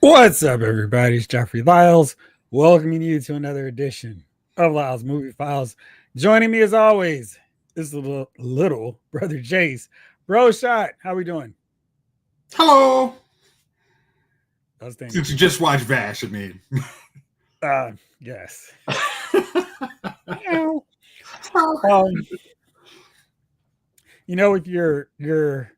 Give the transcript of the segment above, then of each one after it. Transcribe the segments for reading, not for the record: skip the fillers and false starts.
What's up, everybody? It's Jeffrey Lyles, welcoming you to another edition of Lyles Movie Files. Joining me, as always, is the little brother Jace. Bro Shot, how we doing? Hello. Outstanding. Since you just watched Vash, I mean. Yes. With your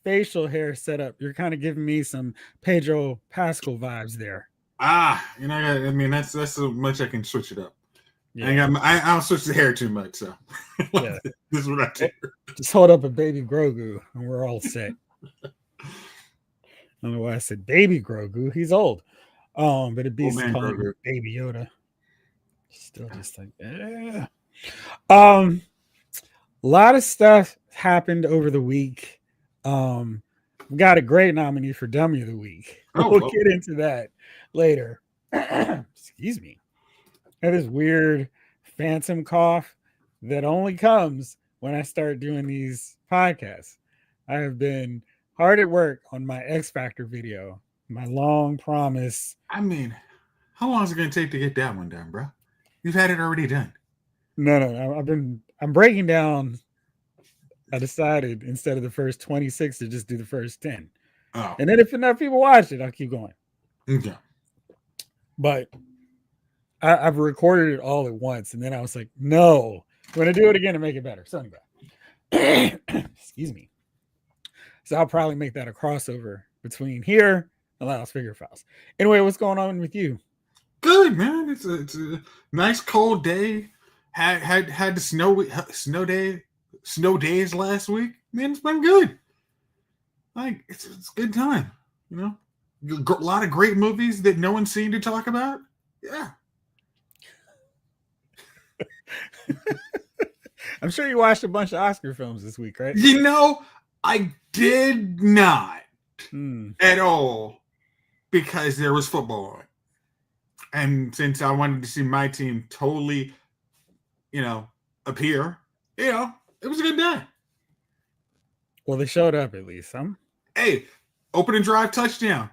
facial hair set up, you're kind of giving me some Pedro Pascal vibes there. I mean that's so much I can switch it up. Yeah. I don't switch the hair too much, so yeah. This is what I do. Just hold up a baby Grogu, and we're all set. I don't know why I said baby Grogu. He's old. But it'd be calling him baby Yoda. Still just like, A lot of stuff happened over the week. We got a great nominee for Dummy of the Week. We'll get into that later. Excuse me. I have this weird phantom cough that only comes when I start doing these podcasts. I have been hard at work on my X Factor video, my long promise. I mean, how long is it going to take to get that one done, bro? You've had it already done. No. I'm breaking down. I decided instead of the first 26 to just do the first 10. Oh. And then if enough people watch it, I'll keep going. Okay. But I've recorded it all at once, and then I was like, no, I'm going to do it again to make it better. So anyway, excuse me. So I'll probably make that a crossover between here and Lyles Figure Files. Anyway, what's going on with you? Good, man. It's a nice cold day. Had the snow days last week. Man, it's been good. Like it's a good time. You know, a lot of great movies that no one's seen to talk about. Yeah. I'm sure you watched a bunch of Oscar films this week, right? You know, I did not at all because there was football on. And since I wanted to see my team totally, appear, it was a good day. Well, they showed up at least, huh? Hey, opening drive touchdown.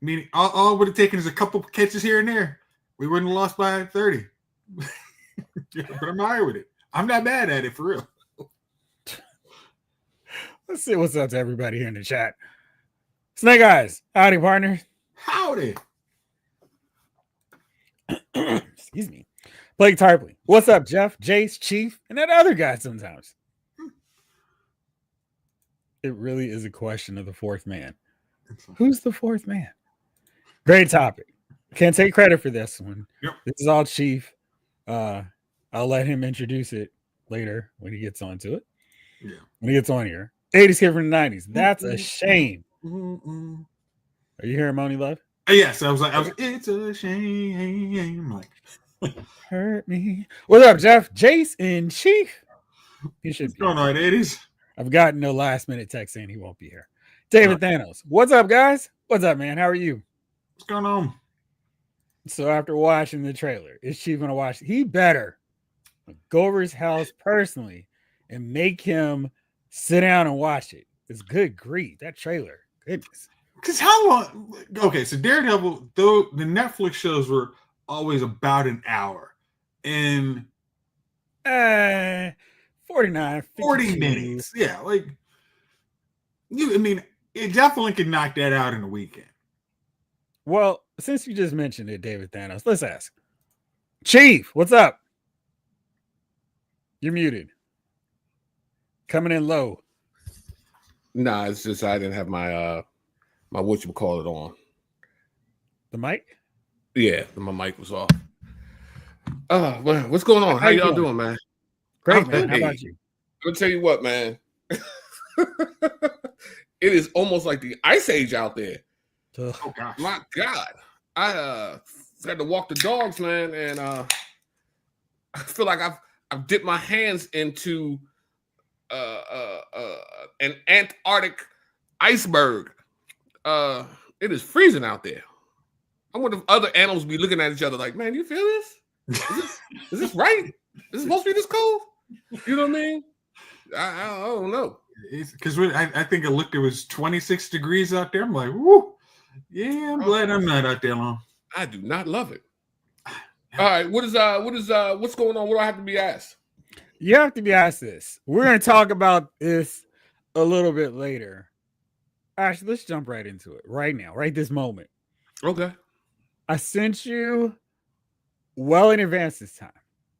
I mean, all it would have taken is a couple catches here and there. We wouldn't have lost by 30. But I'm all right with it. I'm not mad at it, for real. Let's see what's up to everybody here in the chat. Snake Eyes, howdy, partner. Howdy. Excuse me. Blake Tarpley, what's up, Jeff, Jace, Chief, and that other guy sometimes. It really is a question of the fourth man. Who's the fourth man? Great topic. Can't take credit for this one. Yep. This is all Chief. I'll let him introduce it later when he gets onto it. Yeah. When he gets on here. 80s kid from the 90s. That's a shame. Are you hearing Moni Love? Yes, I was like, it's a shame. Like, hurt me. What's up, Jeff? Jace and Chief. He should be going on, 80s. I've gotten no last minute text saying he won't be here. David Thanos. What's up, guys? What's up, man? How are you? What's going on? So after watching the trailer, is Chief gonna watch? He better go over his house personally and make him sit down and watch it. It's good grief. That trailer. Goodness. Because how long? Okay, so Daredevil, though the Netflix shows were always about an hour. And 49, 40 minutes. Yeah, like it definitely could knock that out in a weekend. Well, since you just mentioned it, David Thanos, let's ask. Chief, what's up? You're muted. Coming in low. Nah, it's just I didn't have my my whatchamacallit on. The mic? Yeah, my mic was off. What's going on? How y'all doing, man? Great, man. How about you? I'm gonna tell you what, man. It is almost like the ice age out there. Oh gosh. My God. I had to walk the dogs, man, and I feel like I've dipped my hands into an Antarctic iceberg. It is freezing out there. I wonder if other animals be looking at each other like, man, you feel this? Is this right? Is it supposed to be this cold? You know what I mean? I don't know. Because I think I looked, it was 26 degrees out there. I'm like, woo. Yeah, I'm glad I'm not out there long. I do not love it. All right, what's going on? What do I have to be asked? You have to be asked this. We're going to talk about this a little bit later. Actually, let's jump right into it right now, right this moment. Okay. I sent you well in advance this time.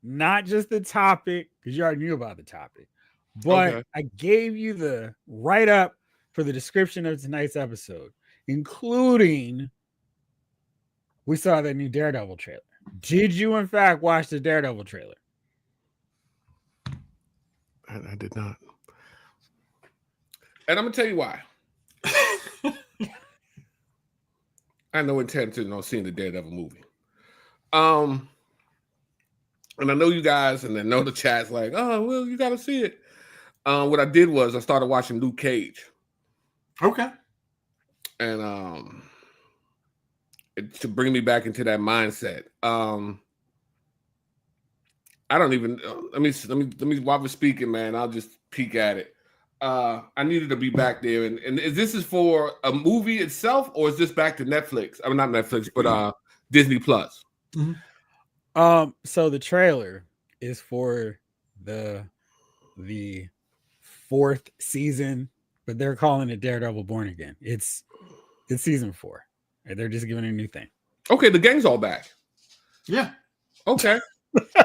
Not just the topic, because you already knew about the topic, but I gave you the write-up for the description of tonight's episode, including we saw that new Daredevil trailer. Did you, in fact, watch the Daredevil trailer? I did not. And I'm going to tell you why. I had no intention on seeing the Daredevil movie. And I know you guys, and I know the chat's like, oh, well, you got to see it. What I did was I started watching Luke Cage. Okay. And to bring me back into that mindset. I don't even. Let me. While we're speaking, man, I'll just peek at it. I needed to be back there, and is this for a movie itself, or is this back to Netflix? I mean, not Netflix, but Disney Plus. Mm-hmm. So the trailer is for the fourth season, but they're calling it Daredevil Born Again. It's season 4. And they're just giving it a new thing. Okay, the gang's all back. Yeah. Okay. Okay.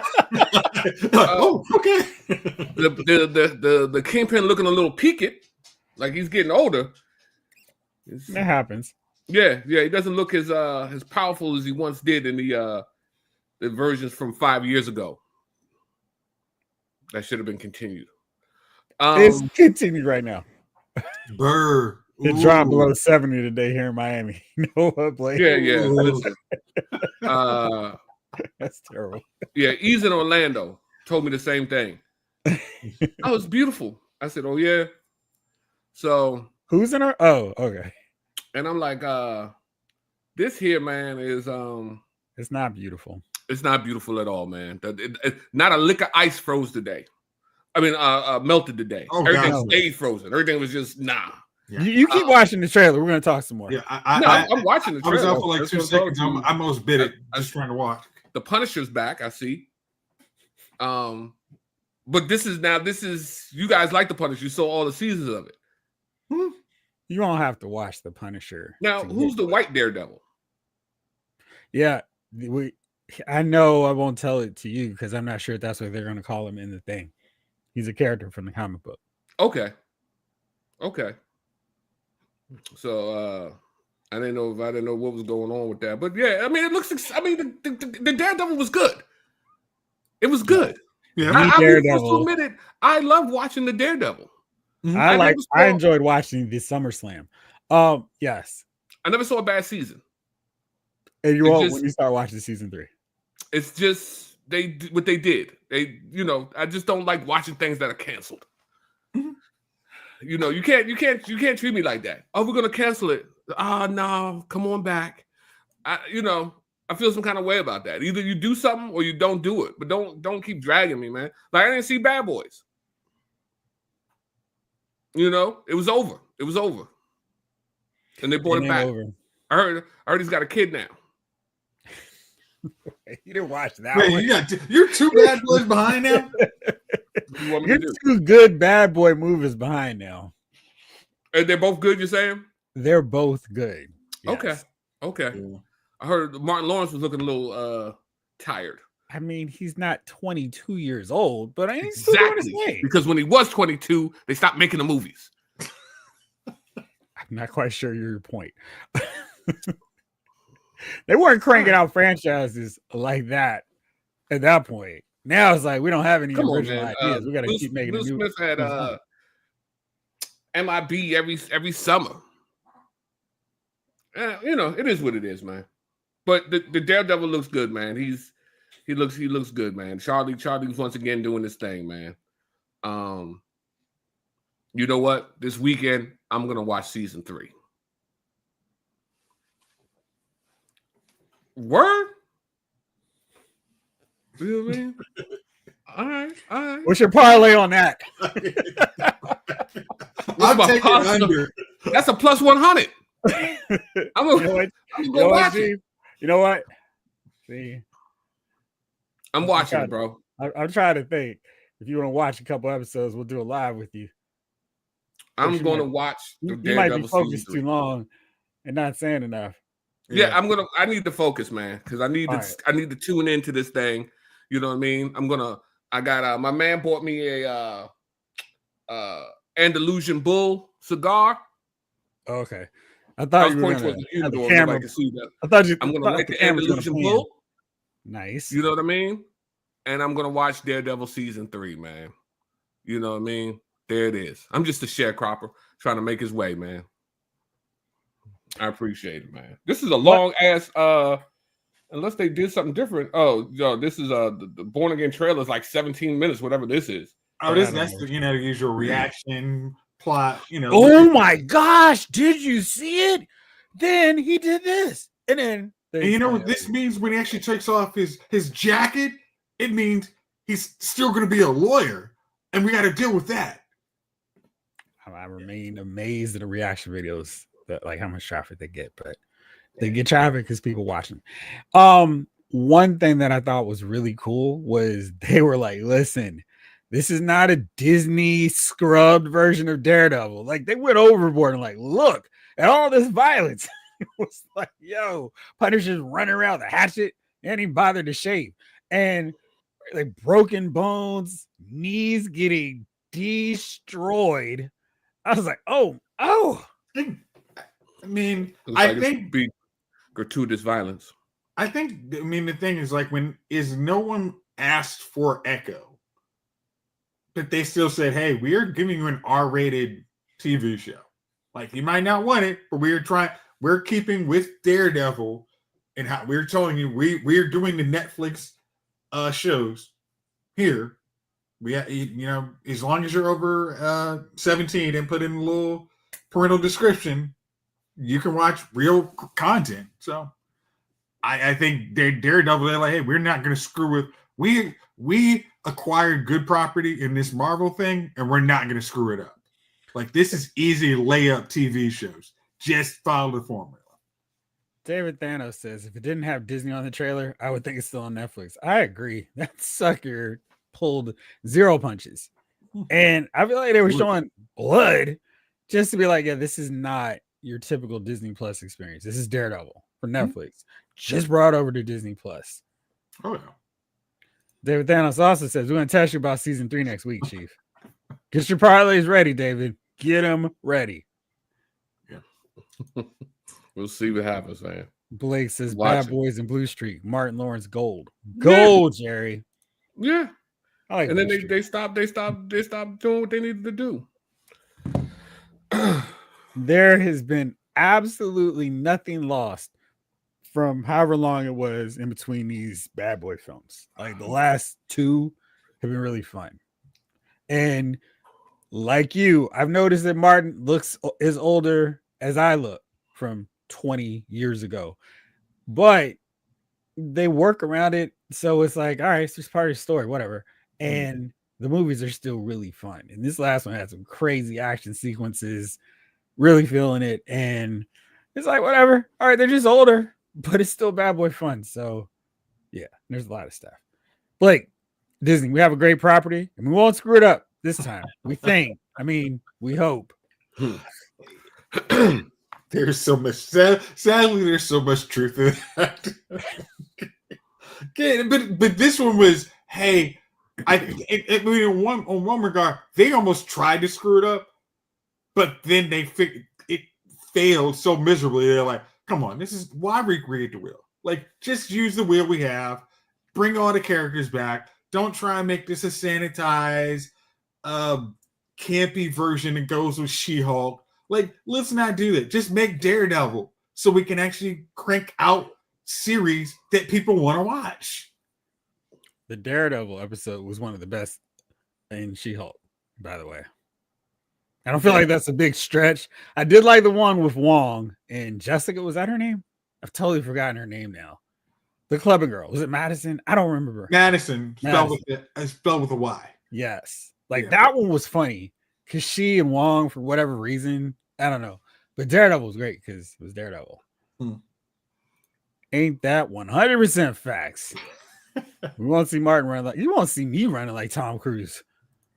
The Kingpin looking a little peaked, like he's getting older. That happens. Yeah. He doesn't look as powerful as he once did in the versions from 5 years ago. That should have been continued. It's continued right now. Burr. It dropped below 70 today here in Miami. No Blake. Yeah. That's terrible. Yeah, Ease in Orlando told me the same thing. Oh, it's beautiful. I said, oh yeah. So who's in her? Oh, okay. And I'm like, this here, man, is it's not beautiful. It's not beautiful at all, man. Not a lick of ice froze today. I mean, melted today. Oh, everything stayed frozen. Everything was just nah. Yeah. You keep watching the trailer. We're going to talk some more. Yeah, I'm watching the trailer. I was out for like 2 seconds. I almost bit it just trying to watch. The Punisher's back, I see. But this is you guys like the Punisher. You saw all the seasons of it. You don't have to watch the Punisher. Now, who's the white Daredevil? Yeah, I know I won't tell it to you because I'm not sure if that's what they're going to call him in the thing. He's a character from the comic book. Okay. So I didn't know what was going on with that, but yeah, I mean, it looks. I mean, the Daredevil was good. It was good. Yeah, I'll admit it. I love watching the Daredevil. Mm-hmm. I enjoyed watching the SummerSlam. Yes, I never saw a bad season. And you won't when you start watching season 3. It's just what they did. I just don't like watching things that are canceled. Mm-hmm. You can't treat me like that. Oh, we're gonna cancel it. No, come on back. I feel some kind of way about that. Either you do something or you don't do it. But don't keep dragging me, man. Like I didn't see Bad Boys. It was over. It was over. And they brought it back. Over. I heard he's got a kid now. You didn't watch that one. You're 2 Bad Boys behind now. You're 2 good Bad Boy movies behind now. And they're both good, you're saying? They're both good. Yes. Okay. Yeah. I heard Martin Lawrence was looking a little tired. I mean, he's not 22 years old, but I ain't exactly because when he was 22, they stopped making the movies. I'm not quite sure your point. They weren't cranking out franchises like that at that point. Now it's like we don't have any original ideas. We got to keep making. Will Smith had MIB every summer. It is what it is, man. But the Daredevil looks good, man. He looks good, man. Charlie's once again doing this thing, man. You know what? This weekend I'm gonna watch season 3. Word? You know what I mean? All right. What's your parlay on that? I'll take it under. That's a plus 100. I'm gonna go watch it. You know what? See, I'm watching it, bro. I'm trying to think. If you want to watch a couple episodes, we'll do a live with you. I'm going to watch the Daredevil. You might be focused too long and not saying enough. Yeah, I need to focus, man, because I need to tune into this thing. You know what I mean? I got my man bought me a Andalusian Bull cigar. Okay. I thought you were going to have the camera. I thought I'm going to light the Andalusian Bull. Nice. You know what I mean? And I'm going to watch Daredevil season 3, man. You know what I mean? There it is. I'm just a sharecropper trying to make his way, man. I appreciate it, man. This is a long ass, unless they did something different. Oh, yo, this is the Born Again trailer is like 17 minutes, whatever this is. Oh, that's the usual reaction plot. Oh my gosh, did you see it? Then he did this, and then you know what this means when he actually takes off his jacket? It means he's still going to be a lawyer, and we got to deal with that. I remain amazed at the reaction videos, that like how much traffic they get, but they get traffic because people watching. One thing that I thought was really cool was they were like, "Listen, this is not a Disney scrubbed version of Daredevil." Like they went overboard and like, look at all this violence. It was like, yo, Punisher's running around with a hatchet and he bothered to shave, and like broken bones, knees getting destroyed. I was like, oh. I mean, I think be gratuitous violence. I mean, the thing is, like, no one asked for Echo, but they still said, "Hey, we are giving you an R-rated TV show. Like, you might not want it, but we're keeping with Daredevil, and how we're telling you we're doing the Netflix shows here. We, as long as you're over 17 and put in a little parental description, you can watch real content." So I think Daredevil, they're like, hey, we're not going to screw with, we acquired good property in this Marvel thing, and we're not going to screw it up. Like, this is easy layup TV shows. Just follow the formula. David Thanos says, if it didn't have Disney on the trailer, I would think it's still on Netflix. I agree. That sucker pulled 0 punches. And I feel like they were showing blood just to be like, yeah, this is not your typical Disney Plus experience. This is Daredevil for Netflix. Just brought over to Disney Plus. Oh, yeah. David Thanos also says, we're going to test you about season 3 next week, Chief. Get your parlays ready, David. Get them ready. Yeah. We'll see what happens, man. Blake says, Bad Boys and Blue Streak. Martin Lawrence gold. Gold, yeah. Jerry. Yeah. I like and then they stopped doing what they needed to do. There has been absolutely nothing lost from however long it was in between these Bad Boy films. Like the last 2 have been really fun. And like you, I've noticed that Martin looks as older as I look from 20 years ago, but they work around it. So it's like, all right, it's just part of the story, whatever. And the movies are still really fun. And this last one had some crazy action sequences, really feeling it. And it's like, whatever. All right, they're just older, but it's still Bad Boy fun. So yeah, there's a lot of stuff. Blake, Disney, we have a great property and we won't screw it up this time. We think. I mean, we hope. There's so much. Sadly, there's so much truth in that. Okay, but this one was, hey, I mean, on one regard, they almost tried to screw it up, but then it failed so miserably. They're like, come on, this is why recreate the wheel. Like, just use the wheel we have, bring all the characters back. Don't try and make this a sanitized, campy version that goes with She-Hulk. Like, let's not do that. Just make Daredevil so we can actually crank out series that people want to watch. The Daredevil episode was one of the best in She-Hulk, by the way. I don't feel like that's a big stretch. I did like the one with Wong and Jessica. Was that her name? I've totally forgotten her name now. The clubbing girl. Was it Madison? I don't remember. Madison. Spelled with a Y. Yes. Like that one was funny because she and Wong, for whatever reason, I don't know. But Daredevil was great because it was Daredevil. Ain't that 100% facts? We won't see Martin run like you won't see me running like Tom Cruise.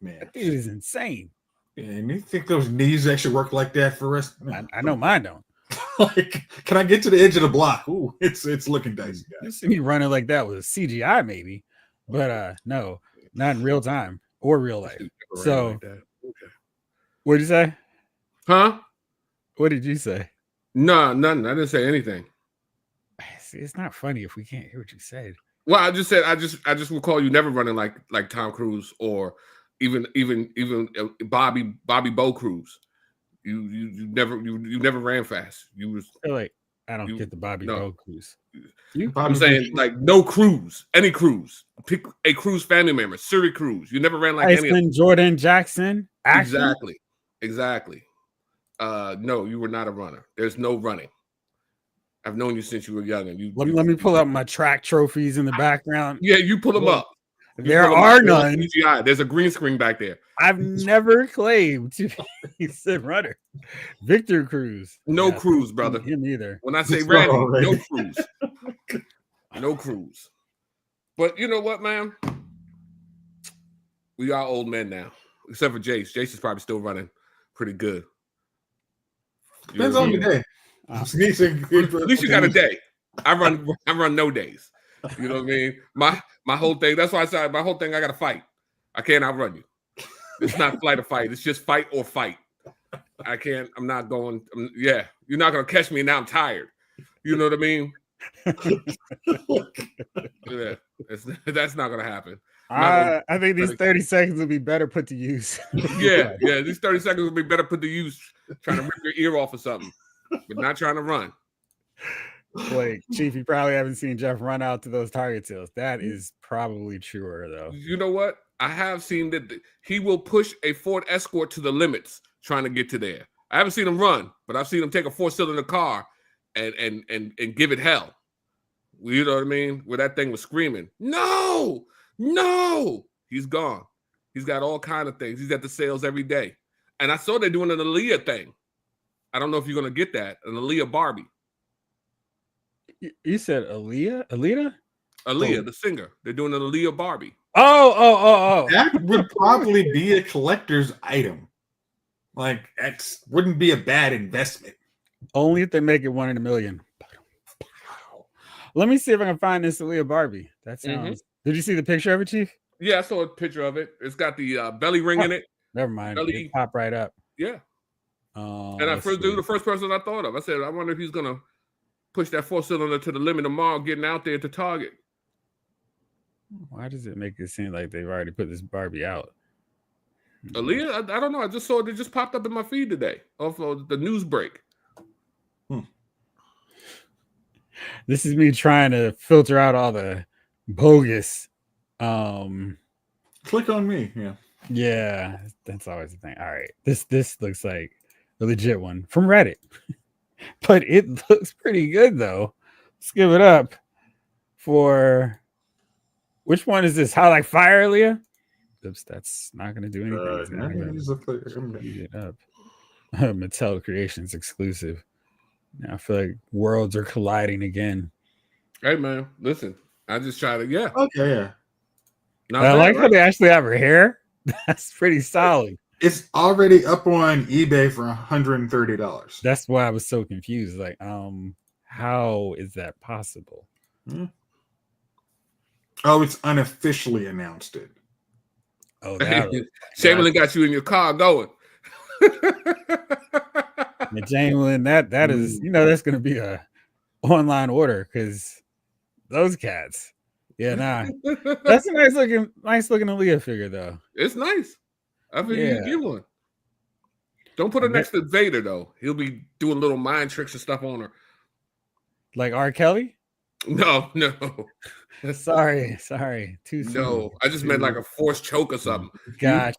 Man, that dude is insane. Yeah, and you think those knees actually work like that for us? I know mine don't. Like, can I get to the edge of the block? Ooh, it's looking dicey, guys. You see me running like that with CGI, maybe, but no, not in real time or real life. So, like that. Okay. What did you say? Huh? What did you say? No, nothing. I didn't say anything. See, it's not funny if we can't hear what you said. Well, I just said I just recall you never running like Tom Cruise or even Bobby Bo Cruz. You never ran fast. You was I feel like I don't get the Bobby Bo Cruz. I'm saying like no Cruz, any Cruz. Pick a Cruz family member, Suri Cruz. You never ran like any of them. Jordan Jackson. Action? Exactly. No, you were not a runner. There's no running. I've known you since you were young. And let me pull up my track trophies in the background. Yeah, you pull them up. There are none. CGI. There's a green screen back there. I've never claimed to be a runner. Victor Cruz. No Cruz, brother. Him either. When I say Randy, no Cruz. No Cruz. But you know what, man? We are old men now. Except for Jace. Jace is probably still running pretty good. Depends on the day. At least you got a day. I run no days. You know what I mean? My whole thing. That's why I said my whole thing. I got to fight. I can't outrun you. It's not flight or fight. It's just fight or fight. I can't. I'm not going. You're not gonna catch me now. I'm tired. You know what I mean? Yeah, that's not gonna happen. I think these 30 seconds will be better put to use. yeah. These 30 seconds will be better put to use trying to rip your ear off or something, but not trying to run. Like, Chief, you probably haven't seen Jeff run out to those target sales. That is probably truer, though. You know what? I have seen that he will push a Ford Escort to the limits trying to get to there. I haven't seen him run, but I've seen him take a 4-cylinder car and give it hell. You know what I mean? Where that thing was screaming, no, he's gone. He's got all kind of things. He's at the sales every day. And I saw they're doing an Aaliyah thing. I don't know if you're going to get that. An Aaliyah Barbie. You said Aaliyah? Aaliyah, the singer. They're doing an Aaliyah Barbie. Oh. That would probably be a collector's item. Like, that wouldn't be a bad investment. Only if they make it 1 in a million. Let me see if I can find this Aaliyah Barbie. That sounds. Did you see the picture of it, Chief? Yeah, I saw a picture of it. It's got the belly ring in it. Never mind. It pop right up. Yeah. And the first person I thought of. I said, I wonder if he's gonna push that 4-cylinder to the limit tomorrow, getting out there to Target. Why does it make it seem like they've already put this Barbie out? Aaliyah, I don't know. I just saw it. It just popped up in my feed today off of the news break. This is me trying to filter out all the bogus. Click on me. Yeah, that's always the thing. All right, this looks like a legit one from Reddit, but it looks pretty good though. Let's give it up for which one is this? How like fire, Leah? Oops, that's not going to do anything. It up. Mattel Creations exclusive. Now I feel like worlds are colliding again. Hey man, listen. I just try to Okay. I like how they actually have her hair. That's pretty solid. It's already up on eBay for $130. That's why I was so confused. Like, how is that possible? Oh, it's unofficially announced it. Oh, Chamberlain got you in your car going. Chamberlain, that is, that's going to be a online order because those cats. Yeah, nah. That's a nice looking Aaliyah figure, though. It's nice. I think you can get one. Don't put her next to Vader, though. He'll be doing little mind tricks and stuff on her. Like R. Kelly? No. Sorry. Too soon. No, I just meant like a forced choke or something. Gotcha.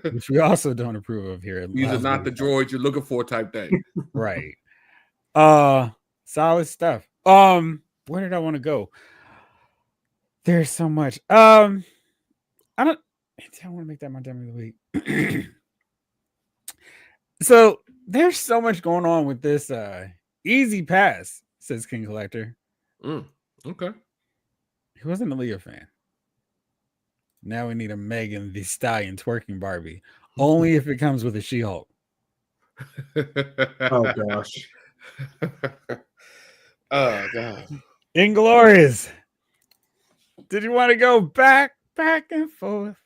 Which we also don't approve of here. These are not the droids you're looking for type thing. Right. Solid stuff. Where did I want to go? There's so much. I want to make that my demo of the week. So There's so much going on with this Easy Pass, says King Collector. Okay. He wasn't a Leo fan. Now we need a Megan Thee Stallion twerking Barbie. Only if it comes with a She-Hulk. Oh gosh. Oh god. Inglorious. Did you want to go back and forth?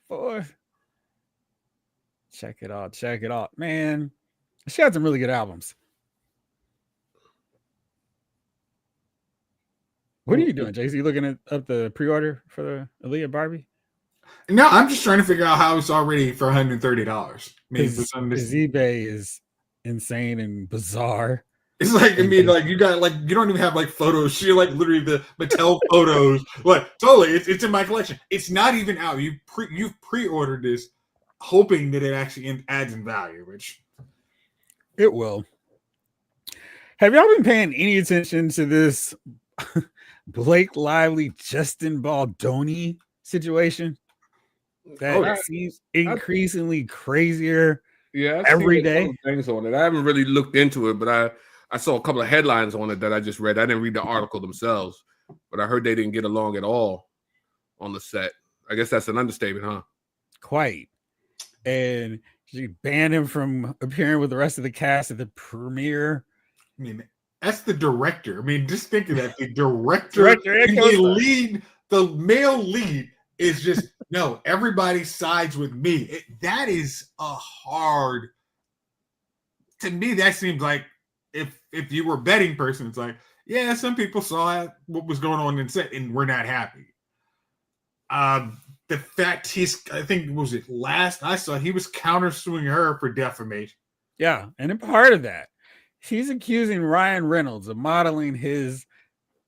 Check it out. Man, she had some really good albums. What are you doing, JC? You looking up the pre-order for the Aaliyah Barbie? No, I'm just trying to figure out how it's already for $130. His eBay is insane and bizarre. It's like, I mean, like you got like you don't even have like photos. She like literally the Mattel photos. Like totally, it's in my collection. It's not even out. You've pre-ordered this, hoping that it actually adds in value, which it will. Have y'all been paying any attention to this Blake Lively, Justin Baldoni situation? That seems increasingly crazier. Yeah, every day. Things on it. I haven't really looked into it, but I saw a couple of headlines on it that I just read. I didn't read the article themselves, but I heard they didn't get along at all on the set. I guess that's an understatement, huh? Quite. And she banned him from appearing with the rest of the cast at the premiere. I mean, that's the director. I mean, just think of that. The director the male lead is just, no, everybody sides with me. That is a hard, to me, that seems like if you were a betting person, it's like, yeah, some people saw what was going on in set and we're not happy. The fact I think, was it last I saw, he was countersuing her for defamation. Yeah, and a part of that, he's accusing Ryan Reynolds of modeling his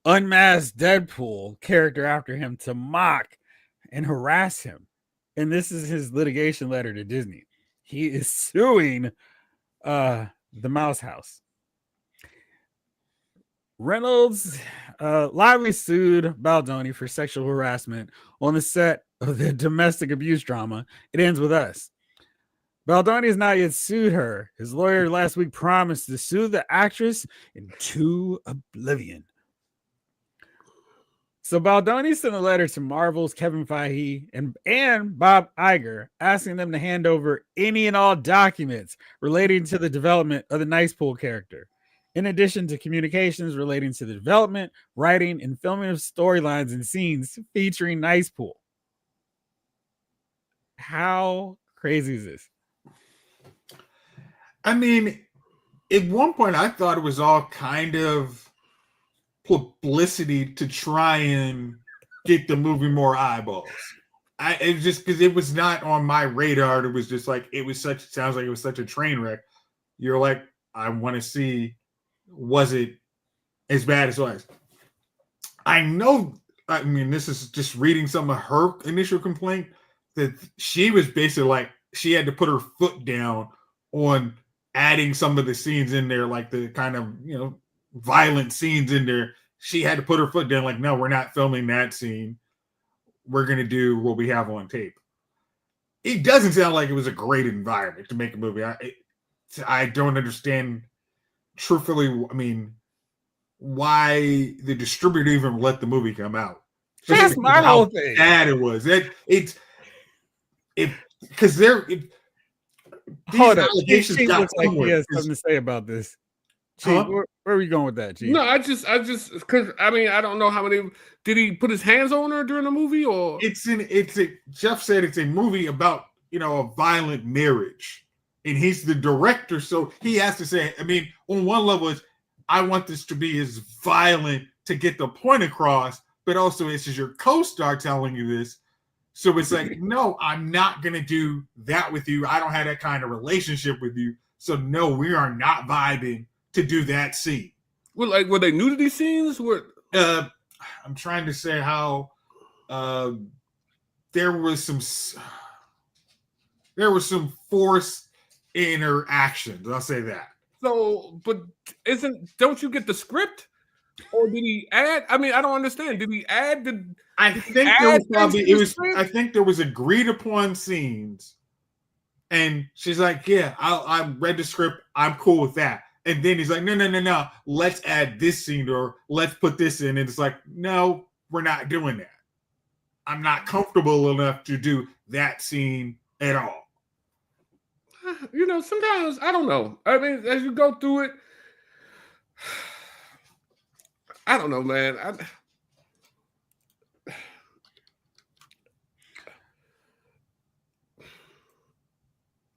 unmasked Deadpool character after him to mock and harass him. And this is his litigation letter to Disney. He is suing the Mouse House. Reynolds Lively sued Baldoni for sexual harassment on the set of the domestic abuse drama It Ends With Us. Baldoni has not yet sued her. His lawyer last week promised to sue the actress into oblivion. So Baldoni sent a letter to Marvel's Kevin Feige and Bob Iger asking them to hand over any and all documents relating to the development of the Nice Pool character, in addition to communications relating to the development, writing, and filming of storylines and scenes featuring Nice Pool. How crazy is this? I mean, at one point I thought it was all kind of publicity to try and get the movie more eyeballs. It was just because it was not on my radar. It was just like, sounds like it was such a train wreck. You're like, I want to see, was it as bad as it was? I know, I mean, this is just reading some of her initial complaint, that she was basically like, she had to put her foot down on adding some of the scenes in there, like the kind of, violent scenes in there. She had to put her foot down, like, no, we're not filming that scene. We're going to do what we have on tape. It doesn't sound like it was a great environment to make a movie. I don't understand, truthfully, I mean, why the distributor even let the movie come out. That's my whole thing. Bad it was. Because they're... Hold up. She looks like he has something to say about this. Where are we going with that, G? No, I just because I mean, I don't know how many. Did he put his hands on her during the movie, or Jeff said it's a movie about a violent marriage, and he's the director, so he has to say. I mean, on one level, is I want this to be as violent to get the point across, but also this is your co-star telling you this. So it's like, no, I'm not going to do that with you. I don't have that kind of relationship with you. So no, we are not vibing to do that scene. Well, like, were they nudity scenes? I'm trying to say how there was some forced interactions. I'll say that. So, but don't you get the script? Or did he add? I mean, I don't understand. Did he add I think there was agreed upon scenes And she's like, yeah, I read the script. I'm cool with that. And then he's like, no. Let's add this scene or let's put this in. And it's like, no, we're not doing that. I'm not comfortable enough to do that scene at all. Sometimes I don't know. I mean, as you go through it, I don't know, man.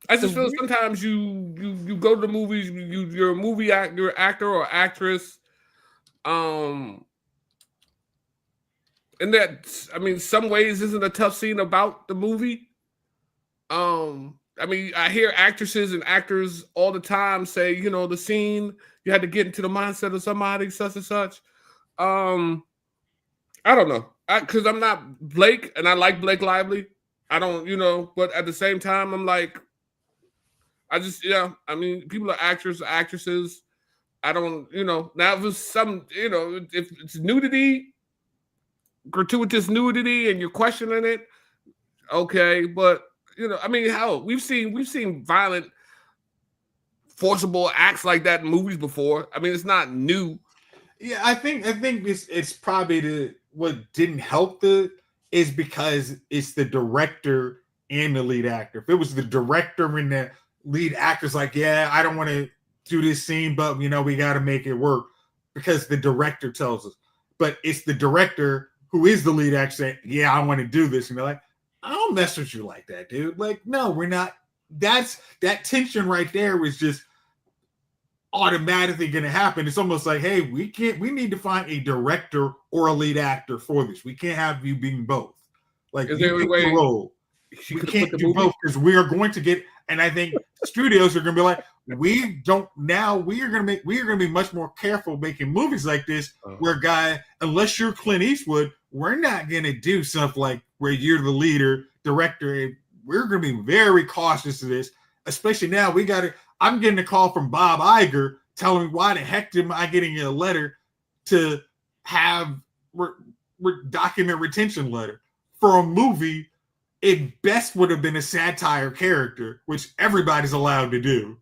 I just feel sometimes you go to the movies, you're a movie actor or actress, and that, I mean, some ways isn't a tough scene about the movie. I mean, I hear actresses and actors all the time say, the scene, you had to get into the mindset of somebody, such and such. I don't know. Because I'm not Blake, and I like Blake Lively. I don't, but at the same time, I'm like, I mean, people are actors, actresses. I don't, now if it's some, if it's nudity, gratuitous nudity, and you're questioning it, okay, but I mean, hell, we've seen violent, forcible acts like that in movies before. I mean, it's not new. Yeah, I think it's probably what didn't help is because it's the director and the lead actor. If it was the director and the lead actor's like, yeah, I don't want to do this scene, but we got to make it work because the director tells us. But it's the director who is the lead actor saying, yeah, I want to do this, and they're like, I don't mess with you like that, dude. Like, no, we're not. That tension right there was just automatically going to happen. It's almost like, hey, we need to find a director or a lead actor for this. We can't have you being both. Like, is you there a pick way the role. We can't do both because we are going to get. And I think studios are going to be like, we are going to be much more careful making movies like this, where unless you're Clint Eastwood, we're not going to do stuff like where you're the leader, director. We're going to be very cautious of this, especially now. I'm getting a call from Bob Iger telling me, why the heck am I getting a letter to have document retention letter for a movie? It best would have been a satire character, which everybody's allowed to do.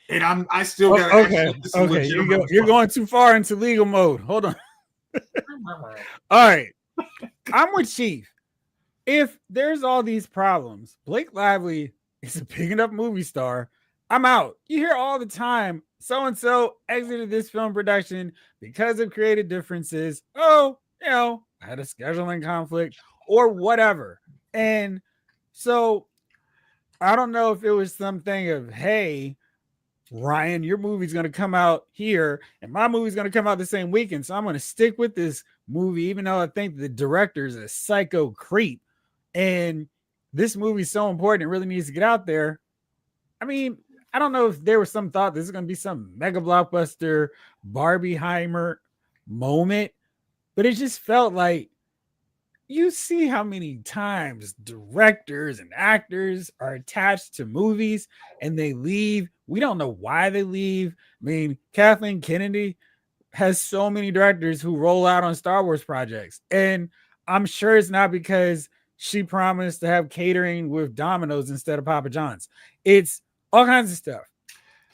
And I still got okay. You're going too far into legal mode. Hold on. All right. I'm with Chief. If there's all these problems, Blake Lively is a big enough movie star. I'm out. You hear all the time, so-and-so exited this film production because of creative differences. Oh, I had a scheduling conflict or whatever. And so I don't know if it was something of, hey, Ryan, your movie's going to come out here and my movie's going to come out the same weekend. So I'm going to stick with this movie, even though I think the director is a psycho creep. And this movie's so important, it really needs to get out there. I mean, I don't know if there was some thought this is going to be some mega blockbuster Barbieheimer moment, but it just felt like, you see how many times directors and actors are attached to movies and they leave. We don't know why they leave. I mean, Kathleen Kennedy has so many directors who roll out on Star Wars projects. And I'm sure it's not because she promised to have catering with Domino's instead of Papa John's. It's all kinds of stuff.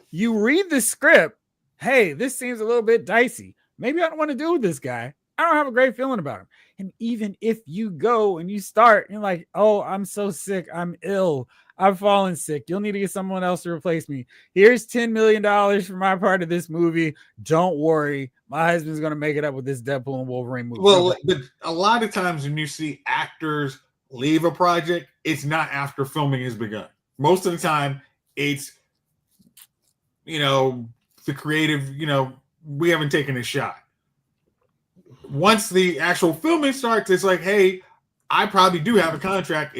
You read the script. Hey, this seems a little bit dicey. Maybe I don't want to deal with this guy. I don't have a great feeling about him. And even if you go and you start, you're like, oh, I'm so sick. I'm ill. I've fallen sick. You'll need to get someone else to replace me. Here's $10 million for my part of this movie. Don't worry. My husband's going to make it up with this Deadpool and Wolverine movie. Well, but a lot of times when you see actors leave a project, it's not after filming has begun. Most of the time, it's, the creative, we haven't taken a shot. Once the actual filming starts, it's like, hey, I probably do have a contract.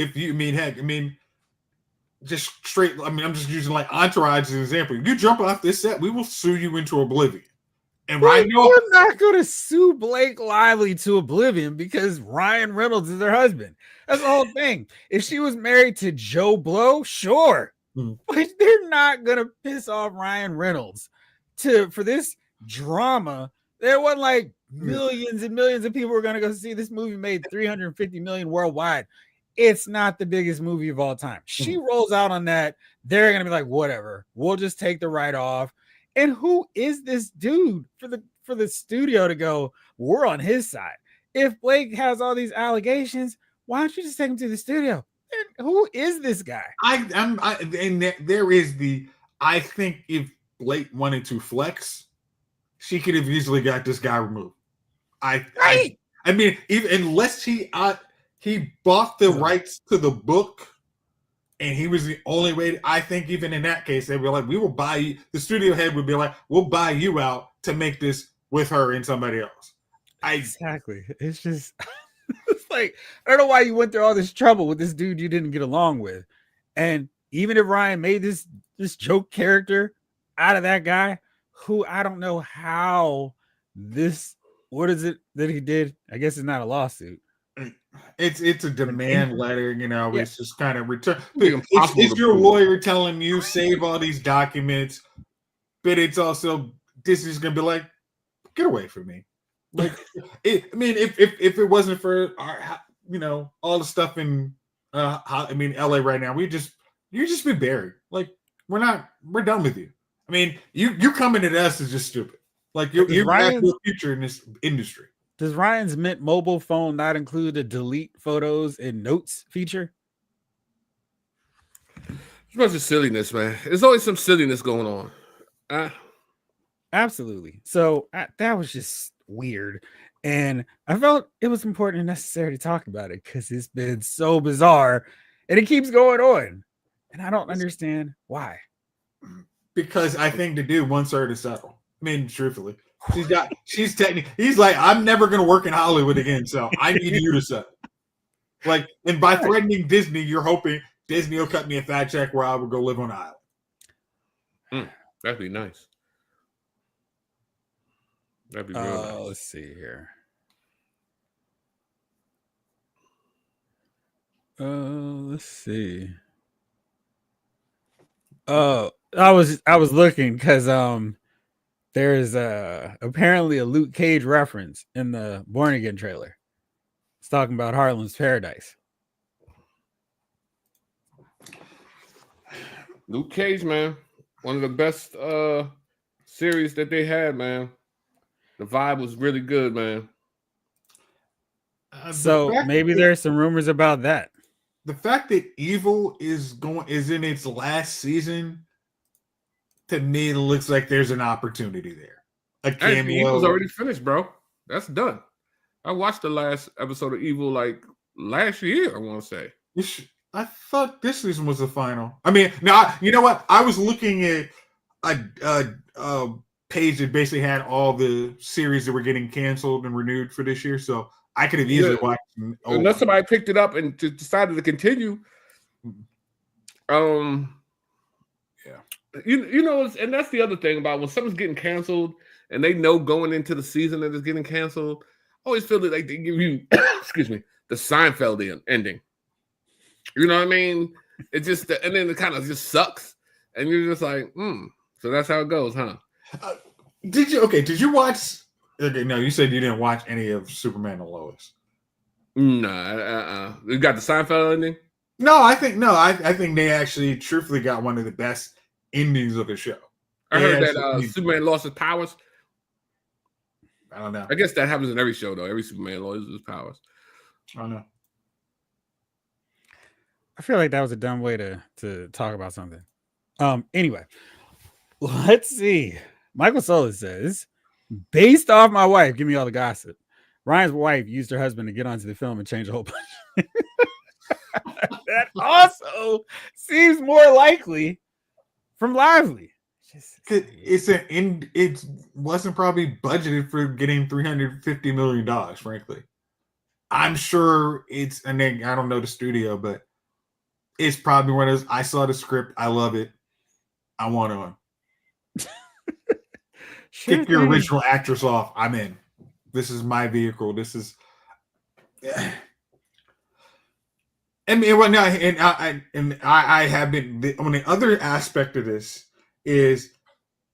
Just straight. I'm just using like Entourage as an example. If you jump off this set, we will sue you into oblivion. And Ryan, we're not going to sue Blake Lively to oblivion because Ryan Reynolds is her husband. That's the whole thing. If she was married to Joe Blow, sure, but they're not going to piss off Ryan Reynolds for this drama. There wasn't like millions and millions of people were going to go see this movie. Made $350 million worldwide. it's not the biggest movie of all time. She rolls out on that. They're gonna be like, whatever. We'll just take the write off. And who is this dude for the studio to go? We're on his side. If Blake has all these allegations, why don't you just take him to the studio? And who is this guy? There is the. I think if Blake wanted to flex, she could have easily got this guy removed. I mean, even unless he bought the rights to the book, and he was the only way. I think even in that case, they'd be like, "We will buy you." The studio head would be like, "We'll buy you out to make this with her and somebody else." Exactly. It's just, it's like, I don't know why you went through all this trouble with this dude you didn't get along with, and even if Ryan made this joke character out of that guy, who I don't know how this. What is it that he did? I guess it's not a lawsuit. It's a demand letter, It's just kind of return. It's your lawyer telling you save all these documents, but it's also Disney's gonna be like, get away from me. Like, if it wasn't for our, all the stuff in LA right now, you'd just be buried. Like, we're done with you. I mean, you coming at us is just stupid. Like, you have no future in this industry. Does Ryan's Mint mobile phone not include a delete photos and notes feature? It's a bunch of silliness, man. There's always some silliness going on. Absolutely. So that was just weird. And I felt it was important and necessary to talk about it because it's been so bizarre and it keeps going on. And I don't understand why. Because I think the dude wants her to settle. I mean, truthfully. He's like, I'm never going to work in Hollywood again, so I need you to settle. Like, and by threatening Disney, you're hoping Disney will cut me a fat check where I would go live on an island. That'd be nice. That'd be real nice. Let's see here. Let's see. I was looking because there's apparently a Luke Cage reference in the Born Again trailer. It's talking about Harlem's Paradise. Luke Cage, man, one of the best series that they had, man. The vibe was really good, man. So maybe there's some rumors about that. The fact that Evil is in its last season, to me, it looks like there's an opportunity there. A cameo. Evil's already finished, bro. That's done. I watched the last episode of Evil like last year, I want to say. I thought this season was the final. I mean, now, you know what? I was looking at a page that basically had all the series that were getting canceled and renewed for this year, so I could have easily watched them. Unless somebody picked it up and decided to continue. And that's the other thing about when something's getting canceled and they know going into the season that it's getting canceled, I always feel like they give you, excuse me, the Seinfeld ending. You know what I mean? It just, and then it kind of just sucks. And you're just like, so that's how it goes, huh? Did you watch? Okay, no, you said you didn't watch any of Superman and Lois. No, you got the Seinfeld ending? No, I think they actually truthfully got one of the best endings of the show. I heard that Superman lost his powers. I don't know. I guess that happens in every show, though. Every Superman loses his powers. I don't know. I feel like that was a dumb way to talk about something. Anyway, let's see. Michael Solis says, based off my wife, give me all the gossip. Ryan's wife used her husband to get onto the film and change a whole bunch. That also seems more likely from Lively. It wasn't probably budgeted for getting $350 million, frankly. I'm sure and then I don't know the studio, but it's probably one of those, I saw the script, I love it, I want on. Kick your original actress off, I'm in. This is my vehicle. This is I mean, well, now, I have been. On the other aspect of this is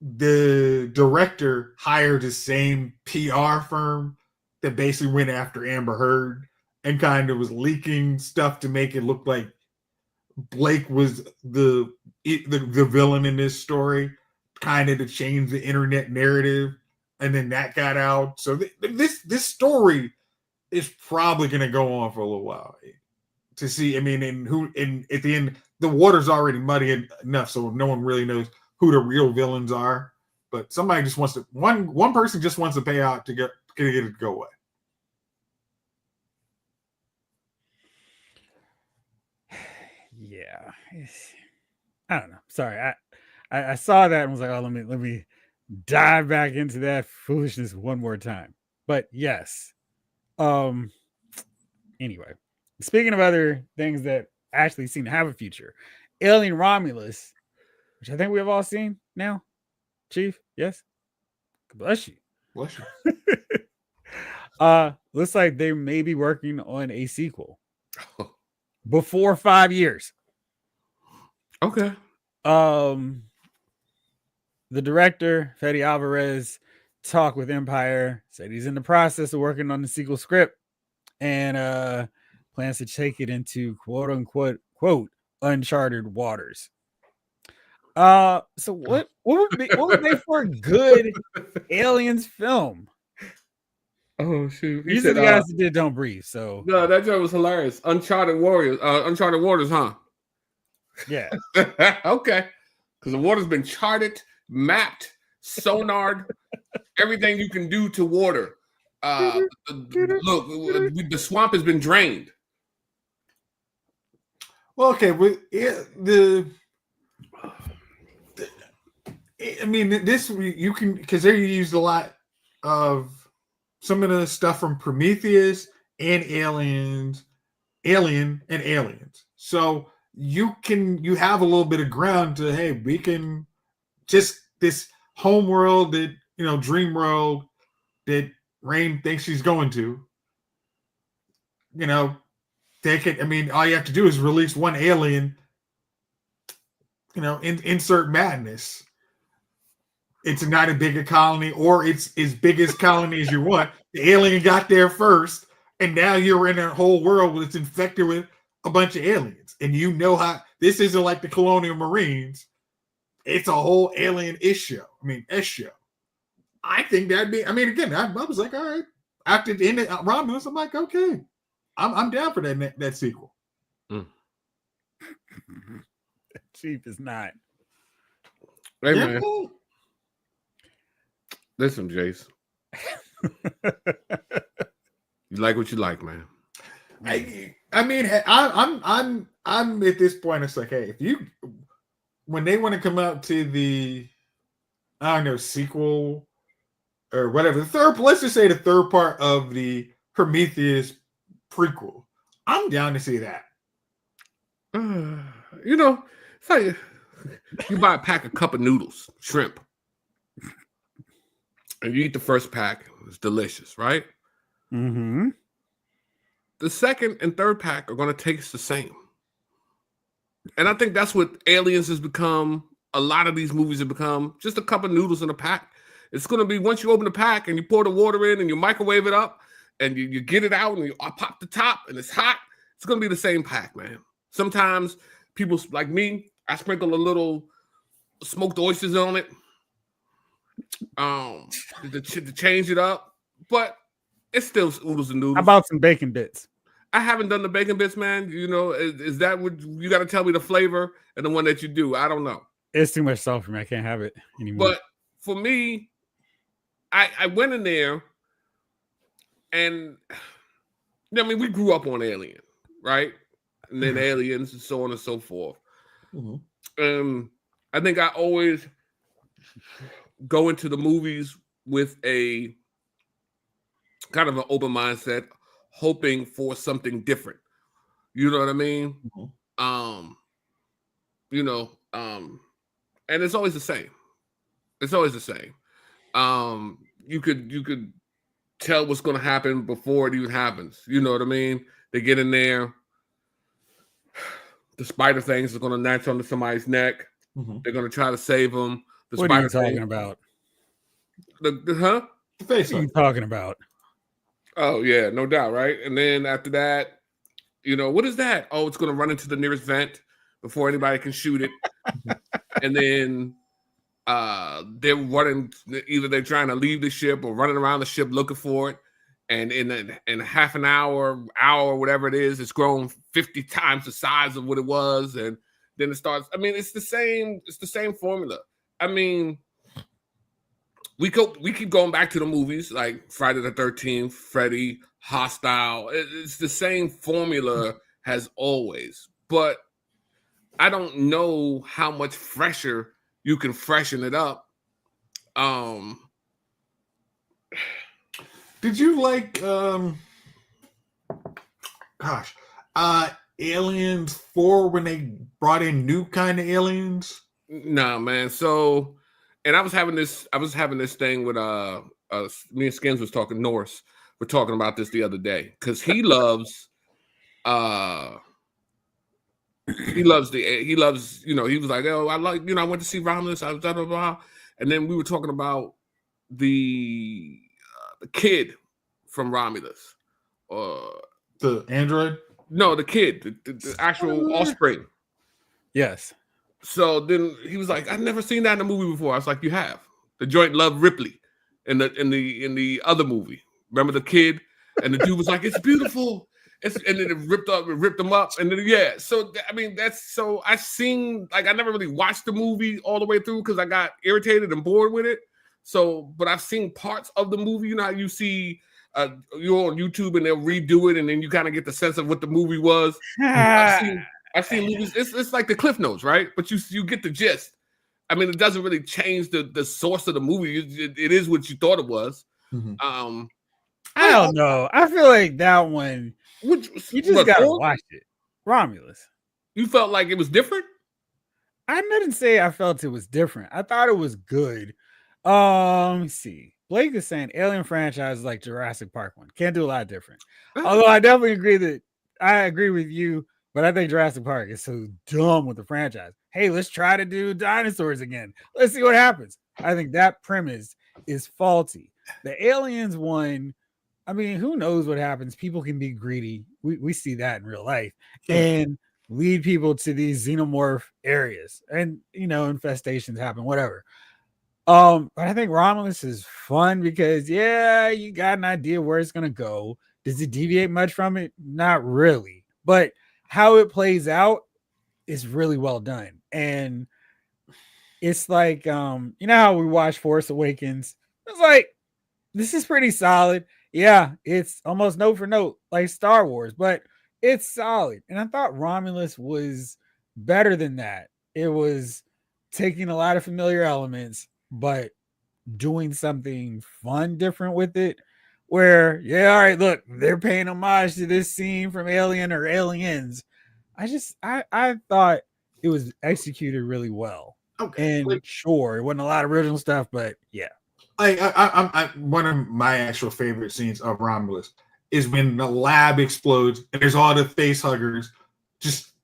the director hired the same PR firm that basically went after Amber Heard and kind of was leaking stuff to make it look like Blake was the villain in this story, kind of to change the internet narrative, and then that got out. So this story is probably going to go on for a little while to see. I mean, and at the end, the water's already muddy enough, so no one really knows who the real villains are. But somebody just wants to one person just wants to pay out to get it to go away. Yeah, I don't know. Sorry, I saw that and was like, oh, let me dive back into that foolishness one more time. But yes, anyway, speaking of other things that actually seem to have a future, Alien Romulus, which I think we have all seen now. Chief, yes. Bless you. Bless you. Looks like they may be working on a sequel before 5 years. Okay. The director, Fede Alvarez, talked with Empire, said he's in the process of working on the sequel script and plans to take it into quote unquote uncharted waters. So what would make for a good Aliens film? Oh shoot! These are the guys that did Don't Breathe. So no, that joke was hilarious. Uncharted Waters, huh? Yeah. Okay. Because the water's been charted, mapped, sonared, everything you can do to water. Look, the swamp has been drained. Well, okay, I mean, this you can, because they used a lot of some of the stuff from Prometheus and Alien and Aliens. So you have a little bit of ground to, hey, we can just this home world that, dream world that Rain thinks she's going to, take it. I mean, all you have to do is release one alien, insert madness. It's not a bigger colony, or it's as big as colony as you want. The alien got there first, and now you're in a whole world that's infected with a bunch of aliens. And how this isn't like the Colonial Marines. It's a whole alien issue. I think that'd be, again, I was like, all right. After the end of Romulus, I'm like, okay. I'm down for that sequel. Chief is not. Hey, man. Listen, Jace. You like what you like, man. I'm at this point. It's like, hey, when they want to come out to the, I don't know, sequel or whatever, let's just say the third part of the Prometheus prequel, I'm down to see that. It's like you buy a pack of cup of noodles, shrimp, and you eat the first pack. It's delicious, right? Mm-hmm. The second and third pack are going to taste the same. And I think that's what Aliens has become. A lot of these movies have become just a cup of noodles in a pack. It's going to be, once you open the pack and you pour the water in and you microwave it up and you get it out and you pop the top and it's hot, it's going to be the same pack, man. Sometimes people like me, I sprinkle a little smoked oysters on it to change it up, but it's still oodles and noodles. How about some bacon bits? I haven't done the bacon bits, man. Is that what you got to tell me the flavor and the one that you do? I don't know. It's too much salt for me. I can't have it anymore. But for me, I went in there and we grew up on Alien, right? And then Aliens and so on and so forth. Mm-hmm. I think I always go into the movies with a kind of an open mindset, hoping for something different. You know what I mean? Mm-hmm. And it's always the same. It's always the same. You could tell what's going to happen before it even happens. You know what I mean? They get in there. The spider things are going to latch onto somebody's neck. Mm-hmm. They're going to try to save them. What are you talking about? Huh? What are you talking about? Oh yeah, no doubt, right? And then after that, what is that? Oh, it's going to run into the nearest vent before anybody can shoot it. And then they're running, either they're trying to leave the ship or running around the ship looking for it. And in half an hour, whatever it is, it's grown 50 times the size of what it was. And then it starts. I mean, it's the same formula. I mean, we keep going back to the movies like Friday the 13th, Freddy, Hostile. It's the same formula as always. But I don't know how much fresher you can freshen it up. Did you like Aliens 4 when they brought in new kind of aliens? Nah, man. So, and I was having this thing with me and Skins was talking Norse. We're talking about this the other day because he loves he loves, he was like, oh, I like, I went to see Romulus, I was blah, blah, blah. And then we were talking about the kid from Romulus. The android? No, the kid, the actual offspring. Yes. So then he was like, I've never seen that in a movie before. I was like, you have. The joint loved Ripley in the other movie. Remember the kid? And the dude was like, it's beautiful. And then it ripped them up. And then, yeah. So, I mean, I've seen, like, I never really watched the movie all the way through because I got irritated and bored with it. So, but I've seen parts of the movie. You know how you see, you're on YouTube and they'll redo it and then you kind of get the sense of what the movie was. I've seen movies. It's like the Cliff Notes, right? But you get the gist. I mean, it doesn't really change the source of the movie. It is what you thought it was. Mm-hmm. I don't know. I feel like that one, you just gotta watch it. Romulus. You felt like it was different? I didn't say I felt it was different. I thought it was good. Let me see. Blake is saying Alien franchise is like Jurassic Park one. Can't do a lot different. Although I definitely agree with you, but I think Jurassic Park is so dumb with the franchise. Hey, let's try to do dinosaurs again. Let's see what happens. I think that premise is faulty. The Aliens one, I mean, who knows what happens? People can be greedy. We see that in real life and lead people to these xenomorph areas. And, infestations happen, whatever. But I think Romulus is fun because, you got an idea where it's going to go. Does it deviate much from it? Not really. But how it plays out is really well done. And it's like, you know how we watch Force Awakens? It's like, this is pretty solid. Yeah, it's almost note for note like Star Wars, but it's solid. And I thought Romulus was better than that. It was taking a lot of familiar elements, but doing something fun, different with it. Where, all right, look, they're paying homage to this scene from Alien or Aliens. I thought it was executed really well. Okay, and sure, it wasn't a lot of original stuff, but yeah. I one of my actual favorite scenes of Romulus is when the lab explodes and there's all the face huggers.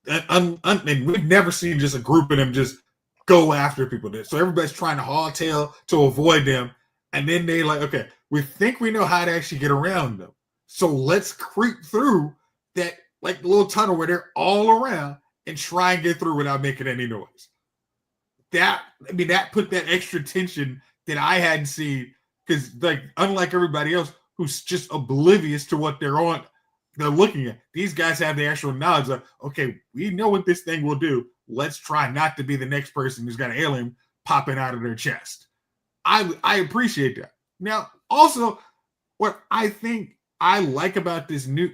And we've never seen just a group of them just go after people. So everybody's trying to haul tail to avoid them, and then they like, okay, we think we know how to actually get around them, so let's creep through that like little tunnel where they're all around and try and get through without making any noise. That put that extra tension that I hadn't seen, because like unlike everybody else who's just oblivious to what they're looking at, these guys have the actual knowledge of, okay, we know what this thing will do. Let's try not to be the next person who's got an alien popping out of their chest. I appreciate that. Now, also, what I think I like about this new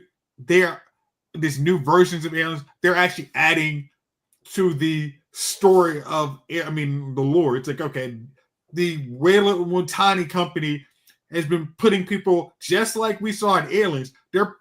versions of aliens, they're actually adding to the story of, the lore. It's like, okay, the Weyland-Yutani company has been putting people, just like we saw in Aliens, they're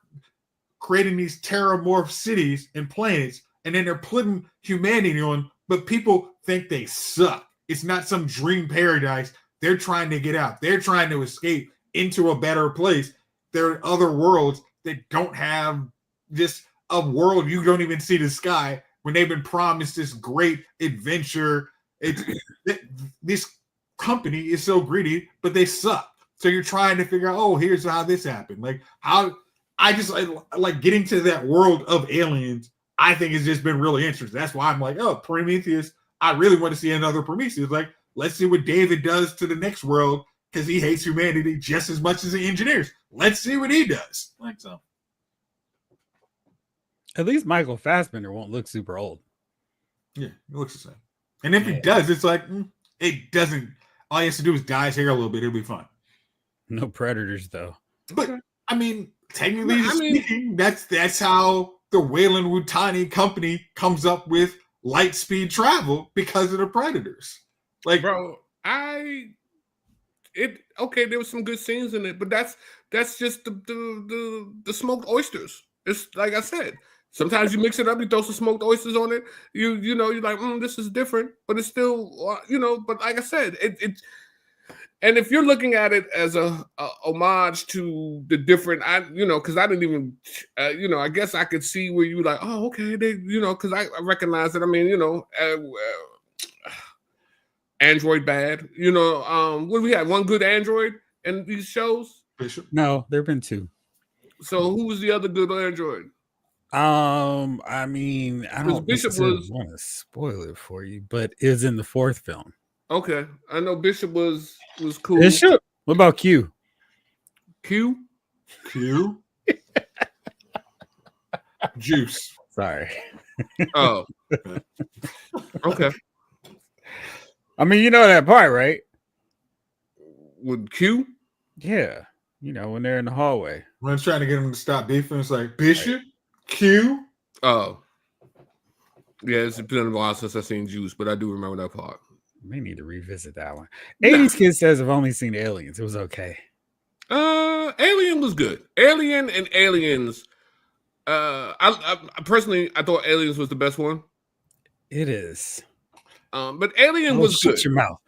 creating these terramorph cities and planets, and then they're putting humanity on, but people think they suck. It's not some dream paradise. They're trying to get out. They're trying to escape into a better place. There are other worlds that don't have just a world you don't even see the sky, when they've been promised this great adventure. This company is so greedy, but they suck. So you're trying to figure out, oh, here's how this happened. Like how I just like getting to that world of aliens. I think it's just been really interesting. That's why I'm like, oh, Prometheus. I really want to see another Prometheus. Like, let's see what David does to the next world because he hates humanity just as much as the engineers. Let's see what he does. Like so. At least Michael Fassbender won't look super old. Yeah, it looks the same. And if he does, it's like it doesn't. All he has to do is dye his hair a little bit. It'll be fun. No predators though. But I mean, technically speaking, that's how the Weyland-Yutani company comes up with light speed travel because of the predators. Like, bro, there was some good scenes in it, but that's just the smoked oysters. It's like I said. Sometimes you mix it up, you throw some smoked oysters on it. You know, you're like, this is different, but it's still, But like I said, it. And if you're looking at it as a homage to the different, because I didn't even, I guess I could see where you like, oh, okay, because I recognize it. I mean, Android bad. What do we have? One good Android in these shows? Bishop? No, there've been two. So who was the other good Android? I mean, I don't want to spoil it for you, but it was in the fourth film. Okay, I know Bishop was cool. Bishop. What about Q? Q. Juice. Sorry. Oh. Okay. I mean, you know that part, right? With Q? Yeah. When they're in the hallway. When I'm trying to get him to stop beefing, it's like Bishop, Q. Oh. Yeah, it's been a while since I've seen Juice, but I do remember that part. May need to revisit that one. 80s Kid says I've only seen Aliens. It was okay. Alien was good. Alien and Aliens. I personally, I thought Aliens was the best one. It is. But Alien was shut good. Your mouth.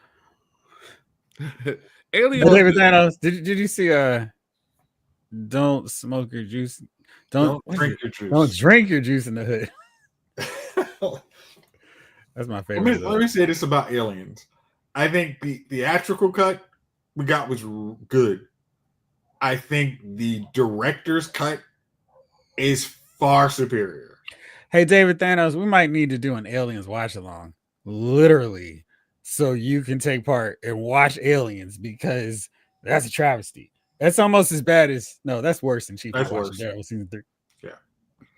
Alien. David Thanos, did you see don't smoke your juice? Don't drink your juice. Don't drink your juice in the hood. That's my favorite. Let me say this about Aliens. I think the theatrical cut we got was good. I think the director's cut is far superior. Hey, David Thanos, we might need to do an Aliens watch along, literally, so you can take part and watch Aliens because that's a travesty. That's almost as bad as that's worse than Chief watching Daredevil season 3. Yeah,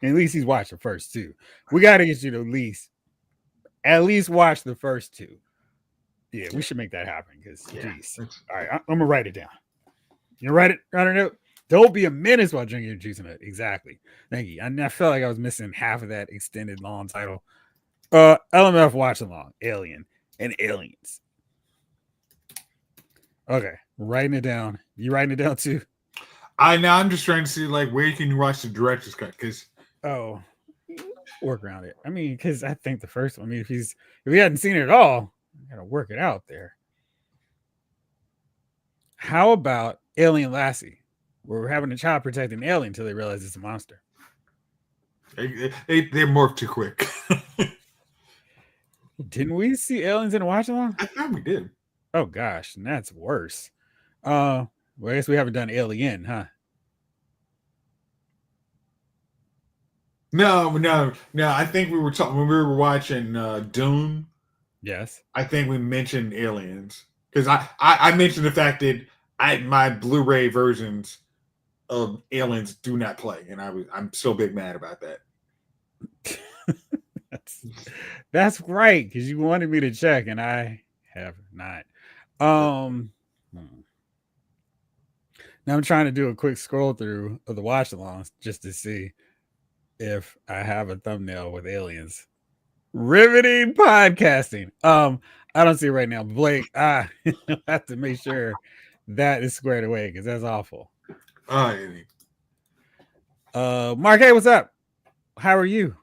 and at least he's watched the first two. We got to get you to at least watch the first two. Yeah, we should make that happen because, geez. All right, I'm gonna write it down. You write it down. Don't be a menace while drinking your juice in it. Exactly. Thank you. I felt like I was missing half of that extended long title. LMF watch along, Alien and Aliens. Okay, writing it down. You writing it down too? I'm just trying to see where can you watch the director's cut because work around it. I mean, because I think the first one. I mean, if he hadn't seen it at all, you gotta work it out there. How about Alien Lassie? Where we're having a child protect an alien until they realize it's a monster. They morph too quick. Didn't we see Aliens in a watch along? I thought we did. Oh gosh, and that's worse. Well, I guess we haven't done Alien, huh? No. I think we were talking when we were watching Dune. Yes. I think we mentioned Aliens because I mentioned the fact that my Blu-ray versions of Aliens do not play, and I'm still big mad about that. That's right, because you wanted me to check, and I have not. Now I'm trying to do a quick scroll through of the watch-alongs just to see if I have a thumbnail with Aliens. Riveting podcasting. I don't see it right now. Blake, I have to make sure that is squared away because that's awful. Mark, hey, what's up? How are you?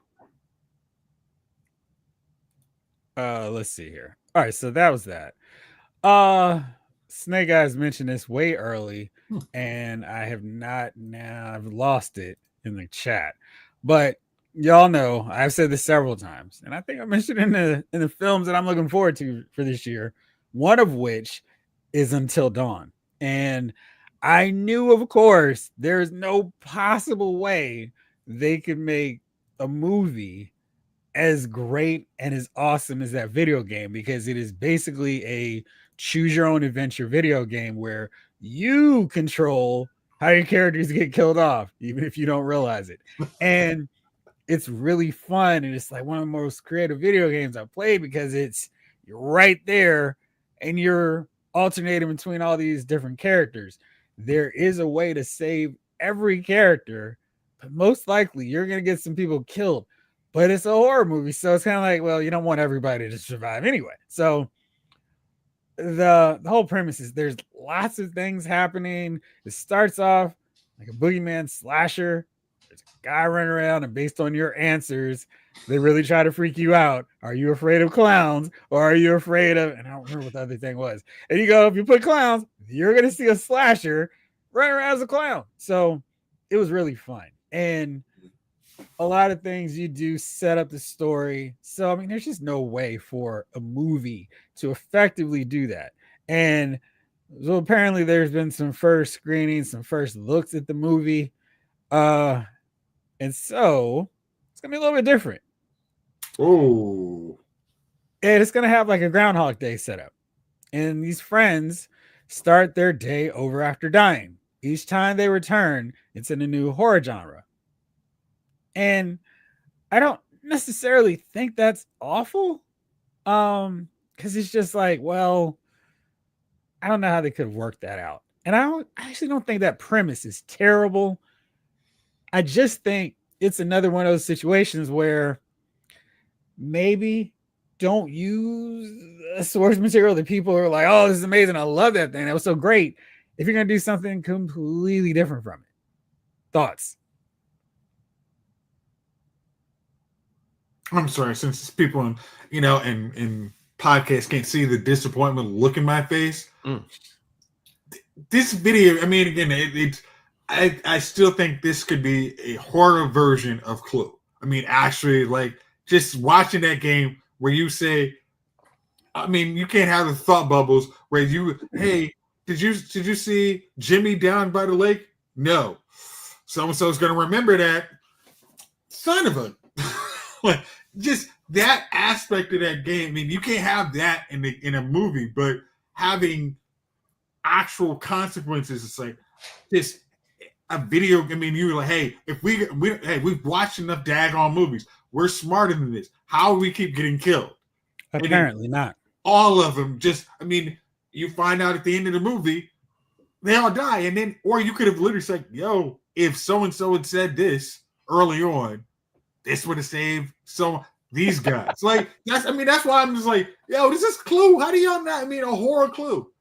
Let's see here. All right, so that was that. Snake Eyes mentioned this way early, and I have not now. I've lost it in the chat, but y'all know I've said this several times, and I think I mentioned in the films that I'm looking forward to for this year. One of which is Until Dawn. And I knew, of course, there's no possible way they could make a movie as great and as awesome as that video game, because it is basically a choose your own adventure video game where you control how your characters get killed off, even if you don't realize it. And it's really fun. And it's like one of the most creative video games I've played, because you're right there and you're alternating between all these different characters. There is a way to save every character, but most likely you're going to get some people killed. But it's a horror movie, so it's kind of like, well, you don't want everybody to survive anyway. So the whole premise is there's lots of things happening. It starts off like a boogeyman slasher. There's a guy running around, and based on your answers, they really try to freak you out. Are you afraid of clowns, or are you afraid of? And I don't remember what the other thing was. And you go, if you put clowns, you're gonna see a slasher running around as a clown. So it was really fun. And a lot of things you do set up the story. So, I mean, there's just no way for a movie to effectively do that. And so apparently there's been some first screenings, some first looks at the movie. And so it's gonna be a little bit different. Oh. And it's gonna have like a Groundhog Day setup. And these friends start their day over after dying. Each time they return, it's in a new horror genre. And I don't necessarily think that's awful. Because it's just like, well, I don't know how they could have worked that out. And I actually don't think that premise is terrible. I just think it's another one of those situations where maybe don't use a source material that people are like, oh, this is amazing. I love that thing. That was so great. If you're going to do something completely different from it. Thoughts? I'm sorry, since people in podcasts can't see the disappointment look in my face. This video, I mean, again, I still think this could be a horror version of Clue. I mean, actually, like just watching that game where you say, I mean, you can't have the thought bubbles where hey, did you see Jimmy down by the lake? No. So and so is going to remember that. Son of a. Like, just that aspect of that game. I mean, you can't have that in a movie, but having actual consequences, it's like this a video. I mean, you're like, hey, if we've watched enough daggone movies, we're smarter than this. How do we keep getting killed? Apparently not. All of them. Just, I mean, you find out at the end of the movie, they all die, and then, or you could have literally said, yo, if so and so had said this early on, this would have saved these guys. Like, that's why I'm just like, yo, this is Clue. How do y'all not? I mean, a horror Clue.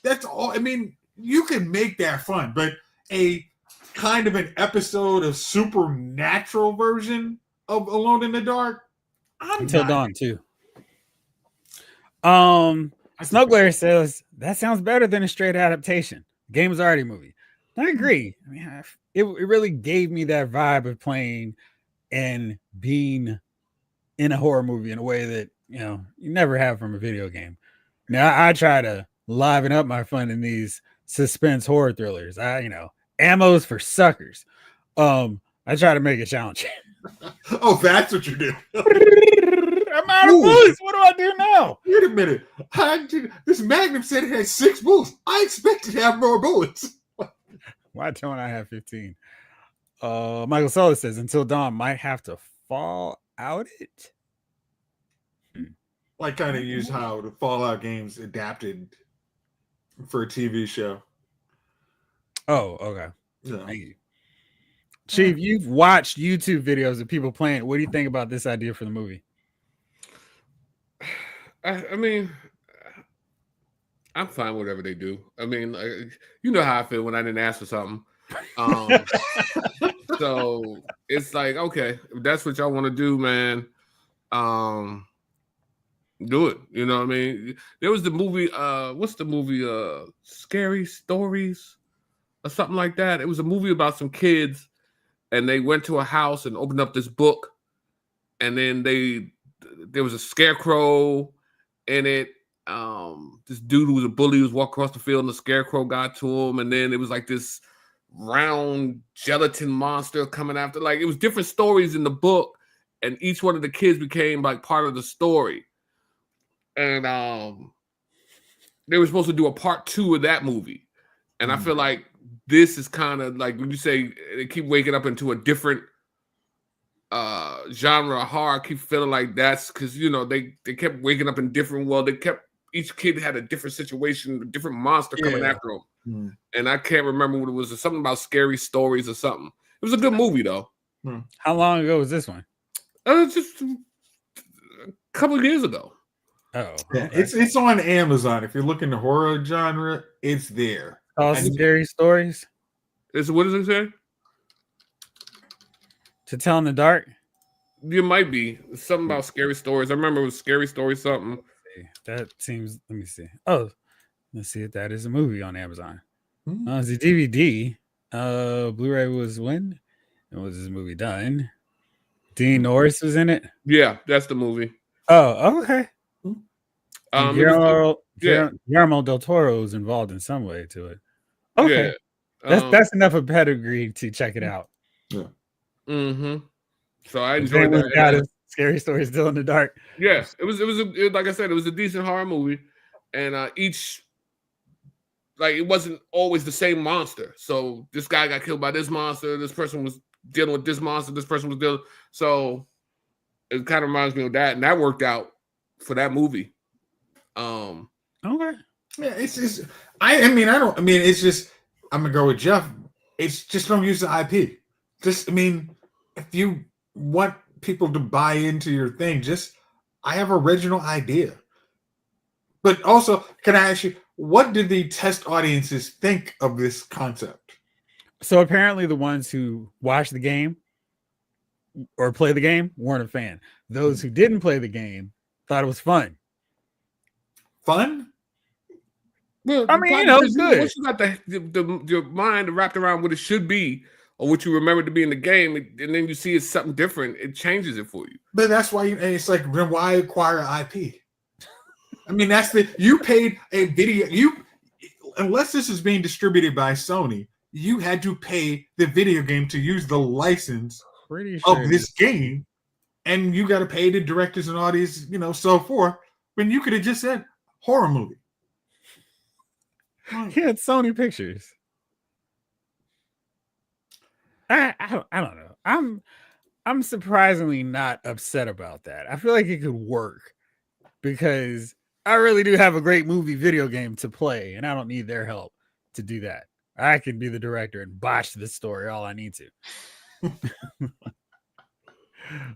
That's all. I mean, you can make that fun, but a kind of an episode of supernatural version of Alone in the Dark. Until Dawn too. Snowglare says that sounds better than a straight adaptation. The game is already a movie. I agree. I mean, it really gave me that vibe of playing and being in a horror movie in a way that, you never have from a video game. Now I try to liven up my fun in these suspense horror thrillers. Ammo's for suckers. I try to make it challenging. Oh, that's what you do. I'm out of bullets. What do I do now? Wait a minute. This Magnum said it had 6 bullets. I expected to have more bullets. Why don't I have 15? Michael Solis says Until Dawn might have to fall out it. Like kind of use how the Fallout games adapted for a TV show. Oh, okay. Yeah. Thank you. Chief, you've watched YouTube videos of people playing. What do you think about this idea for the movie? I mean, I'm fine with whatever they do. I mean, you know how I feel when I didn't ask for something. So it's like, okay, if that's what y'all want to do, man, do it. You know what I mean? There was the movie, what's the movie? Scary Stories or something like that. It was a movie about some kids, and they went to a house and opened up this book, and then there was a scarecrow in it. this dude who was a bully was walking across the field and the scarecrow got to him, and then it was like this round gelatin monster coming after. Like, it was different stories in the book, and each one of the kids became like part of the story. And they were supposed to do a part 2 of that movie. And I feel like this is kind of like when you say they keep waking up into a different genre of horror. I keep feeling like that's because, you know, they kept waking up in different, well, each kid had a different situation, a different monster coming after them. And I can't remember what it was. Something about scary stories or something. It was a good movie though. How long ago was this one? Just a couple of years ago. Oh, yeah, okay. It's on Amazon. If you're looking the horror genre, it's there. Scary stories. What does it say? To Tell in the Dark. You might be something about scary stories. I remember it was scary stories something. That seems. Let me see. Oh, let's see if that is a movie on Amazon. It's a DVD. Blu-ray was when? And was this movie done? Dean Norris was in it. Yeah, that's the movie. Oh, okay. Guillermo del Toro is involved in some way to it. Okay, yeah. That's enough of pedigree to check it out. Yeah. So I enjoyed that. Got a scary story still in the dark. Yeah, it was like I said, it was a decent horror movie, and each, like, it wasn't always the same monster. So this guy got killed by this monster. This person was dealing with this monster. This person was dealing. So it kind of reminds me of that, and that worked out for that movie. Okay. Yeah, it's just it's just I'm gonna go with Jeff. It's just don't use the IP. If you want people to buy into your thing, I have original idea. But also, can I ask you, what did the test audiences think of this concept? So apparently the ones who watched the game or play the game weren't a fan. Those who didn't play the game thought it was fun. Fun? Well, I mean, it's good. Once you got your mind wrapped around what it should be or what you remember to be in the game, and then you see it's something different, it changes it for you. But that's why it's like, then why acquire IP? I mean, you paid a video. Unless this is being distributed by Sony, you had to pay the video game to use the license of this game, and you got to pay the directors and audience, so forth. When you could have just said horror movie. He had Sony Pictures. I don't know. I'm surprisingly not upset about that. I feel like it could work because I really do have a great movie video game to play, and I don't need their help to do that. I can be the director and botch the story all I need to.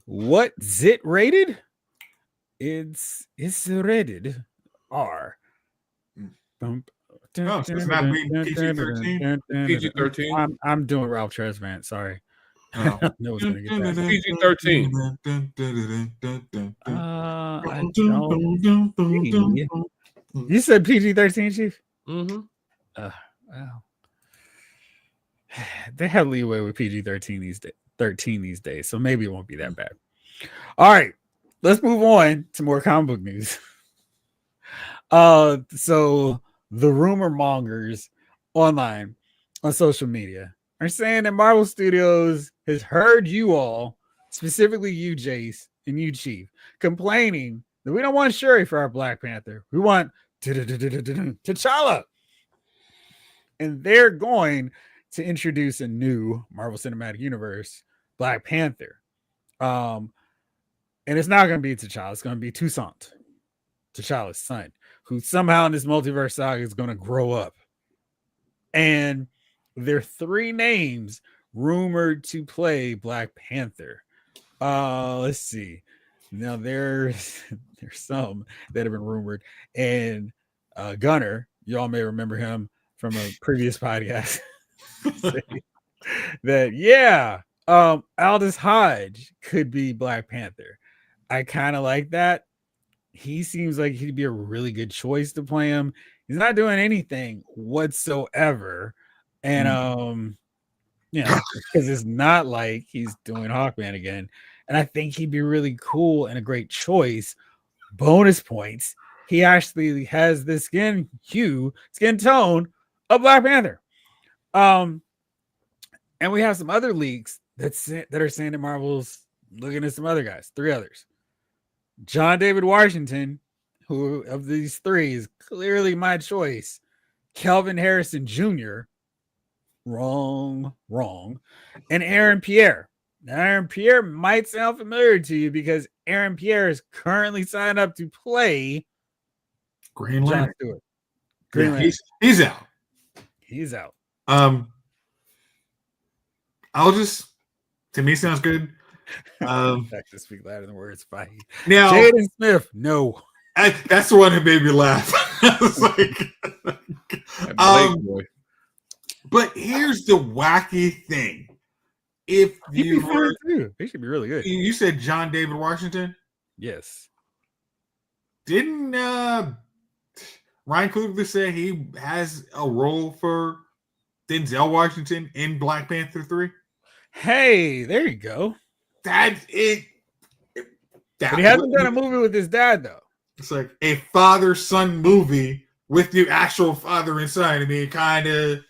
What's it rated? It's rated R. So it's not PG-13? PG-13. I'm doing Ralph Tresvant. Sorry. No. I know it's gonna get that. PG-13. I don't see. You said PG-13, Chief? Wow. They have leeway with PG-13 these days, so maybe it won't be that bad. All right, let's move on to more comic book news. So the rumor mongers online on social media are saying that Marvel Studios has heard you all, specifically you, Jace, and you, Chief, complaining that we don't want Shuri for our Black Panther. We want T'Challa. And they're going to introduce a new Marvel Cinematic Universe Black Panther. And it's not going to be T'Challa. It's going to be Toussaint, T'Challa's son, who somehow in this multiverse saga is going to grow up. And there are 3 names rumored to play Black Panther. Let's see. Now there's some that have been rumored. And Gunner, y'all may remember him from a previous podcast. Aldous Hodge could be Black Panther. I kind of like that. He seems like he'd be a really good choice to play him. He's not doing anything whatsoever. And because it's not like he's doing Hawkman again. And I think he'd be really cool and a great choice. Bonus points. he actually has the skin tone of Black Panther. And we have some other leaks that are saying that Marvel's looking at some other guys, 3 others. John David Washington, who of these 3 is clearly my choice. Kelvin Harrison Jr., wrong. And Aaron Pierre. Now, Aaron Pierre might sound familiar to you because Aaron Pierre is currently signed up to play Green Lantern. John Stewart. Green Lantern. He's out. He's out. To me, sounds good. I to speak louder than words. Bye. Now, Jaden Smith, no. That's the one that made me laugh. I was like, but here's the wacky thing. If you were, he should be really good. You said John David Washington? Yes. Didn't Ryan Coogler say he has a role for Denzel Washington in Black Panther 3? Hey, there you go. That's it. But he hasn't done a movie with his dad, though. It's like a father-son movie with the actual father and son. I mean, kind of,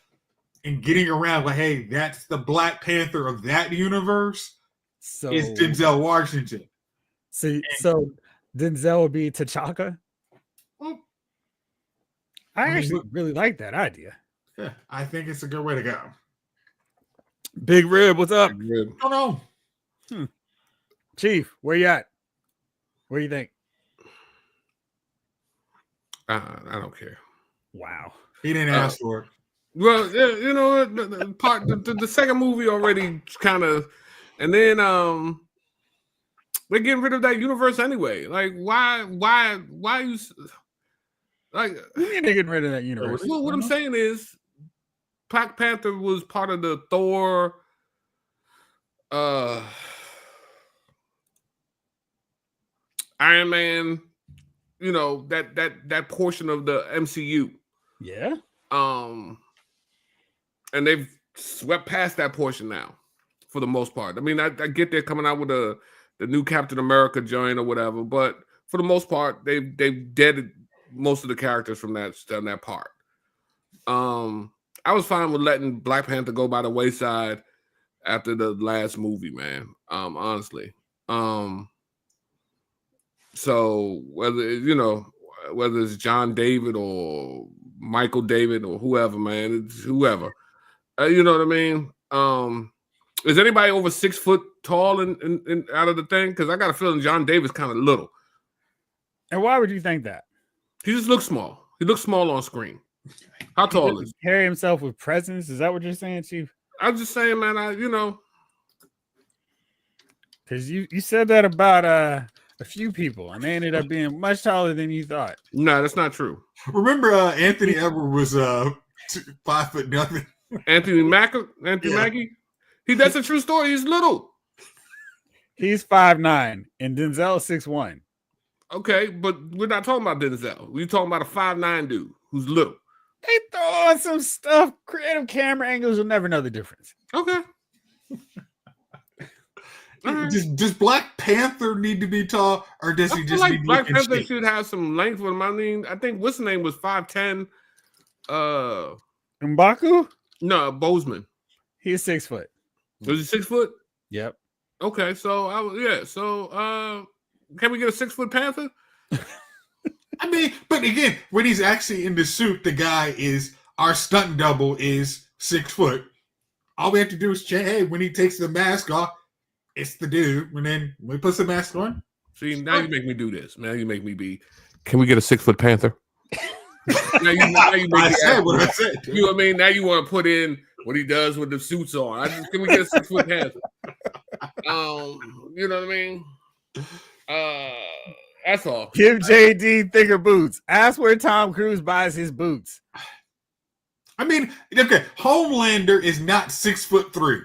and getting around like, hey, that's the Black Panther of that universe. So it's Denzel Washington. So Denzel would be T'Chaka. Well, I actually really like that idea. Yeah, I think it's a good way to go. Big Rib, what's up? I don't know. Chief, where you at? What do you think? I don't care. Wow. He didn't ask for it. Well, you know, the second movie already kind of, and then they're getting rid of that universe anyway. Like, why you like? You mean they're getting rid of that universe? Well, what I'm saying is, Black Panther was part of the Thor. Iron Man, you know, that portion of the MCU. Yeah. And they've swept past that portion now, for the most part. I mean, I get they're coming out with the new Captain America joint or whatever, but for the most part, they've deaded most of the characters from that part. I was fine with letting Black Panther go by the wayside after the last movie, man. Honestly. So whether it's John David or Michael David or whoever, man, it's whoever. You know what I mean? Is anybody over 6 foot tall in out of the thing? Because I got a feeling John David's kind of little. And why would you think that? He just looks small. He looks small on screen. How tall is he? Carry himself with presence. Is that what you're saying, Chief? I'm just saying, man. Because you said that about a few people, and they ended up being much taller than you thought. No, that's not true. Remember, Anthony Edwards was 5 foot nothing. Anthony Mackie. That's a true story. He's little. He's 5'9", and Denzel 6'1". Okay, but we're not talking about Denzel. We're talking about a 5'9" dude who's little. They throw on some stuff. Creative camera angles, you'll never know the difference. Okay. Does Black Panther need to be tall, or does he just like need Black Panther should have some length with him? I mean, I think what's the name was 5'10". M'Baku? No, Bozeman. He's 6 foot. Was he 6 foot? Yep. Okay, so So can we get a 6 foot Panther? I mean, but again, when he's actually in the suit, the guy is our stunt double is 6 foot. All we have to do is check. Hey, when he takes the mask off, it's the dude. And then when he puts the mask on. See, now you make me do this. Now you make me be. Can we get a 6 foot Panther? now you make I said what I said. You know what I mean? Now you want to put in what he does with the suits on. Can we get a 6 foot Panther? You know what I mean? That's all. Give JD thicker boots. Ask where Tom Cruise buys his boots. I mean, okay, Homelander is not 6'3",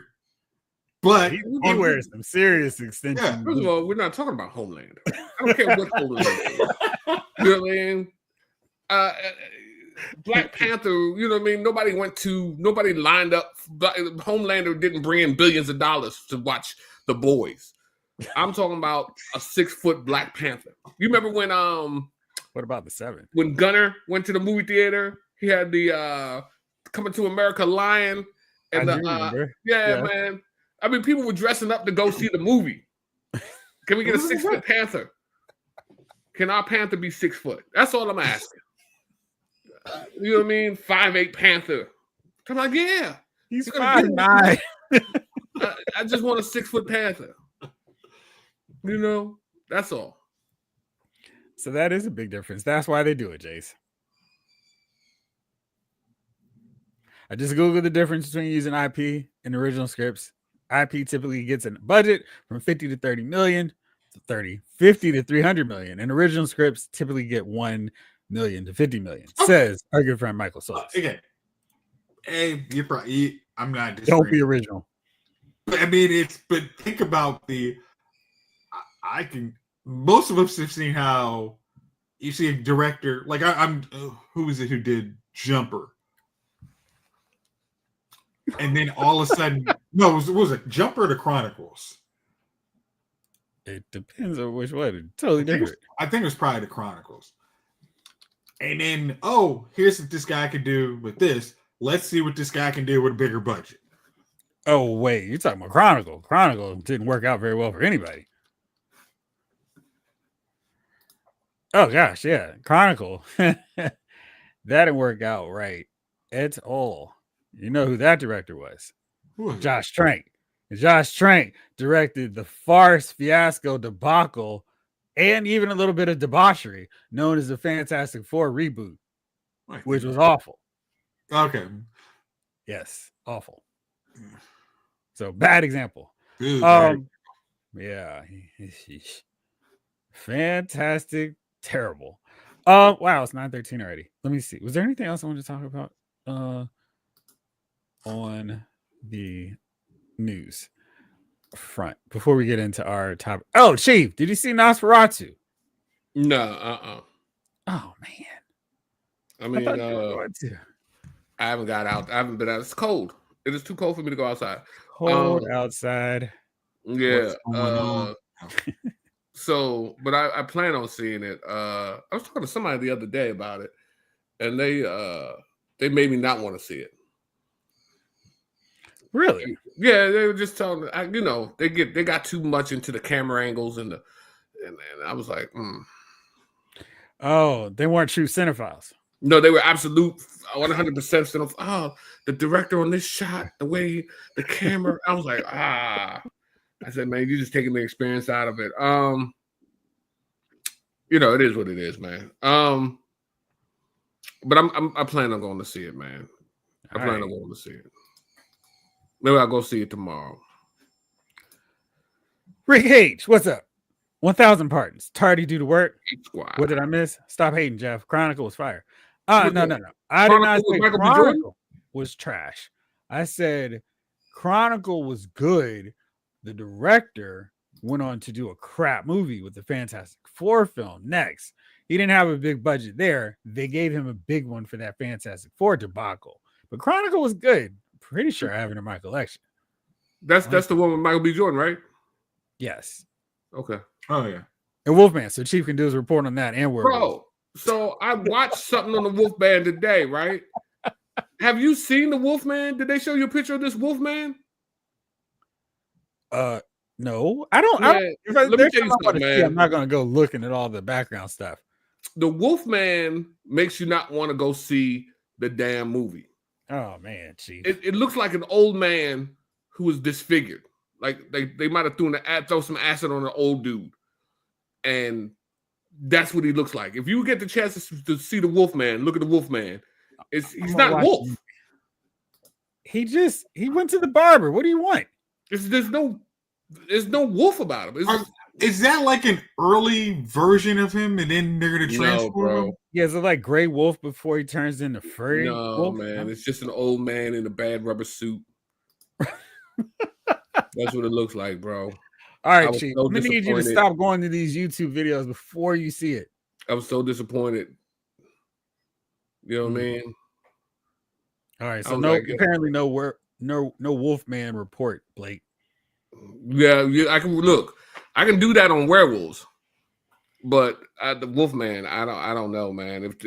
but he wears some serious extensions. Yeah, first of all, we're not talking about Homelander. I don't care what Homelander is. You know what I mean? Black Panther, you know what I mean? Nobody lined up. Homelander didn't bring in billions of dollars to watch The Boys. I'm talking about a 6 foot Black Panther. You remember when What about the 7th? When Gunner went to the movie theater, he had the Coming to America Lion. And I do remember. Man. I mean, people were dressing up to go see the movie. Can we get a 6-foot Panther? Can our Panther be 6 foot? That's all I'm asking. You know what I mean? 5'8" Panther. I'm like, yeah. He's 5'9". I just want a 6-foot Panther. You know, that's all. So that is a big difference. That's why they do it, Jace. I just Googled the difference between using IP and original scripts. IP typically gets a budget from 50 to 30 million to 50 to 300 million. And original scripts typically get 1 million to 50 million, says our good friend Michael Solis. Okay. Hey, you're probably, I'm not disagreeing. Don't be original. But I mean, but think about most of us have seen how you see a director, like who is it who did Jumper? And then all of a sudden, no, was it Jumper or the Chronicles? It depends on which one. It's totally different. I think it was probably the Chronicles. And then, here's what this guy can do with this. Let's see what this guy can do with a bigger budget. Oh, wait. You're talking about Chronicle. Chronicle didn't work out very well for anybody. Oh, gosh, yeah. Chronicle. That didn't work out right at all. You know who that director was? Josh Trank. Josh Trank directed the farce, fiasco, debacle, and even a little bit of debauchery known as the Fantastic Four reboot, which was awful. Okay. Yes, awful. So bad example. Dude, yeah. Fantastic, terrible. Wow, it's 9:13 already. Let me see. Was there anything else I wanted to talk about on the news front before we get into our topic? Oh, Chief, did you see Nosferatu? No, Oh man. I mean, I haven't got out. I haven't been out. It's cold. It is too cold for me to go outside. Cold outside. Yeah. So, but I plan on seeing it. I was talking to somebody the other day about it, and they made me not want to see it. Really? Yeah, they were just telling me, they got too much into the camera angles and I was like, Oh, they weren't true cinephiles. No, they were absolute 100% cinephiles. Oh, the director on this shot, the way the camera, I was like, I said, man, you're just taking the experience out of it. It is what it is, man. But I plan on going to see it, man. I plan on going to see it. Maybe I'll go see it tomorrow. Rick H, what's up? 1,000 pardons. Tardy due to work. What did I miss? Stop hating, Jeff. Chronicle was fire. No. I did not say Chronicle was trash. I said Chronicle was good. The director went on to do a crap movie with the Fantastic Four film next. He didn't have a big budget there. They gave him a big one for that Fantastic Four debacle. But Chronicle was good. Pretty sure I have it in my collection. That's the one with Michael B. Jordan, right? Yes. Okay. Oh yeah. And Wolfman. So Chief can do his report on that and Werewolf. Bro, so I watched something on the Wolfman today, right? Have you seen the Wolfman? Did they show you a picture of this Wolfman? No. I don't. Yeah, let me tell you something, man. I'm not going to go looking at all the background stuff. The Wolfman makes you not want to go see the damn movie. Oh man, Chief. It looks like an old man who was disfigured. Like they might have throw some acid on an old dude, and that's what he looks like. If you get the chance to see the Wolfman, look at the Wolfman. He's not Wolf. He went to the barber. What do you want? There's no Wolf about him. Is that like an early version of him, and then they're gonna transform him? Yeah, is it like Gray Wolf before he turns into furry? No, Wolf? man, it's just an old man in a bad rubber suit. That's what it looks like, bro. All right, Chief. I'm gonna need you to stop going to these YouTube videos before you see it. I was so disappointed. You know what I mean? All right, so apparently no Wolfman report, Blake. Yeah, I can look. I can do that on werewolves. But the Wolfman, I don't know, man. If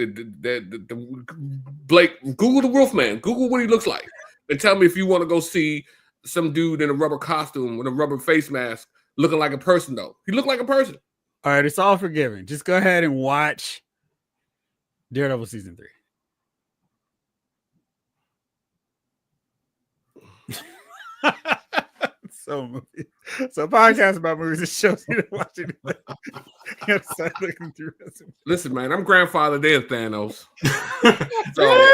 Blake, Google the Wolfman, Google what he looks like, and tell me if you want to go see some dude in a rubber costume with a rubber face mask, looking like a person. Though he looked like a person. All right, it's all forgiven. Just go ahead and watch Daredevil season 3. So podcast about movies. It shows you to watch it. You have to start looking through it. Listen, man, I'm grandfather there, Thanos. So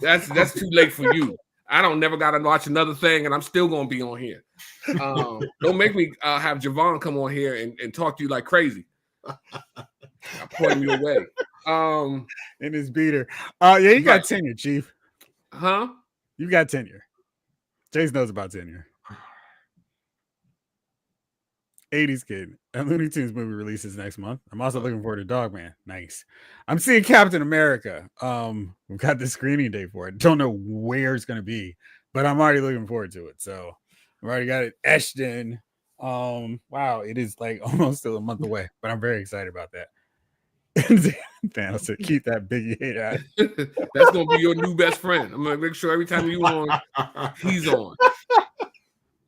that's too late for you. I don't never got to watch another thing, and I'm still gonna be on here. Don't make me have Javon come on here and talk to you like crazy. I point you away. In his beater. Yeah, you got tenure, Chief. Huh? You got tenure. Chase knows about tenure. 80s kid. A Looney Tunes movie releases next month. I'm also looking forward to Dogman. Nice. I'm seeing Captain America. We've got the screening date for it. Don't know where it's going to be, but I'm already looking forward to it. So I've already got it etched in. Wow, it is like almost still a month away, but I'm very excited about that. Thanos said, keep that Biggie hate out. That's gonna be your new best friend. I'm gonna make sure every time you on, he's on.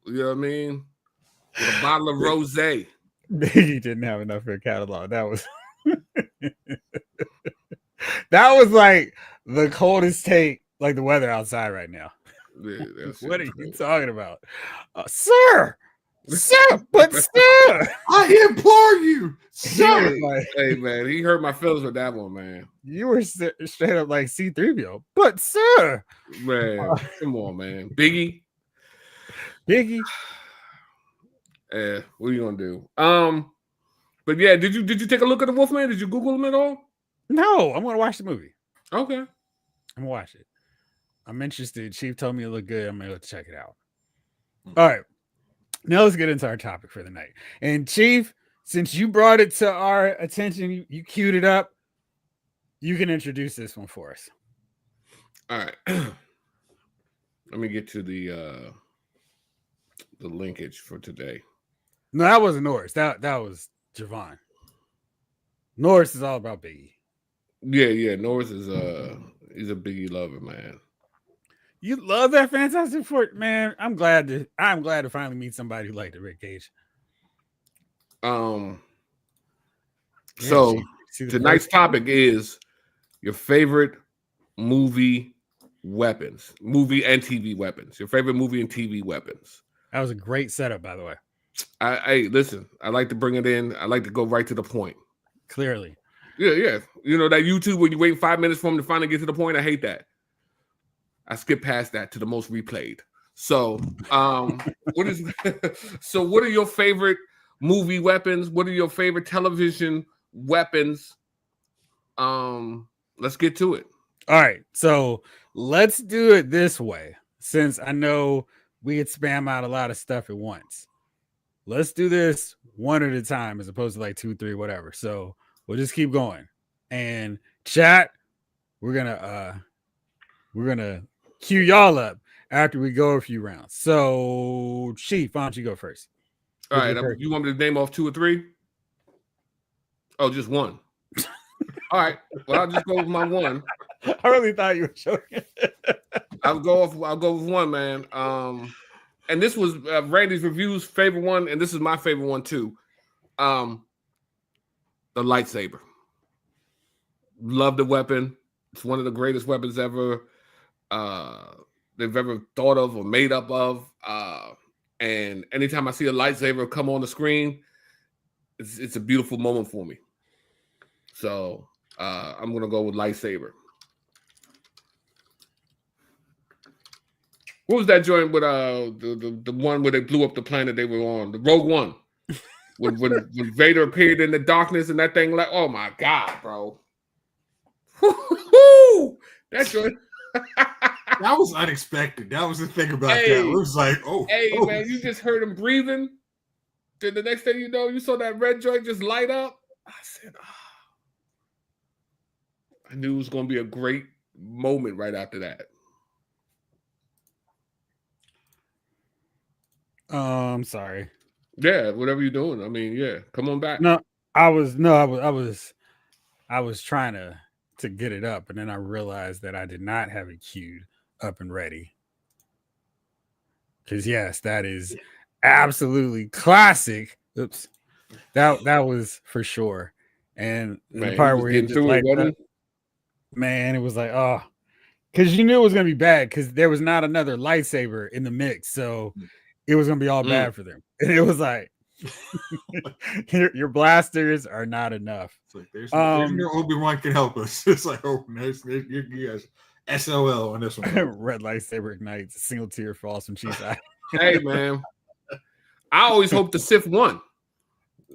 You know what I mean? With a bottle of rosé. Biggie didn't have enough for a catalog. That was that was like the coldest take, like the weather outside right now. Yeah, what are you talking about? Sir, but sir, I implore you, sir. Like, hey man, he hurt my feelings with that one, man. You were straight up like C-3PO, but sir, man, come on, man, Biggie. What are you gonna do? But yeah, did you take a look at the Wolfman? Did you Google him at all? No, I'm gonna watch the movie. Okay, I'm gonna watch it. I'm interested. Chief told me it looked good. I'm gonna go check it out. All right. Now let's get into our topic for the night. And Chief, since you brought it to our attention, you queued it up. You can introduce this one for us. All right. Let me get to the linkage for today. No, that wasn't Norris. That was Javon. Norris is all about Biggie. Yeah. Norris is he's a Biggie lover, man. You love that Fantastic Four, man. I'm glad to finally meet somebody who liked the Rick Cage. So tonight's topic is your favorite movie weapons, movie and TV weapons. Your favorite movie and TV weapons. That was a great setup, by the way. I listen. I like to bring it in. I like to go right to the point. Clearly. Yeah. You know that YouTube when you wait 5 minutes for them to finally get to the point. I hate that. I skip past that to the most replayed. So, what are your favorite movie weapons? What are your favorite television weapons? Let's get to it. All right. So let's do it this way. Since I know we could spam out a lot of stuff at once. Let's do this one at a time as opposed to like 2, 3, whatever. So we'll just keep going. And chat, we're gonna cue y'all up after we go a few rounds. So, Chief, why don't you go first? All right. You want me to name off 2 or 3? Oh, just one. All right. Well, I'll just go with my one. I really thought you were joking. I'll go with one, man. And this was Randy's Review's favorite one, and this is my favorite one too. The lightsaber. Love the weapon. It's one of the greatest weapons ever. They've ever thought of or made up of. And anytime I see a lightsaber come on the screen, it's a beautiful moment for me. So I'm gonna go with lightsaber. What was that joint with the one where they blew up the planet they were on? The Rogue One. when Vader appeared in the darkness and that thing, like, oh my God, bro. That joint. That was unexpected. That was the thing about that. It was like, man, you just heard him breathing. Then the next thing you know, you saw that red joint just light up. I said, I knew it was going to be a great moment right after that. I'm sorry. Yeah, whatever you're doing. I mean, yeah, come on back. No, I was trying to get it up, and then I realized that I did not have it queued up and ready. Because yes, that is absolutely classic. Oops, that was for sure. And Man, the part he was where he getting just through it, lights wasn't up, man, it was like, oh, because you knew it was gonna be bad because there was not another lightsaber in the mix, so it was gonna be all he? bad for them. And it was like, your blasters are not enough. It's like there's no Obi-Wan can help us. It's like, oh, you guys SOL on this one. Red lightsaber ignites, single tear falls from Chief's eye. Hey, man. I always hope the Sith won.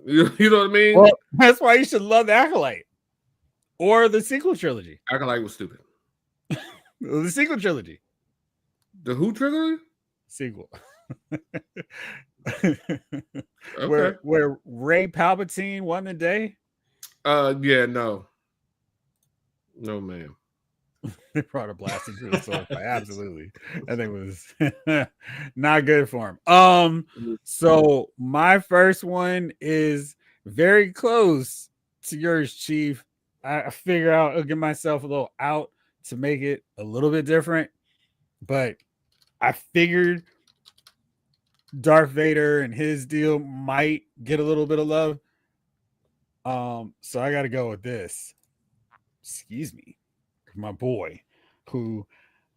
You know what I mean? Well, that's why you should love the Acolyte or the sequel trilogy. Acolyte was stupid. The sequel trilogy. The who trilogy? Sequel. Okay. Where Ray Palpatine won the day? Yeah, no. No, ma'am. They brought a blasting through the sword fight. Absolutely. I think it was not good for him. So my first one is very close to yours, Chief. I figure I'll give myself a little out to make it a little bit different, but I figured Darth Vader and his deal might get a little bit of love. So I got to go with this. Excuse me, my boy, who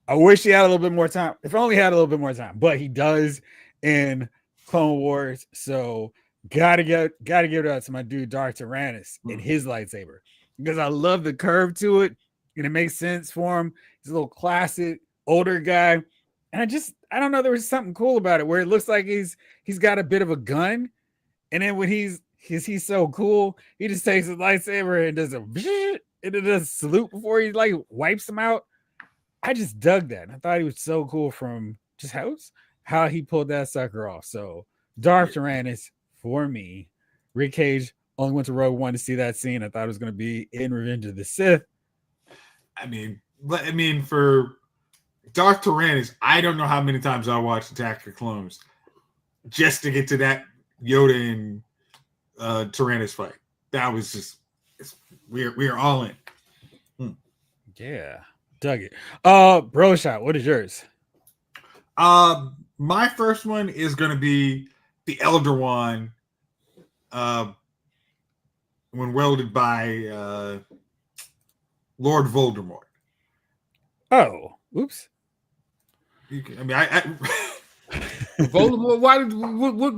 I wish he had a little bit more time. If only he had a little bit more time, but he does in Clone Wars. So gotta give it up to my dude Darth Tyrannus and his lightsaber because I love the curve to it and it makes sense for him. He's a little classic older guy, and I don't know. There was something cool about it where it looks like he's got a bit of a gun, and then when he's so cool, he just takes his lightsaber and does it does a salute before he like wipes him out. I just dug that. I thought he was so cool from just how he pulled that sucker off. So Darth Tyrannus for me. Rick Cage only went to Rogue One to see that scene. I thought it was going to be in Revenge of the Sith. I mean, for Darth Tyrannus, I don't know how many times I watched Attack of the Clones just to get to that Yoda and Tyrannus fight. That was just we are all in. Yeah, dug it. Bro shot, what is yours? My first one is going to be the Elder Wand, when wielded by Lord Voldemort. Oh, oops. I Voldemort.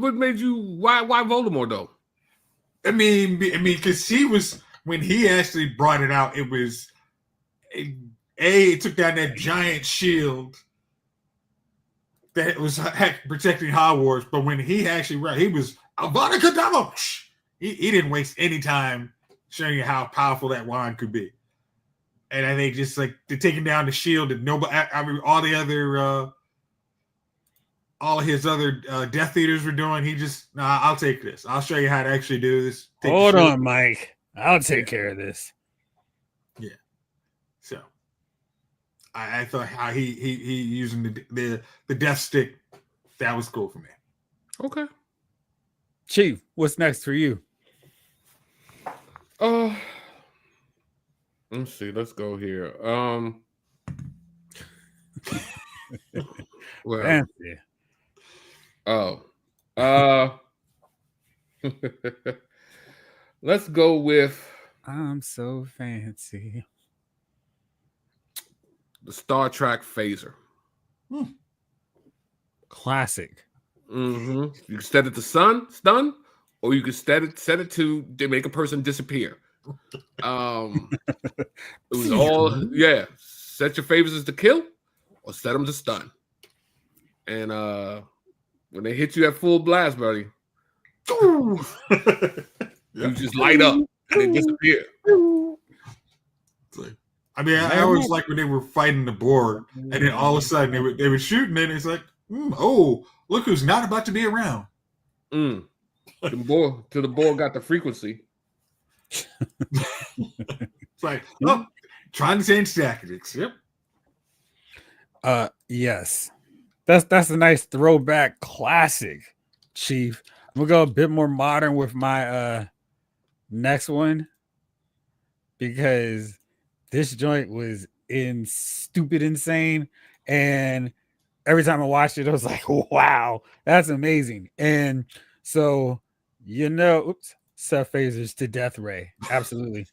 What made you? Why Voldemort though? I mean, because when he actually brought it out, it was it took down that giant shield that was protecting Hogwarts. But when he actually he was Avada Kedavra. He didn't waste any time showing you how powerful that wand could be. And I think just like they're taking down the shield that nobody, all his other Death Eaters were doing. He just, I'll take this. I'll show you how to actually do this. Hold on, Mike. I'll take care of this. Yeah. So I thought how he using the death stick, that was cool for me. Okay. Chief, what's next for you? Let's see. Let's go here. Well, Fancy. Let's go with I'm so fancy. The Star Trek phaser. Classic. Mm-hmm. You can set it to stun, or you can set it to make a person disappear. It was all set your phasers to kill or set them to stun. And when they hit you at full blast, buddy, you just light up and they disappear. I mean, I always like when they were fighting the Borg, and then all of a sudden they were shooting, and it's like, oh, look who's not about to be around. The Borg got the frequency. It's like, trying to change tactics. Yep. Yes. That's a nice throwback classic, Chief. I'm gonna go a bit more modern with my next one, because this joint was stupid insane. And every time I watched it, I was like, wow, that's amazing. And so, Seth Phasers to Death Ray. Absolutely.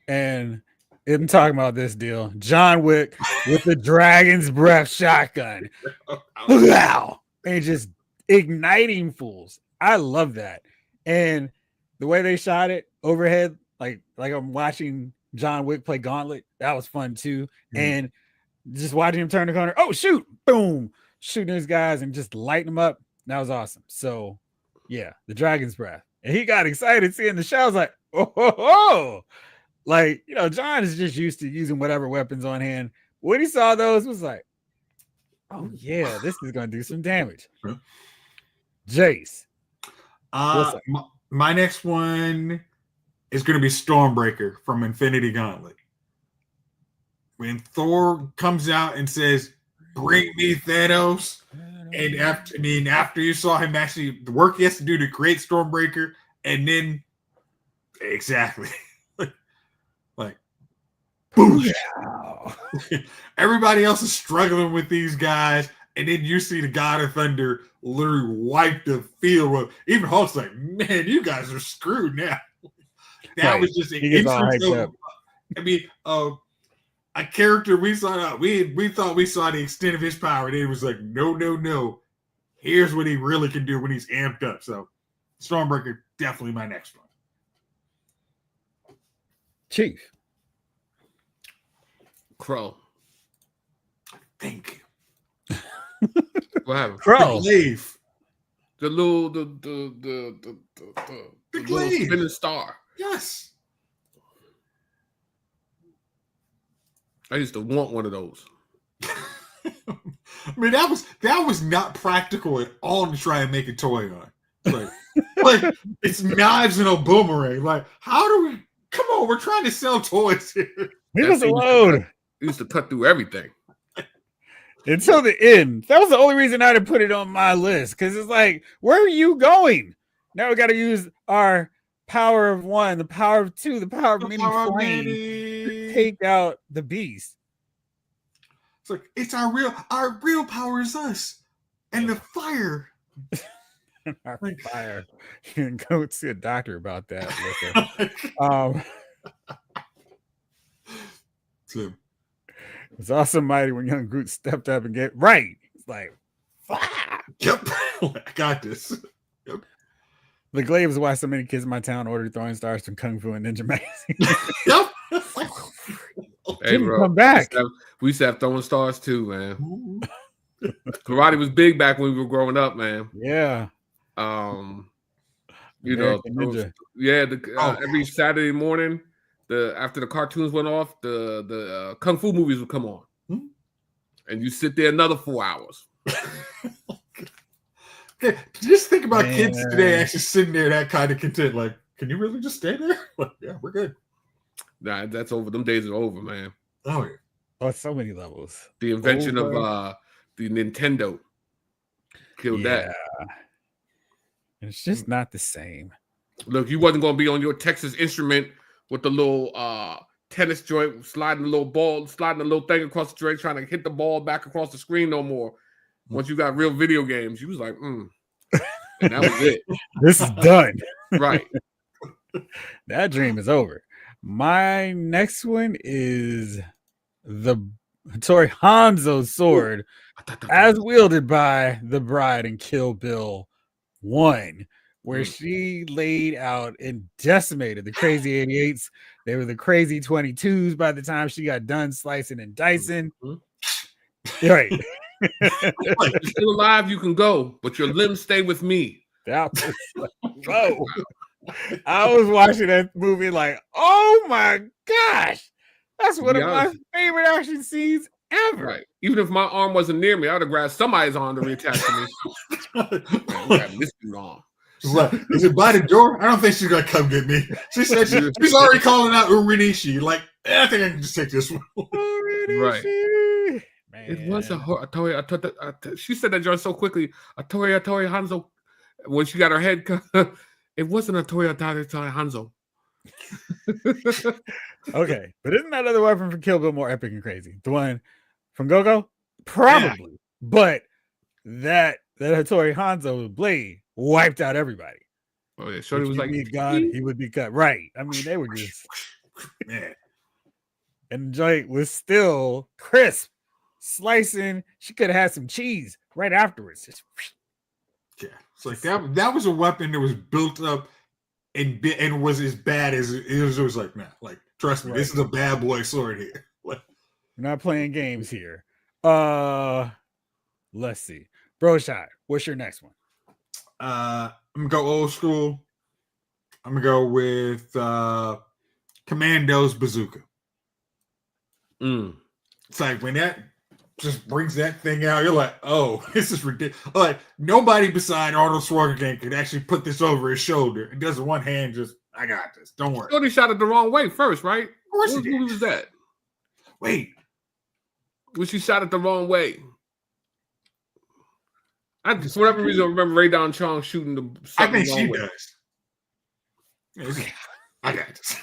And I'm talking about this deal. John Wick with the dragon's breath shotgun. Wow. And just igniting fools. I love that. And the way they shot it overhead, like I'm watching John Wick play Gauntlet, that was fun too. And just watching him turn the corner, oh shoot, boom, shooting these guys and just lighting them up. That was awesome. So yeah, the dragon's breath. And he got excited seeing the show. I was like, oh. Like, John is just used to using whatever weapons on hand. When he saw those, was like, oh yeah, this is gonna do some damage. Jace. My next one is gonna be Stormbreaker from Infinity Gauntlet. When Thor comes out and says, "Bring me Thanos," and after you saw him actually the work he has to do to create Stormbreaker, and then exactly. Like, boom! Everybody else is struggling with these guys, and then you see the God of Thunder literally wipe the field. Even Hulk's like, "Man, you guys are screwed now." That was just an intro. A character we saw. We thought we saw the extent of his power, and it was like, no. Here's what he really can do when he's amped up. So, Stormbreaker definitely my next one. Chief. Crow. Thank you. What happened? Crow. The little glaive. spinning star. Yes. I used to want one of those. I mean, that was not practical at all to try and make a toy on. Like it's knives and a boomerang. Like, how do we? Come on, we're trying to sell toys here. Leave us alone. He used to cut through everything. Until the end. That was the only reason I didn't put it on my list. Because it's like, where are you going? Now we got to use our power of one, the power of two, the power of many flames to take out the beast. It's like, it's our real power is us. And the fire. Our fire. You can go see a doctor about that. It's awesome mighty when young Groot stepped up and get right. It's like, fire. Yep. I got this. Yep. The glaive is why so many kids in my town ordered throwing stars from Kung Fu and Ninja magazine. Yep. Hey, bro, come back. We used to have throwing stars too, man. Karate was big back when we were growing up, man. Yeah. Every Saturday morning, after the cartoons went off, the Kung Fu movies would come on. And you sit there another 4 hours. Okay, just think about kids today actually sitting there that kind of content. Like, can you really just stay there? Like, yeah, we're good. Nah, that's over. Them days are over, man. Oh, yeah. Oh, so many levels. The invention of the Nintendo killed that. It's just not the same. Look, you wasn't going to be on your Texas Instrument with the little tennis joint, sliding the little thing across the joint, trying to hit the ball back across the screen no more. Once you got real video games, you was like, and that was it. This is done. Right. That dream is over. My next one is the Hattori Hanzo sword as wielded by the bride in Kill Bill 1, where she laid out and decimated the crazy 88s. They were the crazy 22s by the time she got done slicing and dicing. Right. You're still alive, you can go, but your limbs stay with me. That was like, whoa. I was watching that movie like, oh my gosh, that's one of my favorite action scenes ever. Right. Even if my arm wasn't near me, I would have grabbed somebody's arm to reattach to me. Man, this dude on. Like, is it by the door? I don't think she's gonna come get me. She said she's already calling out Urinishi. Like, I think I can just take this one. Right. Man. It was a Hattori. She said that joint so quickly. Hattori Hanzo. When she got her head cut, It wasn't a Toyota Hanzo. Okay, but isn't that other weapon from Kill Bill more epic and crazy? The one from Go-Go? Probably. Yeah. But that Hattori Hanzo blade wiped out everybody. Oh yeah, Shorty was like, God, he would be cut. Right. I mean, they were just man. And the joint was still crisp, slicing. She could have had some cheese right afterwards. Just, yeah, it's like that was a weapon that was built up and was as bad as it was. Like, man, like trust me, this is a bad boy sword here. We're not playing games here. Let's see, Bro Shot. What's your next one? I'm gonna go old school. I'm gonna go with Commando's bazooka. It's like when that just brings that thing out, you're like, oh, this is ridiculous. Like nobody beside Arnold Schwarzenegger could actually put this over his shoulder. It does one hand just, I got this. Don't worry. Shorty shot it the wrong way first, right? Of course what movie was that? Wait. When she shot it the wrong way. For whatever reason, I remember Ray Don Chong shooting the. I think she does. I got this.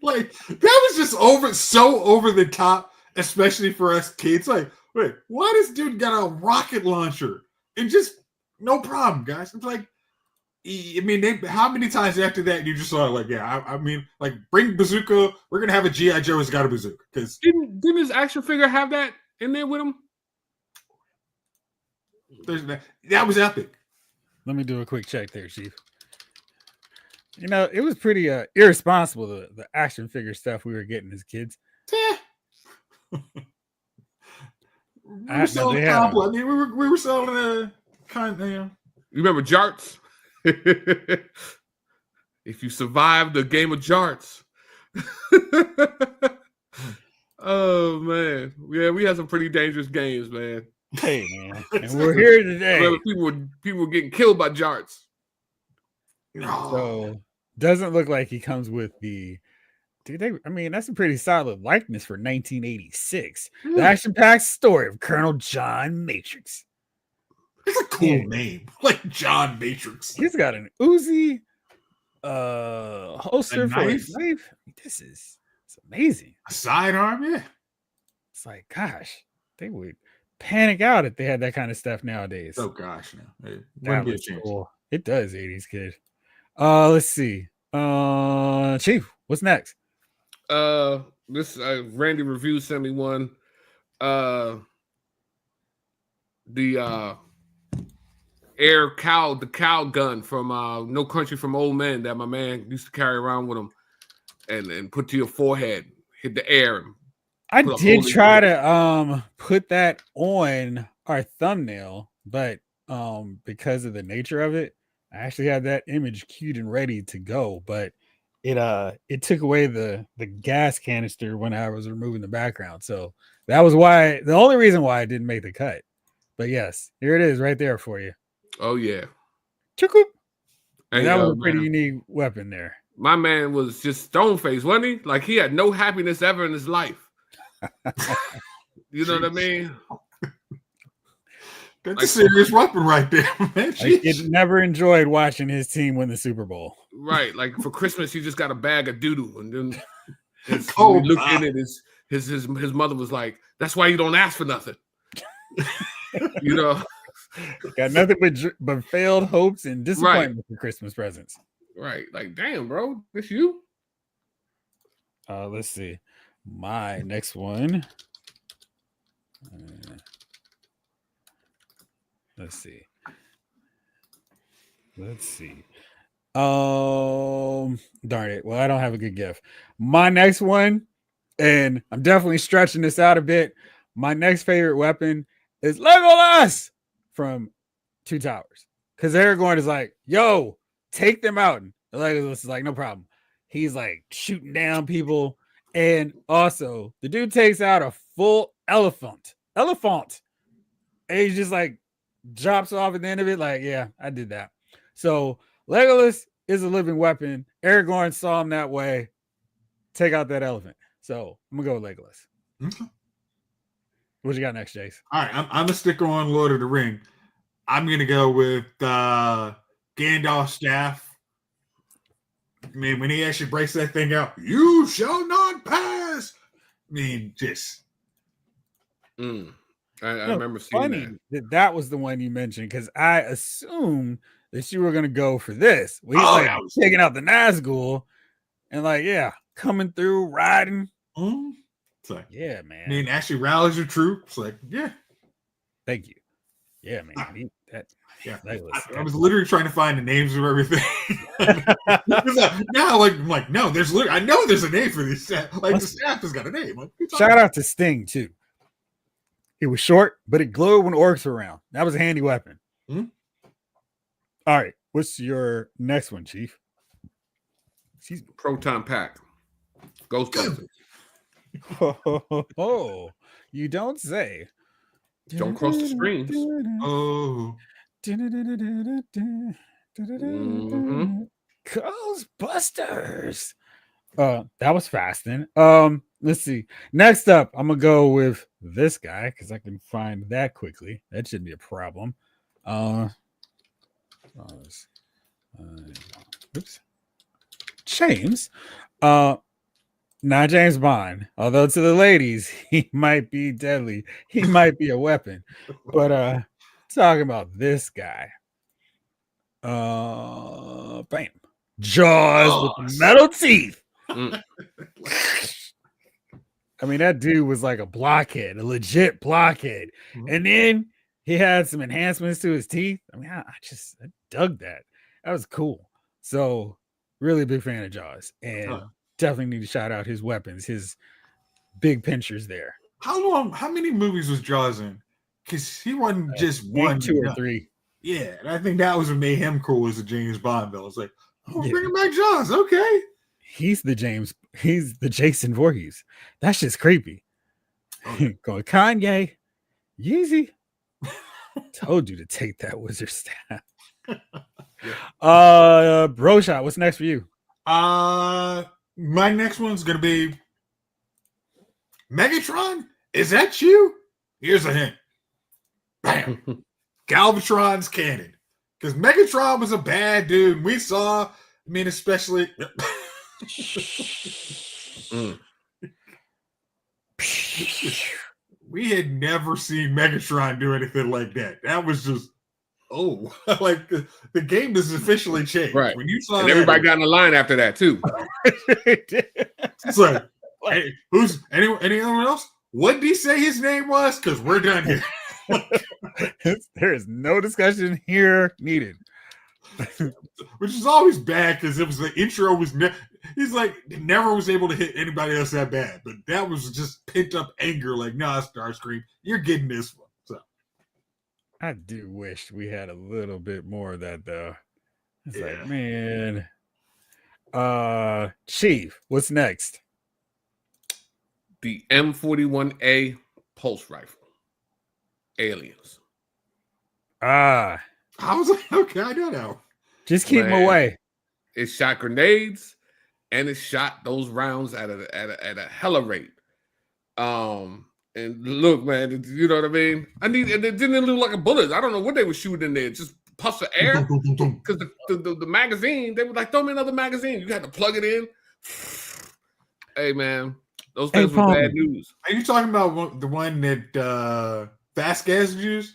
Like that was just so over the top, especially for us kids. Like, wait, why this dude got a rocket launcher and just no problem, guys? It's like, I mean, how many times after that you just saw like, yeah, I mean, like bring bazooka. We're gonna have a GI Joe who's got a bazooka because didn't his action figure have that in there with him? That was epic. Let me do a quick check there, Chief. You know, it was pretty irresponsible, the action figure stuff we were getting as kids. We were selling complex. I mean, we were selling a kind of. You remember Jarts? If you survived the game of Jarts. Oh man, yeah, we had some pretty dangerous games, man. Hey man, and we're here today. People were getting killed by Jarts. So doesn't look like he comes with the. I mean, that's a pretty solid likeness for 1986. The action-packed story of Colonel John Matrix. It's a cool name, like John Matrix. He's got an Uzi holster for his knife. It's amazing. A sidearm, yeah. It's like, gosh, they would panic out if they had that kind of stuff nowadays. Oh gosh, no. That was cool. It does, 80s kid. Let's see. Chief, what's next? This Randy Review sent me one. The cow gun from No Country for Old Men that my man used to carry around with him and put to your forehead, hit the air. I did try to put that on our thumbnail, but because of the nature of it, I actually had that image queued and ready to go, but it took away the gas canister when I was removing the background. So that was the only reason why I didn't make the cut. But yes, here it is right there for you. Oh yeah. And that was a pretty unique weapon there. My man was just stone faced, wasn't he? Like he had no happiness ever in his life. You know what I mean? That's a serious weapon right there, man. Like, it never enjoyed watching his team win the Super Bowl. Right. Like for Christmas, he just got a bag of doo-doo. And then when he looked in it, his mother was like, that's why you don't ask for nothing. You know? Got nothing but failed hopes and disappointment for Christmas presents. Right. Like, damn, bro. It's you? Let's see. My next one. Let's see. Darn it. Well, I don't have a good gift. My next one, and I'm definitely stretching this out a bit. My next favorite weapon is Legolas from Two Towers. Because Aragorn is like, yo, take them out. And Legolas is like, no problem. He's like shooting down people. And also, the dude takes out a full elephant. And he just like drops off at the end of it. Like, yeah, I did that. So Legolas is a living weapon. Aragorn saw him that way. Take out that elephant. So I'm going to go with Legolas. Okay. What you got next, Jace? All right, I'm a sticker on Lord of the Ring. I'm going to go with Gandalf's staff I mean, when he actually breaks that thing out, you shall not pass. I mean, just. I remember seeing that was the one you mentioned because I assumed that you were gonna go for this. We taking out the Nazgul and coming through riding. Mm-hmm. Like, yeah, man. I mean, actually rallies your troops. Like, yeah. Thank you. Yeah, man. I was literally trying to find the names of everything. Now, I'm like, no, I know there's a name for this staff. Like, the staff has got a name. Like, shout out to Sting too. It was short, but it glowed when orcs were around. That was a handy weapon. Mm-hmm. All right, what's your next one, Chief? Proton Pack. Ghostbusters. Oh, you don't say. Don't cross the screens. Oh. Ghostbusters. That was fasting. Let's see. Next up, I'm gonna go with this guy because I can find that quickly. That shouldn't be a problem. Oops. James. Not James Bond, although to the ladies, he might be deadly. He might be a weapon. But talking about this guy. Bam. Jaws with the metal teeth. I mean, that dude was like a blockhead, a legit blockhead. And then he had some enhancements to his teeth. I mean, I dug that. That was cool. So, really big fan of Jaws. And definitely need to shout out his weapons, his big pinchers there. How many movies was Jaws in? Because he wasn't just one. 2 or 3. Yeah, and I think that was what made him cool as a James Bond villain. It's like, bringing back Jaws, okay. He's the Jason Voorhees. That's just creepy. Okay. Going, Kanye, Yeezy. Told you to take that wizard staff. Bro shot, what's next for you? My next one's gonna be Megatron. Is that you? Here's a hint. Bam. Galvatron's canon. Because Megatron was a bad dude. We saw, especially. We had never seen Megatron do anything like that. That was just, like the game has officially changed. Right. When you saw and everybody got in the line after that too. It's like, hey, anyone else? What did he say his name was? Because we're done here. There is no discussion here needed. Which is always bad because it was the intro was he's like never was able to hit anybody else that bad, but that was just pent up anger. Like, nah, Starscream, you're getting this one. So I do wish we had a little bit more of that though. It's like, man. Chief, what's next? The M41A pulse rifle. Aliens. I was like, okay, I don't know. Just keep them away. It shot grenades and it shot those rounds at a hella rate. And look, man, you know what I mean? And it didn't look like a bullet. I don't know what they were shooting in there. Just puffs of air. Because the magazine, they were like, throw me another magazine. You had to plug it in. Hey, man, those things were bad news. Are you talking about the one that Vasquez used?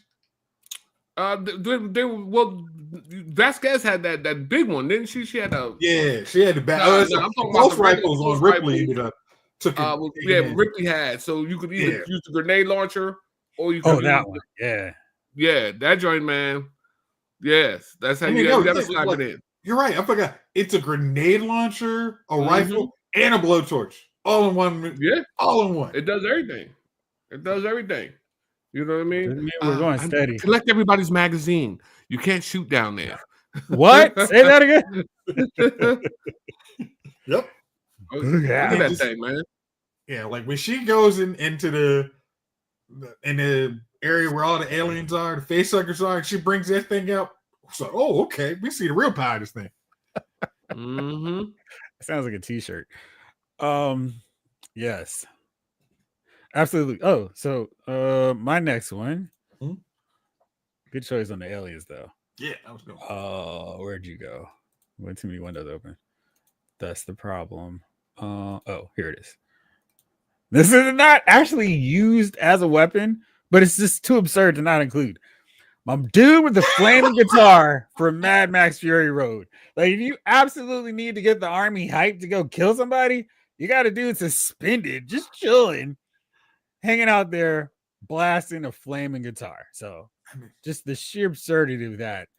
Vasquez had that big one, didn't she? She had she had the back. I'm talking about the rifles on Ripley. Ripley had. So you could either use the grenade launcher or you could. Oh, that one. Yeah, that joint, man. Yes, that's how you got to slap it in. You're right. I forgot. It's a grenade launcher, a rifle, and a blowtorch, all in one. Yeah, all in one. It does everything. You know what I mean? We're going steady. Collect everybody's magazine. You can't shoot down there. What? Say that again. Yep. Look at that thing, man. Yeah, like when she goes into the area where all the aliens are, the facehuggers are, and she brings that thing out. So, okay, we see the real power of this thing. Sounds like a t-shirt. Yes. Absolutely. Oh, so my next one. Good choice on the aliens, though. Yeah, I was going. Where'd you go? Went too many windows open. That's the problem. Here it is. This is not actually used as a weapon, but it's just too absurd to not include. My dude with the flaming guitar from Mad Max Fury Road. Like, if you absolutely need to get the army hyped to go kill somebody, you got a dude suspended, just chilling, hanging out there, blasting a flaming guitar. So, just the sheer absurdity of that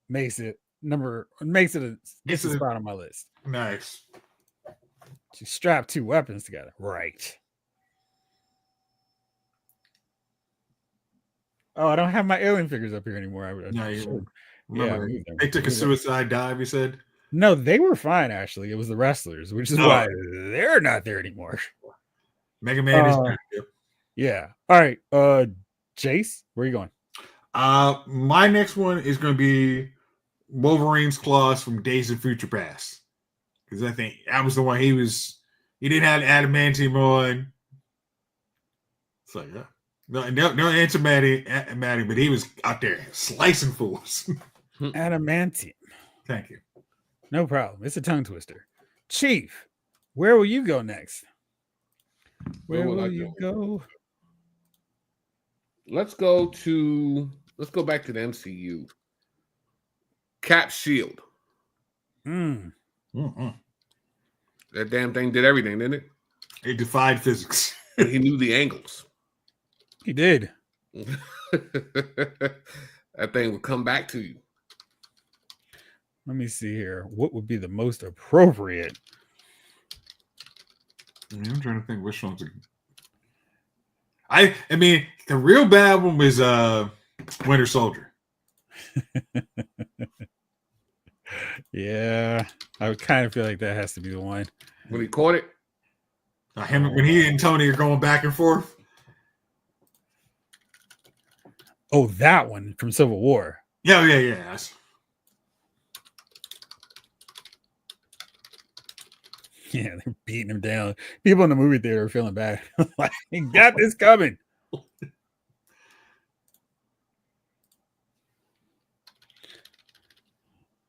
makes it a spot on my list. Nice. To strap two weapons together, right? Oh, I don't have my alien figures up here anymore. They took a suicide dive, you said? No, they were fine, actually. It was the wrestlers, which is why they're not there anymore. Mega Man is back. Yeah. All right. Jace, where are you going? My next one is going to be Wolverine's claws from Days of Future Past. Because I think that was the one he didn't have adamantium on. It's like, no adamantium, but he was out there slicing fools. Adamantium. Thank you. No problem. It's a tongue twister. Chief, where will you go next? Where will you go? Let's go back to the MCU. Cap Shield. Mm-mm. That damn thing did everything, didn't it? It defied physics. He knew the angles. He did. That thing would come back to you. Let me see here. What would be the most appropriate? I'm trying to think which one's. I mean, the real bad one was Winter Soldier. Yeah, I would kind of feel like that has to be the one. When he caught it? When he and Tony are going back and forth. Oh, that one from Civil War. Yeah. Yeah, they're beating him down. People in the movie theater are feeling bad. Like, he got this coming.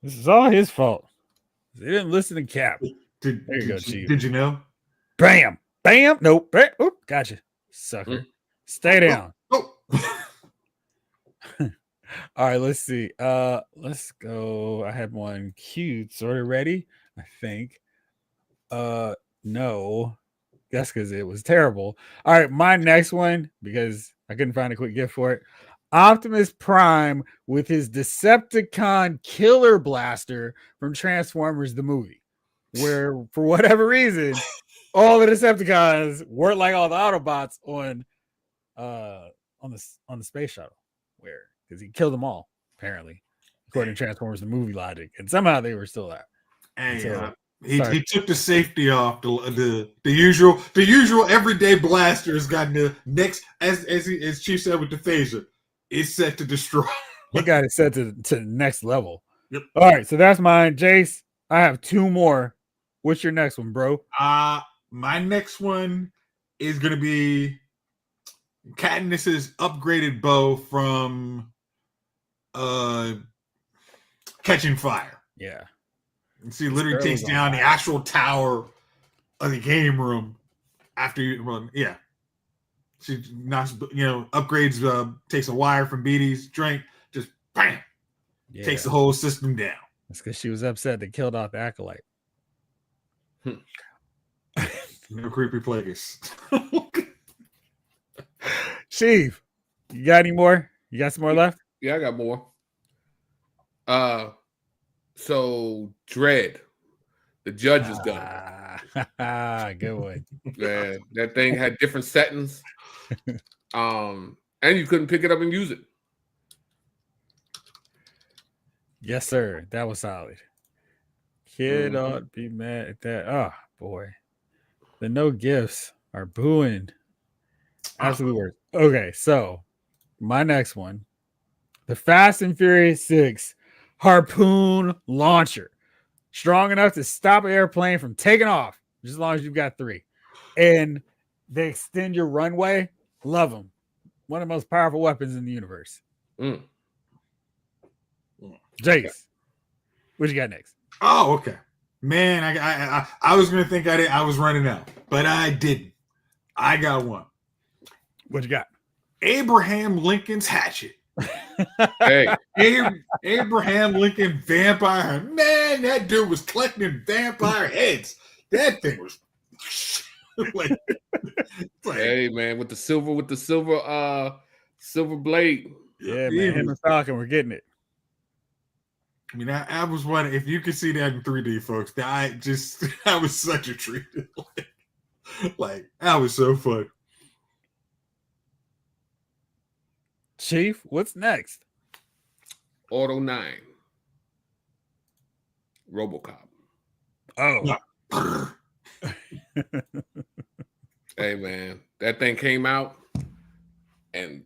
This is all his fault. They didn't listen to Cap. There you go, Chief. Did you know? Bam. Bam. Nope. Oop, gotcha. Sucker. Stay down. Oh. All right, let's see. Let's go. I had one queued, sort of ready, I think. No. That's because it was terrible. All right, my next one, because I couldn't find a quick gift for it. Optimus Prime with his Decepticon killer blaster from Transformers the movie, where for whatever reason, all the Decepticons weren't like all the Autobots on the space shuttle, where because he killed them all apparently, according to Transformers the movie logic, and somehow they were still there. And he took the safety off the usual everyday blaster has gotten the next as Chief said with the phaser. It's set to destroy. He got it set to the next level. Yep. All right, so that's mine. Jace, I have two more. What's your next one, bro? My next one is going to be Katniss's upgraded bow from Catching Fire. Yeah. She literally takes down the actual tower of the game room after you run. Yeah. She knocks, upgrades, takes a wire from BD's drink, just bam, takes the whole system down. That's because she was upset they killed off the Acolyte. No creepy plagueis. Chief, you got any more? You got some more left? Yeah, I got more. So Dread, the judge's gun. Good one. Yeah, that thing had different settings. And you couldn't pick it up and use it. Yes, sir. That was solid. Kid ought to be mad at that. Oh boy. The no gifts are booing. Absolute worst. Okay, so my next one. The Fast and Furious 6 harpoon launcher. Strong enough to stop an airplane from taking off, just as long as you've got 3. And they extend your runway. Love them. One of the most powerful weapons in the universe. Jace, what you got next? Oh, okay. Man, I was gonna think I was running out, but I didn't. I got one. What you got? Abraham Lincoln's hatchet. Hey, Abraham Lincoln vampire. Man, that dude was collecting vampire heads. That thing was like, hey man, with the silver blade. Yeah, man. Him and Falcon, we're getting it. I mean, I was wondering if you could see that in 3D, folks. That was such a treat. like that was so fun. Chief, what's next? Auto 9. RoboCop. Oh. Hey man, that thing came out and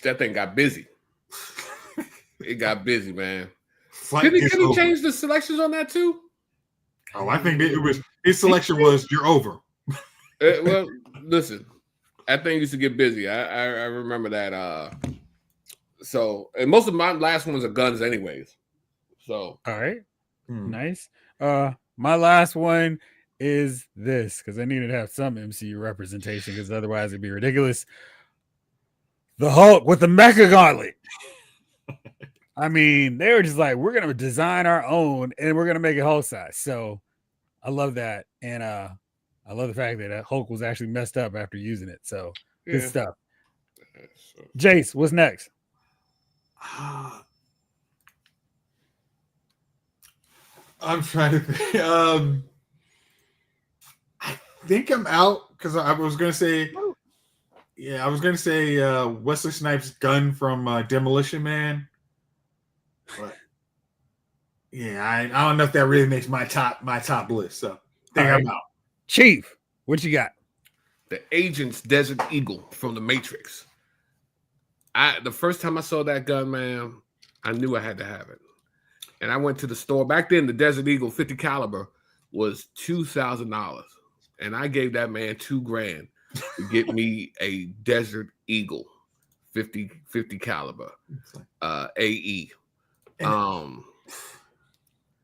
that thing got busy. It got busy, man. Can he change the selections on that too? Oh, I think his selection was you're over. Well, listen, that thing used to get busy. I remember that. So, and most of my last ones are guns, anyways. So, all right, nice. My last one is this because I needed to have some MCU representation because otherwise it'd be ridiculous. The Hulk with the Mecha Gauntlet. I mean, they were just like, we're gonna design our own and we're gonna make it Hulk size. So I love that, and I love the fact that Hulk was actually messed up after using it. So good stuff. Jace, what's next? I'm trying to think. I think I'm out because I was gonna say, Wesley Snipes' gun from Demolition Man. But yeah, I don't know if that really makes my top list. So I think I'm out. Chief, what you got? The Agent's Desert Eagle from the Matrix. The first time I saw that gun, man, I knew I had to have it. And I went to the store. Back then, the Desert Eagle 50 caliber was $2,000. And I gave that man $2,000 to get me a Desert Eagle 50 caliber AE. And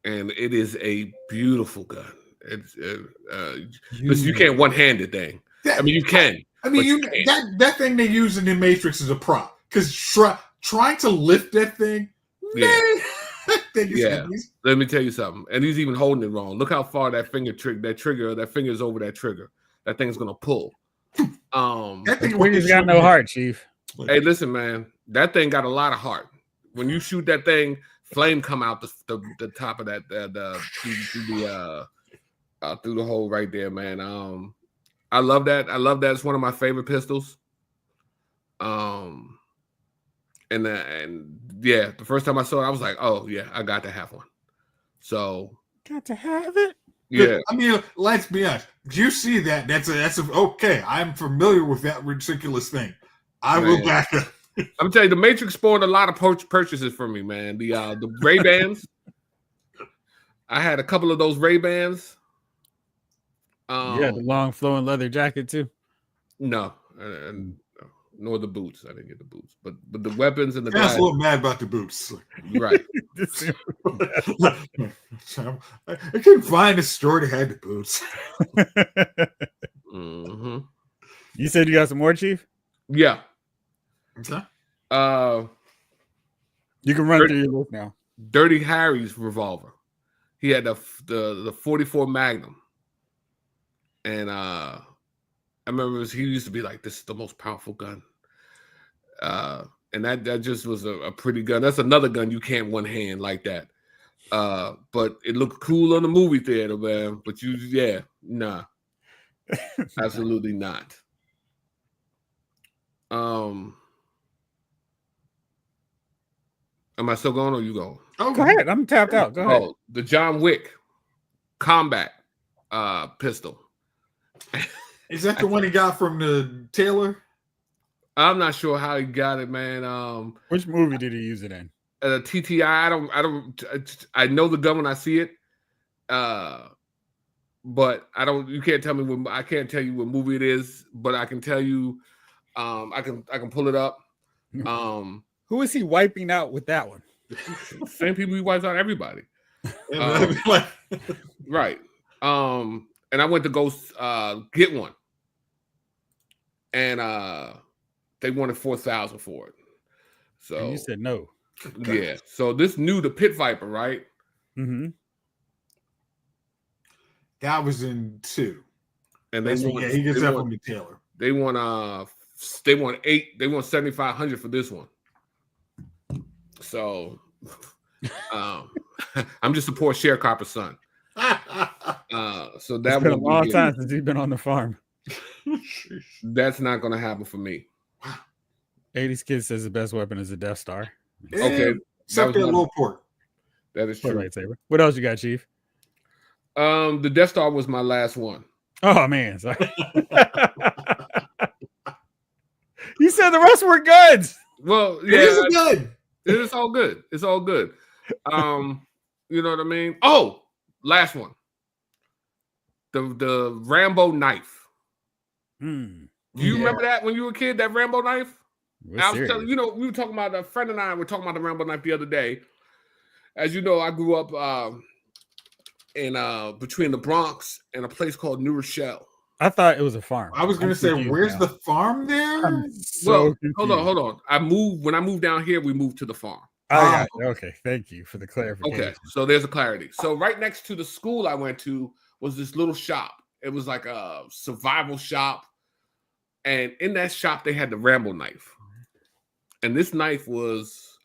it is a beautiful gun. It's you can't one-hand the thing. You can. That thing they use in the Matrix is a prop because trying to lift that thing. Yeah. Let me tell you something. And he's even holding it wrong. Look how far that finger is over that trigger. That thing's gonna pull. That thing's got no heart, Chief. Hey, listen, man. That thing got a lot of heart. When you shoot that thing, flame come out the top of that through the hole right there, man. I love that. It's one of my favorite pistols. And the first time I saw it, I was like, oh yeah, I got to have one. So got to have it. Yeah. I mean, let's be honest. Do you see that? That's okay. I'm familiar with that ridiculous thing. I will back up. I'm telling you, the Matrix spawned a lot of purchases for me, man. The Ray-Bans. I had a couple of those Ray-Bans. The long flowing leather jacket too. No, nor the boots. I didn't get the boots, but the weapons and the. I was a little mad about the boots. Right. I couldn't find a store that had the boots. Mm-hmm. You said you got some more, Chief? Yeah. Okay. You can run through your list now. Dirty Harry's revolver. He had the 44 Magnum. And I remember he used to be like, this is the most powerful gun. And that just was a pretty gun. That's another gun you can't one hand like that. But it looked cool on the movie theater, man. But nah. Absolutely not. Am I still going or you going? Oh, go ahead. I'm tapped out. Go ahead. The John Wick combat pistol. Is that the one he got from the Taylor? I'm not sure how he got it, man. Which movie did he use it in? TTI. I know the gun when I see it. But you can't tell me I can't tell you what movie it is, but I can tell you I can pull it up. Who is he wiping out with that one? Same people he wipes out everybody. Right. And I went to go get one, and they wanted $4,000 for it. So and you said no. Yeah. So this new the Pit Viper, right? Mm-hmm. That was in 2. And he gets that from the Taylor. They want $7,500 for this one. So I'm just a poor sharecropper son. So It's been a long time since he's been on the farm. That's not going to happen for me. 80s kid says the best weapon is a Death Star. Okay, except that little port. That is true. Lightsaber. What else you got, Chief? The Death Star was my last one. Oh man, sorry. You said the rest were good. Well, yeah, it is good. It's all good. It's all good. You know what I mean? Oh, last one. The Rambo knife. Do you remember that when you were a kid? That Rambo knife? I was telling you, we were talking about a friend and I were talking about the Rambo knife the other day. As you know, I grew up in between the Bronx and a place called New Rochelle. I thought it was a farm. I was going to say, where's the farm there? Hold on. When I moved down here, we moved to the farm. Okay, thank you for the clarification. Okay, so there's a clarity. So right next to the school I went to was this little shop. It was like a survival shop. And in that shop, they had the Rambo knife. And this knife was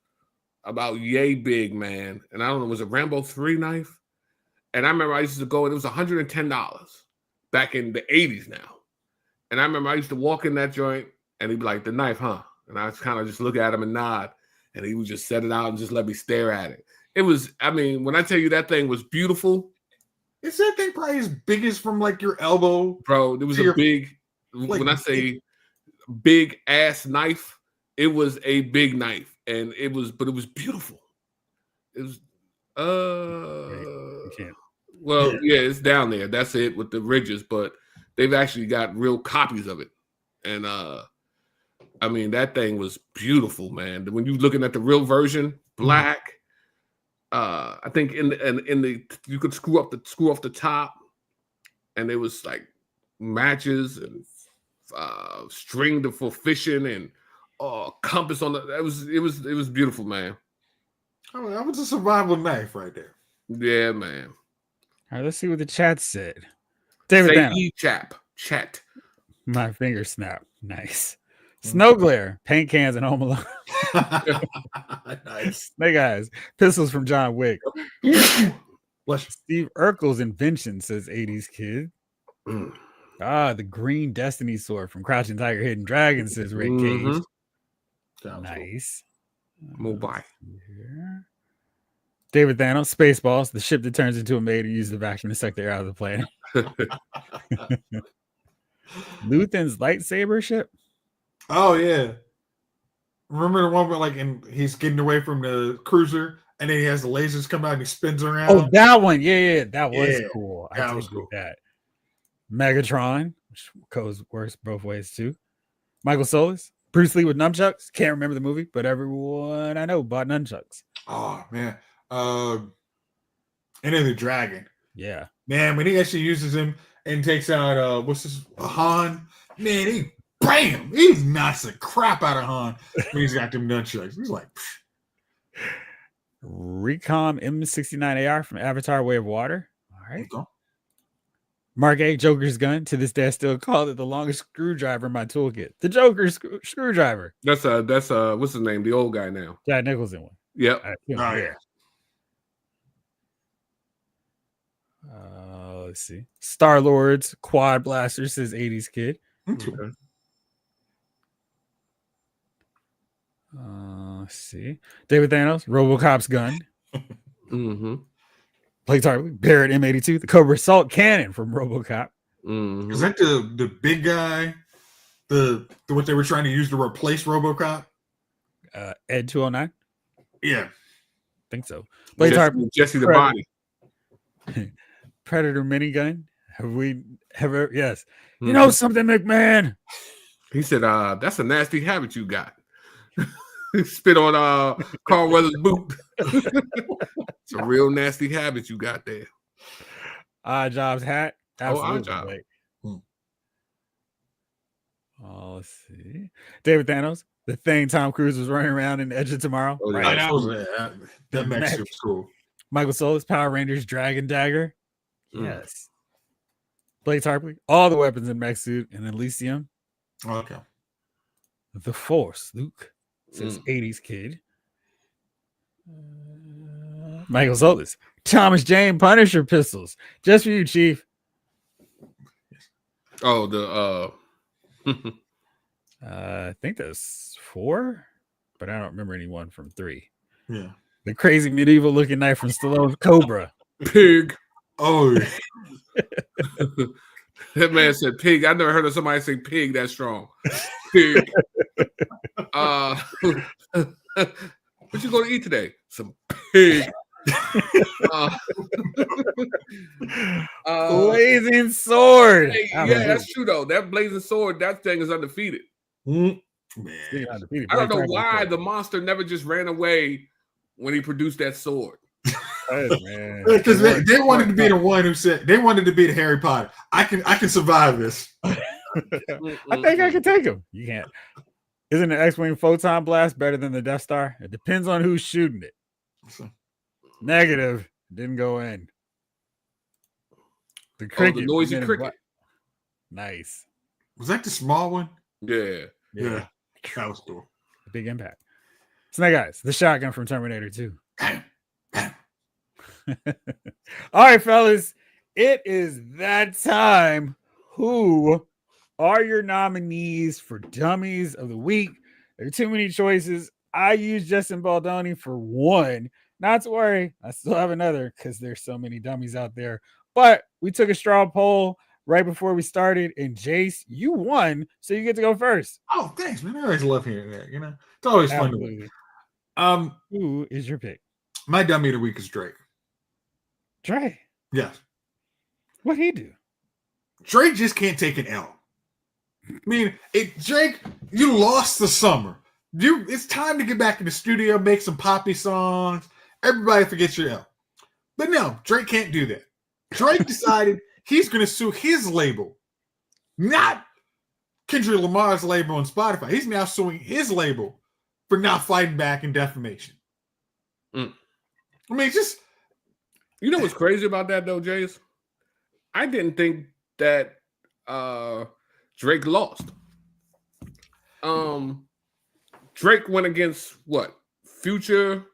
about yay big, man. And I don't know, was it Rambo 3 knife? And I remember I used to go, and it was $110 back in the 80s now. And I remember I used to walk in that joint, and he'd be like, the knife, huh? And I kind of just look at him and nod. And he would just set it out and just let me stare at it. It was, I mean, when I tell you that thing was beautiful. Is that thing probably as big as from like your elbow? Bro, it was a big, when I say big ass knife, it was a big knife. And it was beautiful. It was, well, yeah, it's down there. That's it with the ridges, but they've actually got real copies of it. And, I mean, that thing was beautiful, man. When you're looking at the real version, black, I think in the you could screw off the top, and there was like matches and string for fishing and compass on the. It was beautiful, man. Oh, that was a survival knife right there. Yeah, man. All right, let's see what the chat said. David Dana. Chat. My finger snap. Nice. Snow glare, paint cans, and Home Alone. Nice. Hey guys, pistols from John Wick. Steve Urkel's invention, says 80s kid. The green Destiny sword from Crouching Tiger, Hidden Dragon, says Rick Cage. Nice. Mobile. David Thanos, Spaceballs, the ship that turns into a maid and uses the vacuum to suck the air out of the planet. Luthen's lightsaber ship. Oh yeah, remember the one where he's getting away from the cruiser, and then he has the lasers come out and he spins around. Oh, that one, yeah, that was cool. That was cool. That Megatron, which works both ways too. Michael Solis, Bruce Lee with nunchucks. Can't remember the movie, but everyone I know bought nunchucks. Oh man, and then the dragon. Yeah, man, when he actually uses him and takes out Han. Man, Bam! He knocks the crap out of Han when he's got them nunchucks. He's like, pfft. Recom M69 AR from Avatar: Way of Water. All right. Okay. Mark A. Joker's gun. To this day, I still call it the longest screwdriver in my toolkit. The Joker screwdriver. That's what's his name? The old guy now. Jack Nicholson one. Yep. Yeah. Let's see. Star-Lord's quad blaster, says 80s kid. Okay. Let's see. David Thanos, RoboCop's gun. Blake Tartley, Barrett M82, the Cobra Assault Cannon from RoboCop. Is that the big guy? The what they were trying to use to replace RoboCop? Ed 209. Yeah, I think so. Blake Tartley, Jesse the Body. Predator minigun. Have we ever? Yes. You know something, McMahon? He said, "That's a nasty habit you got." Spit on Carl Weathers' boot. It's a real nasty habit you got there. Odd Job's hat. Absolutely. Odd Job. Let's see. David Thanos. The thing Tom Cruise was running around in Edge of Tomorrow. Oh, yeah. Right. That mech was cool. Michael Solis, Power Rangers, Dragon Dagger. Yes. Blaze Hartley. All the weapons in mech suit and Elysium. Okay. The Force. Luke says 80s kid. Michael Solis. Thomas Jane Punisher pistols. Just for you, Chief. Oh, the I think that's 4, but I don't remember anyone from 3. Yeah. The crazy medieval looking knife from Stallone's Cobra. Pig. Oh. That man said pig. I never heard of somebody say pig that strong. Pig. What you going to eat today? Some pig. Blazing sword. Yeah, that's true though. That blazing sword, that thing is undefeated. Man. I don't know why the monster never just ran away when he produced that sword. Because they wanted to be the one who said they wanted to be the Harry Potter. I can survive this. I think I can take him. You can't. Isn't the X-Wing photon blast better than the Death Star? It depends on who's shooting it. Negative. Didn't go in. The cricket. The noisy cricket. Nice. Was that the small one? Yeah. That was cool. Big impact. Snake Eyes, the shotgun from Terminator 2. All right, fellas. It is that time. Who are your nominees for Dummies of the Week? There are too many choices. I use Justin Baldoni for one. Not to worry, I still have another because there's so many dummies out there. But we took a straw poll right before we started, and Jace, you won, so you get to go first. Oh, thanks, man. I always love hearing that. You know, it's always fun to win. Who is your pick? My dummy of the week is Drake. Drake? Yes. What'd he do? Drake just can't take an L. I mean, Drake, you lost the summer. It's time to get back in the studio, make some poppy songs. Everybody forgets your L. But no, Drake can't do that. Drake decided he's going to sue his label, not Kendrick Lamar's label on Spotify. He's now suing his label for not fighting back in defamation. I mean, just... You know what's crazy about that, though, Jace? I didn't think that Drake lost. Drake went against what? Future,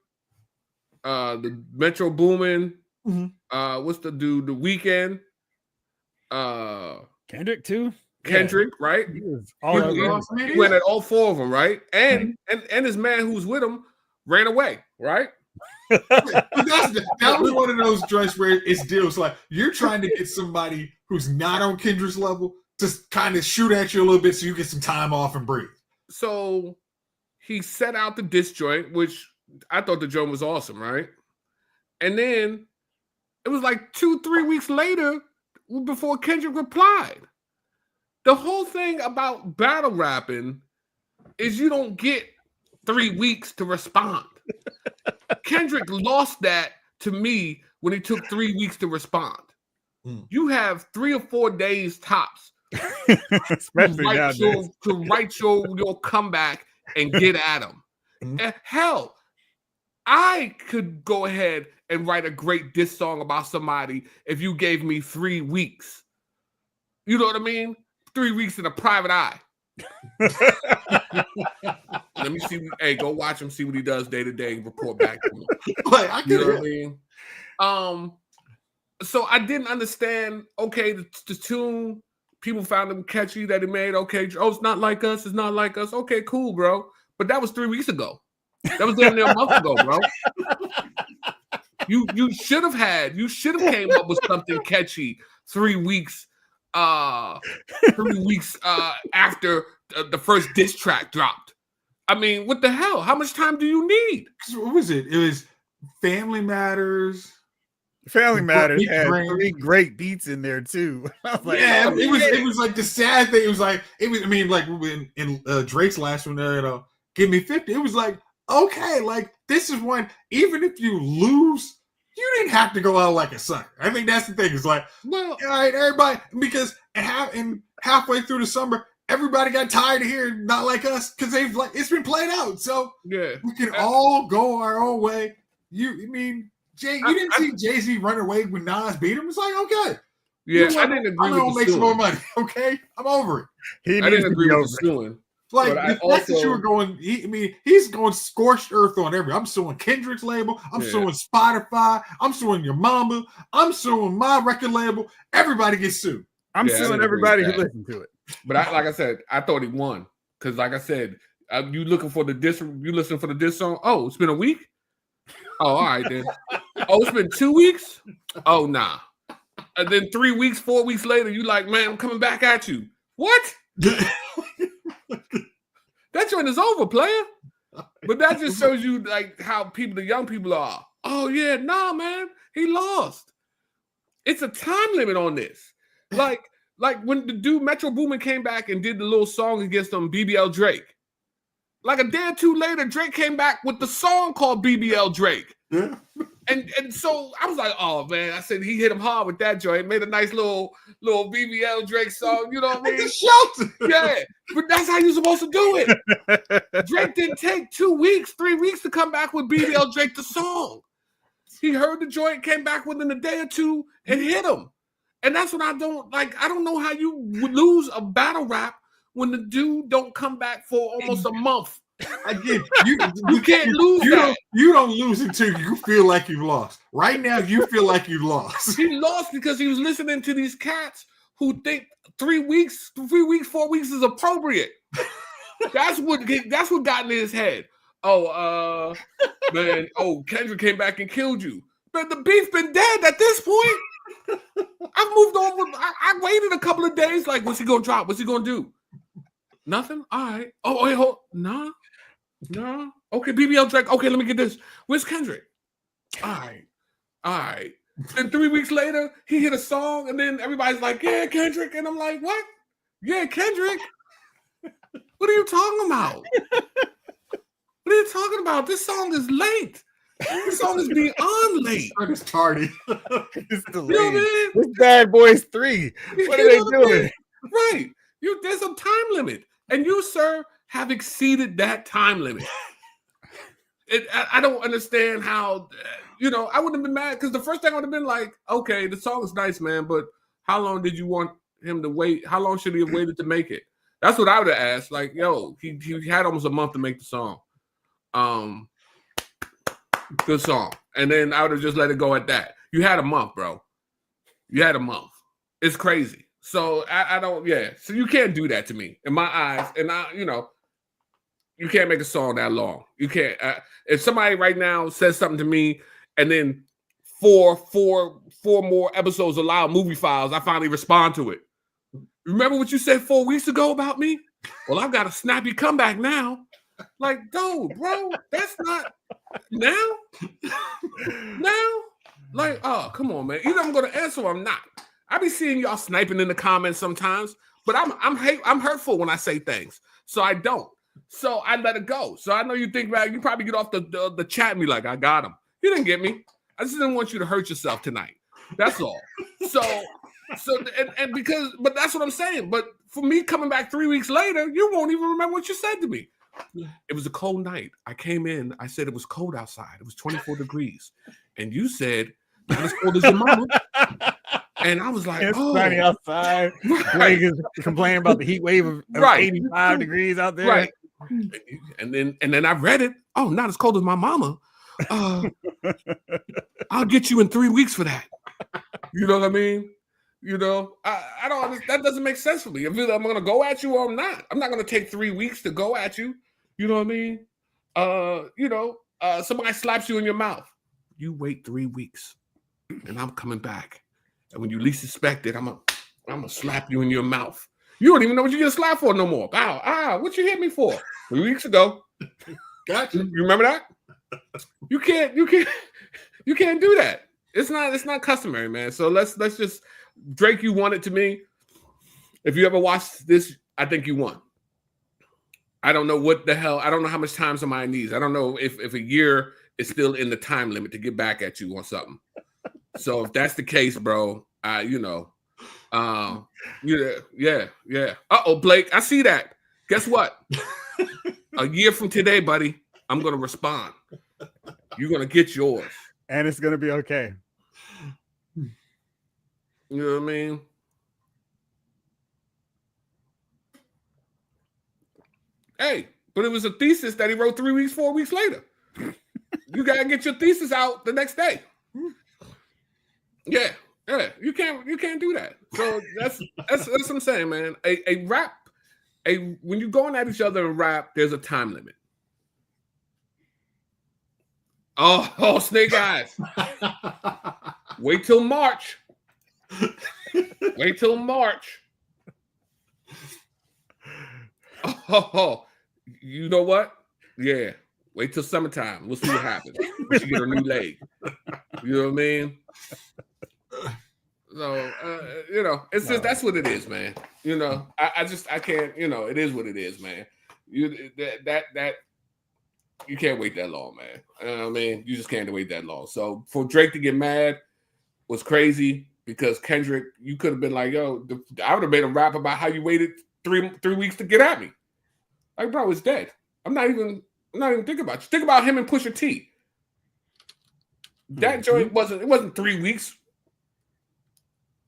the Metro Boomin. What's the dude? The Weeknd. Kendrick too. Kendrick, right? He went at all 4 of them, right? And his man who's with him ran away, right? that was one of those joints where it's deals like you're trying to get somebody who's not on Kendrick's level to kind of shoot at you a little bit so you get some time off and breathe. So he set out the diss joint, which I thought the joint was awesome, right? And then it was like 2-3 weeks later before Kendrick replied. The whole thing about battle rapping is you don't get 3 weeks to respond. Kendrick lost that to me when he took 3 weeks to respond. You have 3 or 4 days tops to write your comeback and get at him. And hell, I could go ahead and write a great diss song about somebody if you gave me 3 weeks. You know what I mean? 3 weeks in a private eye. Let me see. Hey, go watch him, see what he does day to day, and report back to me. You know what I mean? So I didn't understand. Okay, the tune, people found him catchy that he made. Okay, oh, it's not like us. It's not like us. Okay, cool, bro. But that was 3 weeks ago. That was damn near a month ago, bro. You should have came up with something catchy 3 weeks. 3 weeks after the first diss track dropped. I mean, what the hell? How much time do you need? What was it? It was Family Matters. Family Matters had 3 great beats in there too. Like, yeah, it was like the sad thing. It was like I mean, like in Drake's last one, Give Me 50. It was like okay, like this is when even if you lose, you didn't have to go out like a sucker. I think that's the thing. It's like, well, all right, everybody, because halfway through the summer, everybody got tired of hearing Not Like Us because they've like it's been played out. So yeah, we can all go our own way. You didn't see Jay-Z run away when Nas beat him? It's like, okay. Yeah, I didn't agree with the make some more money, okay? I'm over it. I didn't agree with the suing. Like the fact that you were going, he's going scorched earth on every. I'm suing Kendrick's label. I'm suing Spotify. I'm suing your mama. I'm suing my record label. Everybody gets sued. I'm suing everybody who listened to it. But like I said, I thought he won because, like I said, you looking for the diss? You listening for the diss song? Oh, it's been a week. Oh, all right then. Oh, it's been 2 weeks. Oh, nah. And then 3 weeks, 4 weeks later, you like, man, I'm coming back at you. What? That joint is over, player. But that just shows you like how the young people are. Oh yeah, nah, man, he lost. It's a time limit on this. Like when the dude Metro Boomin came back and did the little song against BBL Drake. Like a day or two later, Drake came back with the song called BBL Drake. Yeah. And so I was like, oh man, I said he hit him hard with that joint, made a nice little BBL Drake song, you know what I mean? Yeah, but that's how you're supposed to do it. Drake didn't take 2 weeks, 3 weeks to come back with BBL Drake the song. He heard the joint, came back within a day or two and hit him. And that's what I don't like. I don't know how you would lose a battle rap when the dude don't come back for almost a month. Again, you can't lose. You don't lose until you feel like you lost. Right now, you feel like you lost. He lost because he was listening to these cats who think 3 weeks, 4 weeks is appropriate. That's what got in his head. Oh, man. Oh, Kendrick came back and killed you. But the beef been dead at this point. I've moved on. I waited a couple of days. Like, what's he gonna drop? What's he gonna do? Nothing. All right. Oh, wait, hold. Nah. No. Okay, BBL Drake. Okay, let me get this. Where's Kendrick? All right. Then 3 weeks later, he hit a song, and then everybody's like, yeah, Kendrick. And I'm like, what? Yeah, Kendrick. What are you talking about? What are you talking about? This song is late. This song is beyond late. It's tardy. It's delayed. You know what I mean? This Bad Boys 3. What are they doing? Right. There's a time limit. And you, sir, have exceeded that time limit. I don't understand how, I wouldn't have been mad because the first thing I would have been like, okay, the song is nice, man, but how long did you want him to wait? How long should he have waited to make it? That's what I would have asked. Like, yo, he had almost a month to make the song. Good song. And then I would have just let it go at that. You had a month, bro. You had a month. It's crazy. So I don't, So you can't do that to me in my eyes. And you can't make a song that long. You can't. If somebody right now says something to me and then four more episodes allow movie files, I finally respond to it. Remember what you said 4 weeks ago about me? Well, I've got a snappy comeback now. Like, dude, bro, that's not now. Like, oh, come on, man. Either I'm going to answer or I'm not. I be seeing y'all sniping in the comments sometimes, but I'm hurtful when I say things, so I don't. So I let it go. So I know you think about it, you probably get off the chat and be like, I got him. You didn't get me. I just didn't want you to hurt yourself tonight. That's all. So but that's what I'm saying. But for me coming back 3 weeks later, you won't even remember what you said to me. It was a cold night. I came in. I said it was cold outside. It was 24 degrees. And you said, not as cold as your mama. And I was like, it's sunny outside. Blake is complaining about the heat wave of 85 degrees out there. Right. And then I read it. Oh, not as cold as my mama. I'll get you in 3 weeks for that. You know what I mean? I don't. That doesn't make sense for me. If I'm going to go at you or I'm not. I'm not going to take 3 weeks to go at you. You know what I mean? Somebody slaps you in your mouth. You wait 3 weeks, and I'm coming back. And when you least expect it, I'm gonna slap you in your mouth. You don't even know what you get slapped for no more. What you hit me for 3 weeks ago? Gotcha. You remember that? You can't do that. It's not customary, man. So let's just Drake. You won it to me. If you ever watched this, I think you won. I don't know what the hell. I don't know how much time somebody needs. I don't know if a year is still in the time limit to get back at you on something. So if that's the case, bro, yeah. Blake, I see that. Guess what? A year from today, buddy, I'm gonna respond. You're gonna get yours, and it's gonna be okay. You know what I mean? Hey, but it was a thesis that he wrote 4 weeks later. You gotta get your thesis out the next day. Yeah, you can't do that. So that's what I'm saying, man. A rap, when you're going at each other in rap, there's a time limit. Oh, Snake Eyes. Wait till March. Wait till March. Oh, you know what? Yeah. Wait till summertime. We'll see what happens. Once you get a new leg. You know what I mean? So, it's just, that's what it is, man. I can't, it is what it is, man. You can't wait that long, man. You know what I mean? You just can't wait that long. So for Drake to get mad was crazy because Kendrick, you could have been like, yo, I would have made a rap about how you waited three weeks to get at me. Like, bro, it's dead. I'm not even thinking about you. Think about him and Pusha T. That joint wasn't 3 weeks.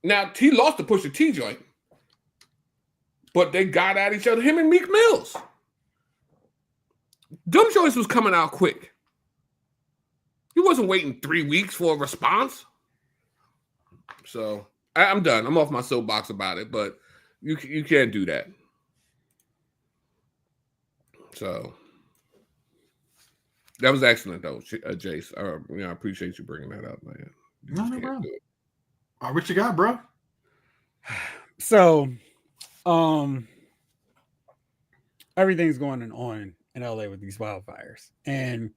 Now, T lost the Pusha T joint, but they got at each other, him and Meek Mills. Them joints was coming out quick. He wasn't waiting 3 weeks for a response. So, I'm done. I'm off my soapbox about it, but you can't do that. So, that was excellent, though, Jace. I appreciate you bringing that up, man. No problem. All right, what you got, bro? So, everything's going on in LA with these wildfires. And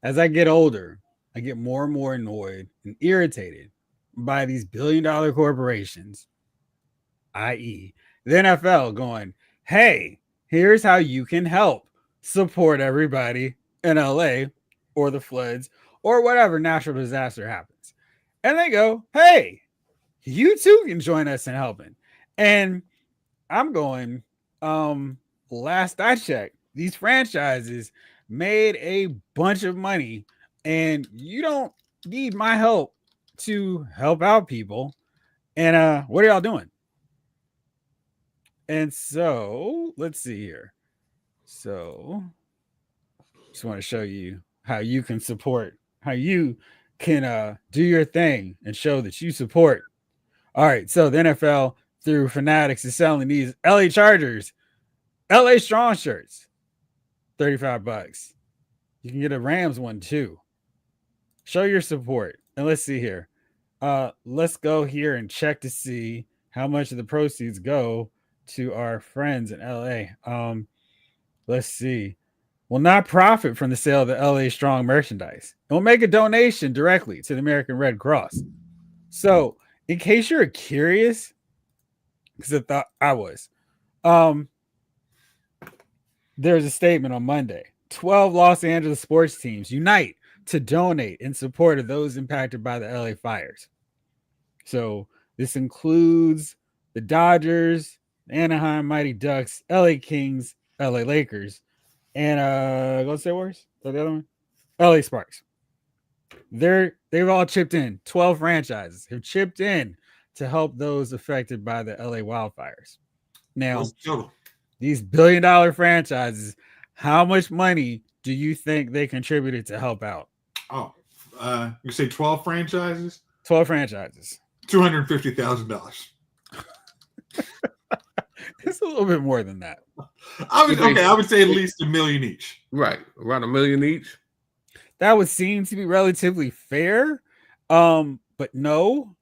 as I get older, I get more and more annoyed and irritated by these billion-dollar corporations, i.e., the NFL, going, hey, here's how you can help support everybody in LA or the floods or whatever natural disaster happens. And they go, hey, you too can join us in helping. And I'm going, last I checked, these franchises made a bunch of money and you don't need my help to help out people. And what are y'all doing? And so let's see here. So just want to show you how you can support, how you can do your thing and show that you support. All right, so the NFL through Fanatics is selling these LA Chargers, LA Strong shirts, $35. You can get a Rams one too. Show your support. And let's see here. Let's go here and check to see how much of the proceeds go to our friends in LA. Let's see. Will not profit from the sale of the LA Strong merchandise. It will make a donation directly to the American Red Cross. So, in case you're curious, because I thought I was, there's a statement on Monday. 12 Los Angeles sports teams unite to donate in support of those impacted by the LA fires. So this includes the Dodgers, Anaheim Mighty Ducks, LA Kings, LA Lakers, and Golden State Warriors. Is that the other one? LA Sparks. They've all chipped in. 12 franchises have chipped in to help those affected by the LA wildfires. Now, these billion-dollar franchises, how much money do you think they contributed to help out? Oh, you say 12 franchises? 12 franchises. $250,000. It's a little bit more than that. I would say at least $1 million each. Right, around $1 million each. That would seem to be relatively fair. But no.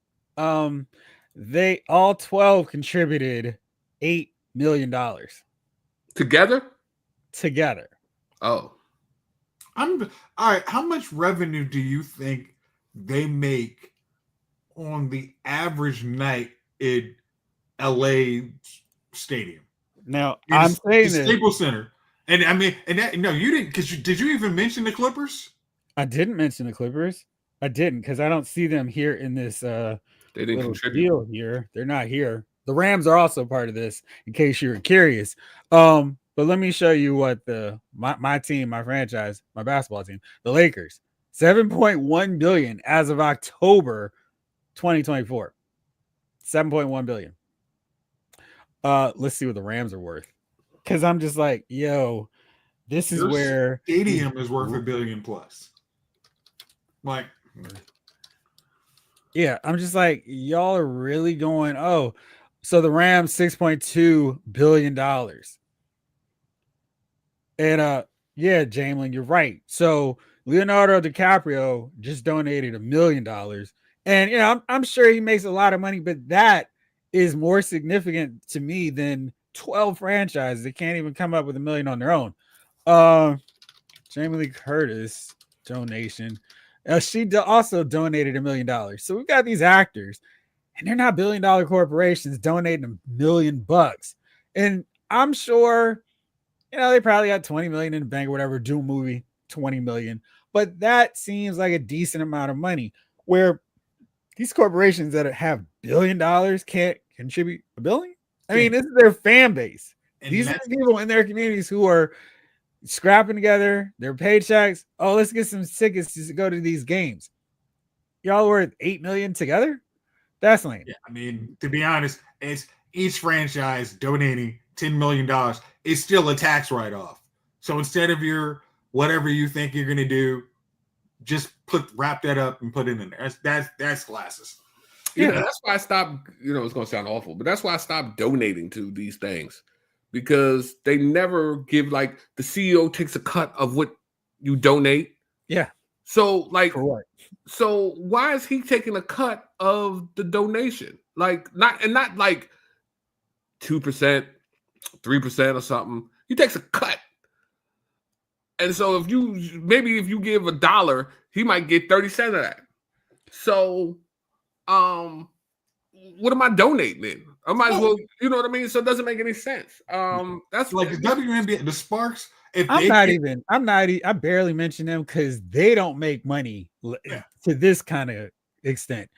They all 12 contributed $8 million. Together? All Oh. right. How much revenue do you think they make on the average night in LA Stadium? Now, I'm saying this Staples Center. And I mean, and that, no, you didn't, because did you even mention the Clippers? I didn't mention the Clippers. I didn't because I don't see them here in this they didn't little contribute deal here. They're not here. The Rams are also part of this, in case you're curious. But let me show you what my team, my franchise, my basketball team, the Lakers, 7.1 billion as of October 2024. 7.1 billion. Let's see what the Rams are worth. Because I'm just like, yo, this is where stadium is worth $1 billion plus. Like, yeah, I'm just like, y'all are really going, oh, so the Rams $6.2 billion. And yeah, Jamelin, you're right. So Leonardo DiCaprio just donated $1 million. And I'm sure he makes a lot of money, but that is more significant to me than 12 franchises that can't even come up with $1 million on their own. Jamie Lee Curtis donation. She also donated $1 million. So we've got these actors, and they're not $1 billion corporations donating $1 million. And I'm sure, they probably got 20 million in the bank or whatever, do a movie, 20 million. But that seems like a decent amount of money where these corporations that have $1 billion can't contribute $1 billion. I mean, this is their fan base. And these are the people in their communities who are scrapping together their paychecks. Oh, let's get some tickets to go to these games. Y'all worth $8 million together? That's lame. Yeah, I mean, to be honest, it's each franchise donating $10 million is still a tax write-off. So instead of your whatever you think you're gonna do, just wrap that up and put it in there. That's classes. Yeah, that's why I stopped. It's gonna sound awful, but that's why I stopped donating to these things. Because they never give, like, the CEO takes a cut of what you donate. Yeah. So, like, correct. So why is he taking a cut of the donation? Like, not like 2%, 3% or something. He takes a cut. And so if you give $1, he might get 30 cents of that. So, what am I donating in? I might as well, you know what I mean? So it doesn't make any sense. That's like the WNBA, the Sparks. I barely mention them because they don't make money to this kind of extent.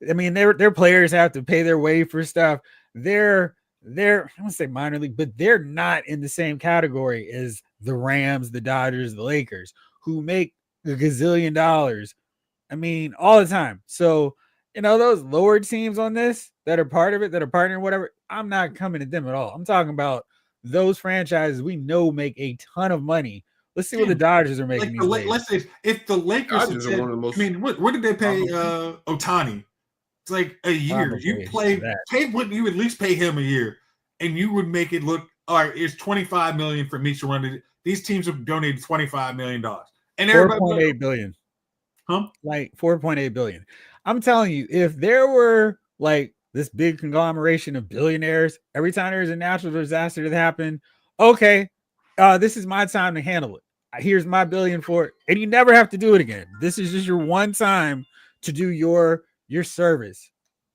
I mean, their players have to pay their way for stuff. They're I won't say minor league, but they're not in the same category as the Rams, the Dodgers, the Lakers, who make a gazillion dollars. I mean, all the time. So, those lower teams on this that are part of it, that are partnering, whatever, I'm not coming at them at all. I'm talking about those franchises we know make a ton of money. Let's see what the Dodgers are making. Let's say if the Lakers said, I mean, what did they pay Ohtani? It's like a year. You pay what you at least pay him a year, and you would make it look all right. It's $25 million for me to run it. These teams have donated $25 million, and $4.8 billion. Huh? Like $4.8 billion. I'm telling you, if there were like this big conglomeration of billionaires, every time there's a natural disaster that happened, okay, this is my time to handle it. Here's my $1 billion for it, and you never have to do it again. This is just your one time to do your service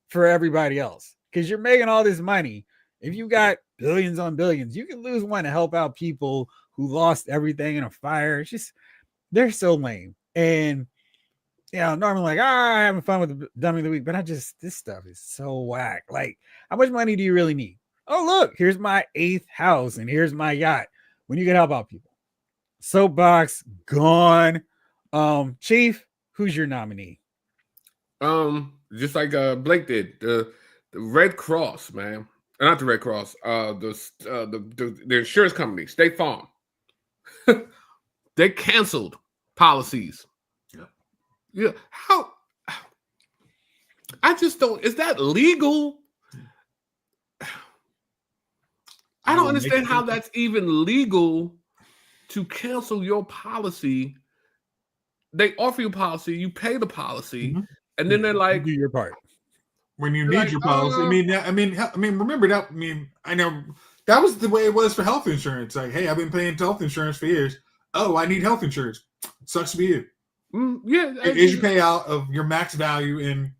for everybody else because you're making all this money. If you got billions on billions, you can lose one to help out people who lost everything in a fire. It's just they're so lame. And normally like, having fun with the dummy of the week, but this stuff is so whack. Like, how much money do you really need? Oh, look, here's my 8th house and here's my yacht. When you can help out people. Soapbox gone. Chief, who's your nominee? Just like Blake did, the Red Cross, man. Not the Red Cross, the insurance company, State Farm. They canceled policies. Yeah, how? I just don't. Is that legal? I don't understand how that's even legal to cancel your policy. They offer you policy, you pay the policy, and then they're like, "Do your part." When you need your policy, I mean, remember that. I mean, I know that was the way it was for health insurance. Like, hey, I've been paying health insurance for years. Oh, I need health insurance. Sucks to be you. Yeah, is your payout of your max value and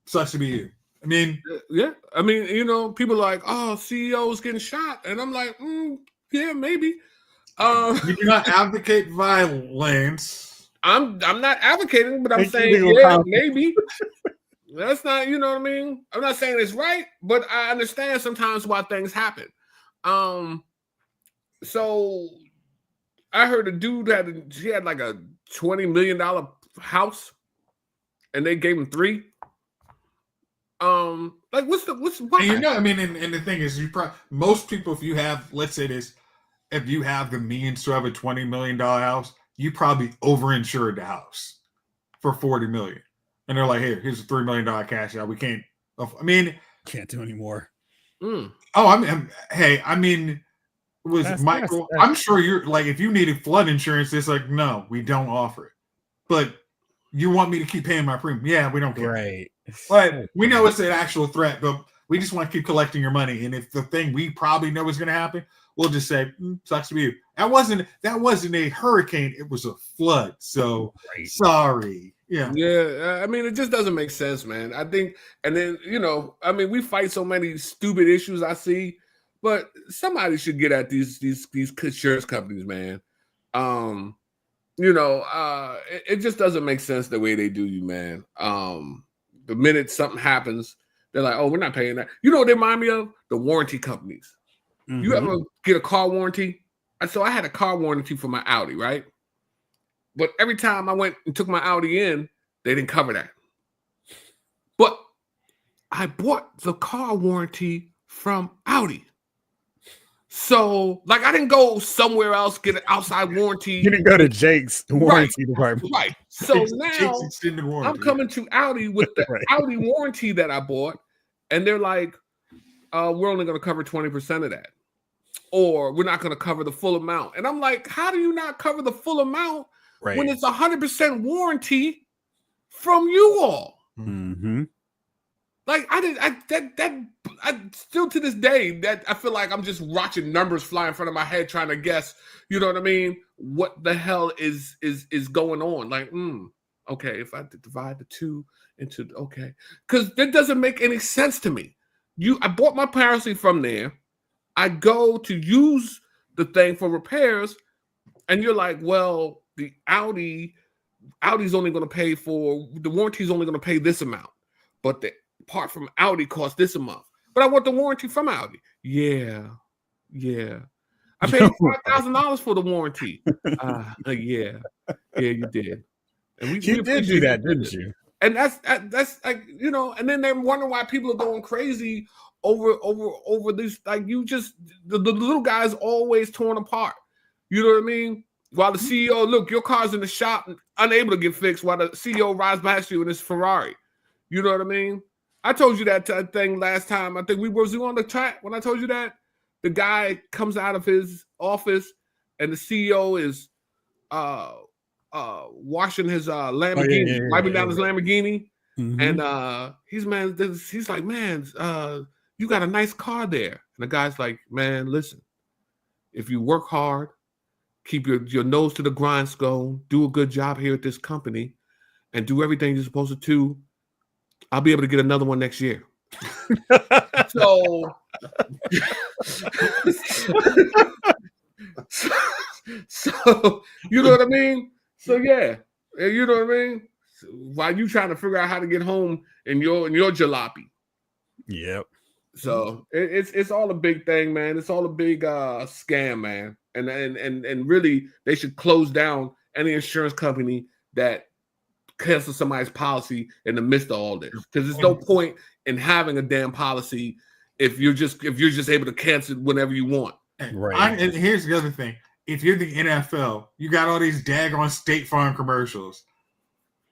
sucks to be you. I mean, yeah. I mean, people are like, oh, CEO's getting shot, and I'm like, yeah, maybe. You do not advocate violence. I'm not advocating, but I'm saying maybe. That's not, you know what I mean? I'm not saying it's right, but I understand sometimes why things happen. So I heard a dude had like a $20 million house, and they gave him 3. Like why? And I mean, and the thing is, most people, if you have, let's say this, if you have the means to have a $20 million house, you probably overinsured the house for $40 million. And they're like, here's a $3 million cash out. We can't. I mean, can't do anymore. Oh, I mean, was Michael? I'm sure you're like, if you needed flood insurance, it's like, no, we don't offer it. But you want me to keep paying my premium? Yeah, we don't care. Right. But we know it's an actual threat, but we just want to keep collecting your money. And if the thing we probably know is going to happen, we'll just say, sucks to be you. That wasn't a hurricane. It was a flood. So sorry. Yeah. Yeah. I mean, it just doesn't make sense, man. I think, and then, I mean, we fight so many stupid issues I see, but somebody should get at these insurance companies, man. It just doesn't make sense the way they do you, man. The minute something happens, they're like, oh, we're not paying that. You know what they remind me of? The warranty companies. Mm-hmm. You ever get a car warranty? So I had a car warranty for my Audi, right? But every time I went and took my Audi in, they didn't cover that. But I bought the car warranty from Audi. So, like, I didn't go somewhere else, get an outside warranty. You didn't go to Jake's warranty department. Right. So now I'm coming to Audi with the Audi warranty that I bought, and they're like, we're only going to cover 20% of that. Or we're not going to cover the full amount. And I'm like, how do you not cover the full amount when it's 100% warranty from you all? Mm-hmm. Like I still to this day that I feel like I'm just watching numbers fly in front of my head trying to guess, you know what I mean? What the hell is going on? Like, okay, if I divide the 2 into because that doesn't make any sense to me. I bought my policy from there. I go to use the thing for repairs, and you're like, well, the Audi's only going to pay for the warranty's only going to pay this amount, but the part from Audi costs this amount. But I want the warranty from Audi. Yeah. I paid $5,000 for the warranty. Yeah, you did. And we did do that, didn't you? And that's like, and then they're wondering why people are going crazy over this. Like, the little guy's always torn apart. You know what I mean? While the CEO, look, your car's in the shop, unable to get fixed, while the CEO rides past you in his Ferrari. You know what I mean? I told you that thing last time. I think we were on the chat when I told you that. The guy comes out of his office and the CEO is washing his Lamborghini, wiping down his Lamborghini. Mm-hmm. And he's like, man, you got a nice car there. And the guy's like, man, listen, if you work hard, keep your nose to the grindstone, do a good job here at this company, and do everything you're supposed to do, I'll be able to get another one next year. So you know what I mean? So yeah, you know what I mean? So, while you trying to figure out how to get home in your jalopy. Yep. So it's all a big thing, man. It's all a big scam, man. And really they should close down any insurance company that cancel somebody's policy in the midst of all this, because there's no point in having a damn policy if you're just able to cancel it whenever you want. Right. And here's the other thing: if you're the NFL, you got all these daggone State Farm commercials,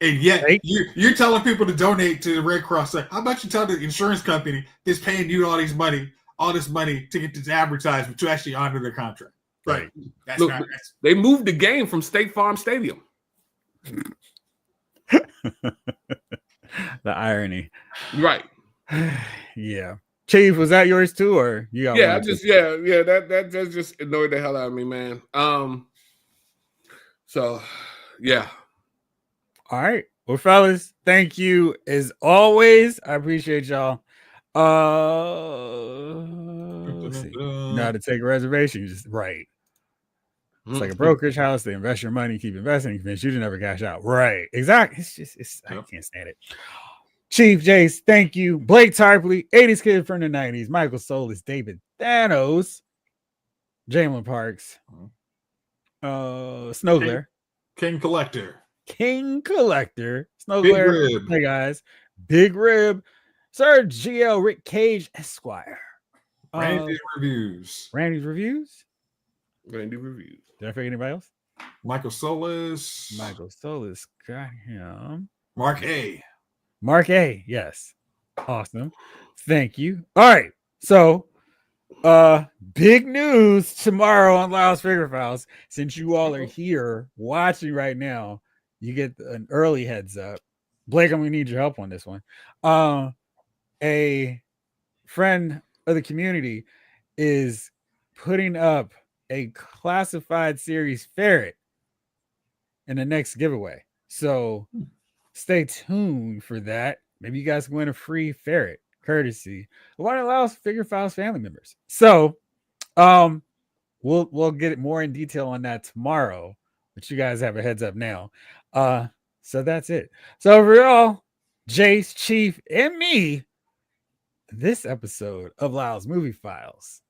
and yet you're telling people to donate to the Red Cross. Like, how about you tell the insurance company that's paying you all this money to get this advertisement to actually honor their contract? Right. Look, they moved the game from State Farm Stadium. The irony, right? Yeah. Chief, was that yours too, or you got? Yeah, that just annoyed the hell out of me, man. So yeah. All right, well, fellas, thank you as always. I appreciate y'all. Let's see. Know how to take a reservation, just right. It's like a brokerage house. They invest your money, keep investing, and convince you to never cash out. Right. Exactly. I can't stand it. Chief Jace, thank you. Blake Tarpley, 80s kid from the 90s. Michael Solis, David Thanos, Jalen Parks, Snowglare, King Collector, Snowglare. Hey guys, Big Rib, Sir GL Rick Cage Esquire. Randy's Reviews. Did I forget anybody else? Michael Solis, got him. Mark A. Yes. Awesome. Thank you. All right. So, big news tomorrow on Lyle's Figure Files. Since you all are here watching right now, you get an early heads up. Blake, I'm gonna need your help on this one. A friend of the community is putting up a classified series ferret in the next giveaway. So stay tuned for that. Maybe you guys can win a free ferret courtesy of one of Lyle's Figure Files family members. So we'll get more in detail on that tomorrow, but you guys have a heads up now. So that's it. So for y'all, Jace, Chief, and me, this episode of Lyle's Movie Files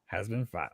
has been filed.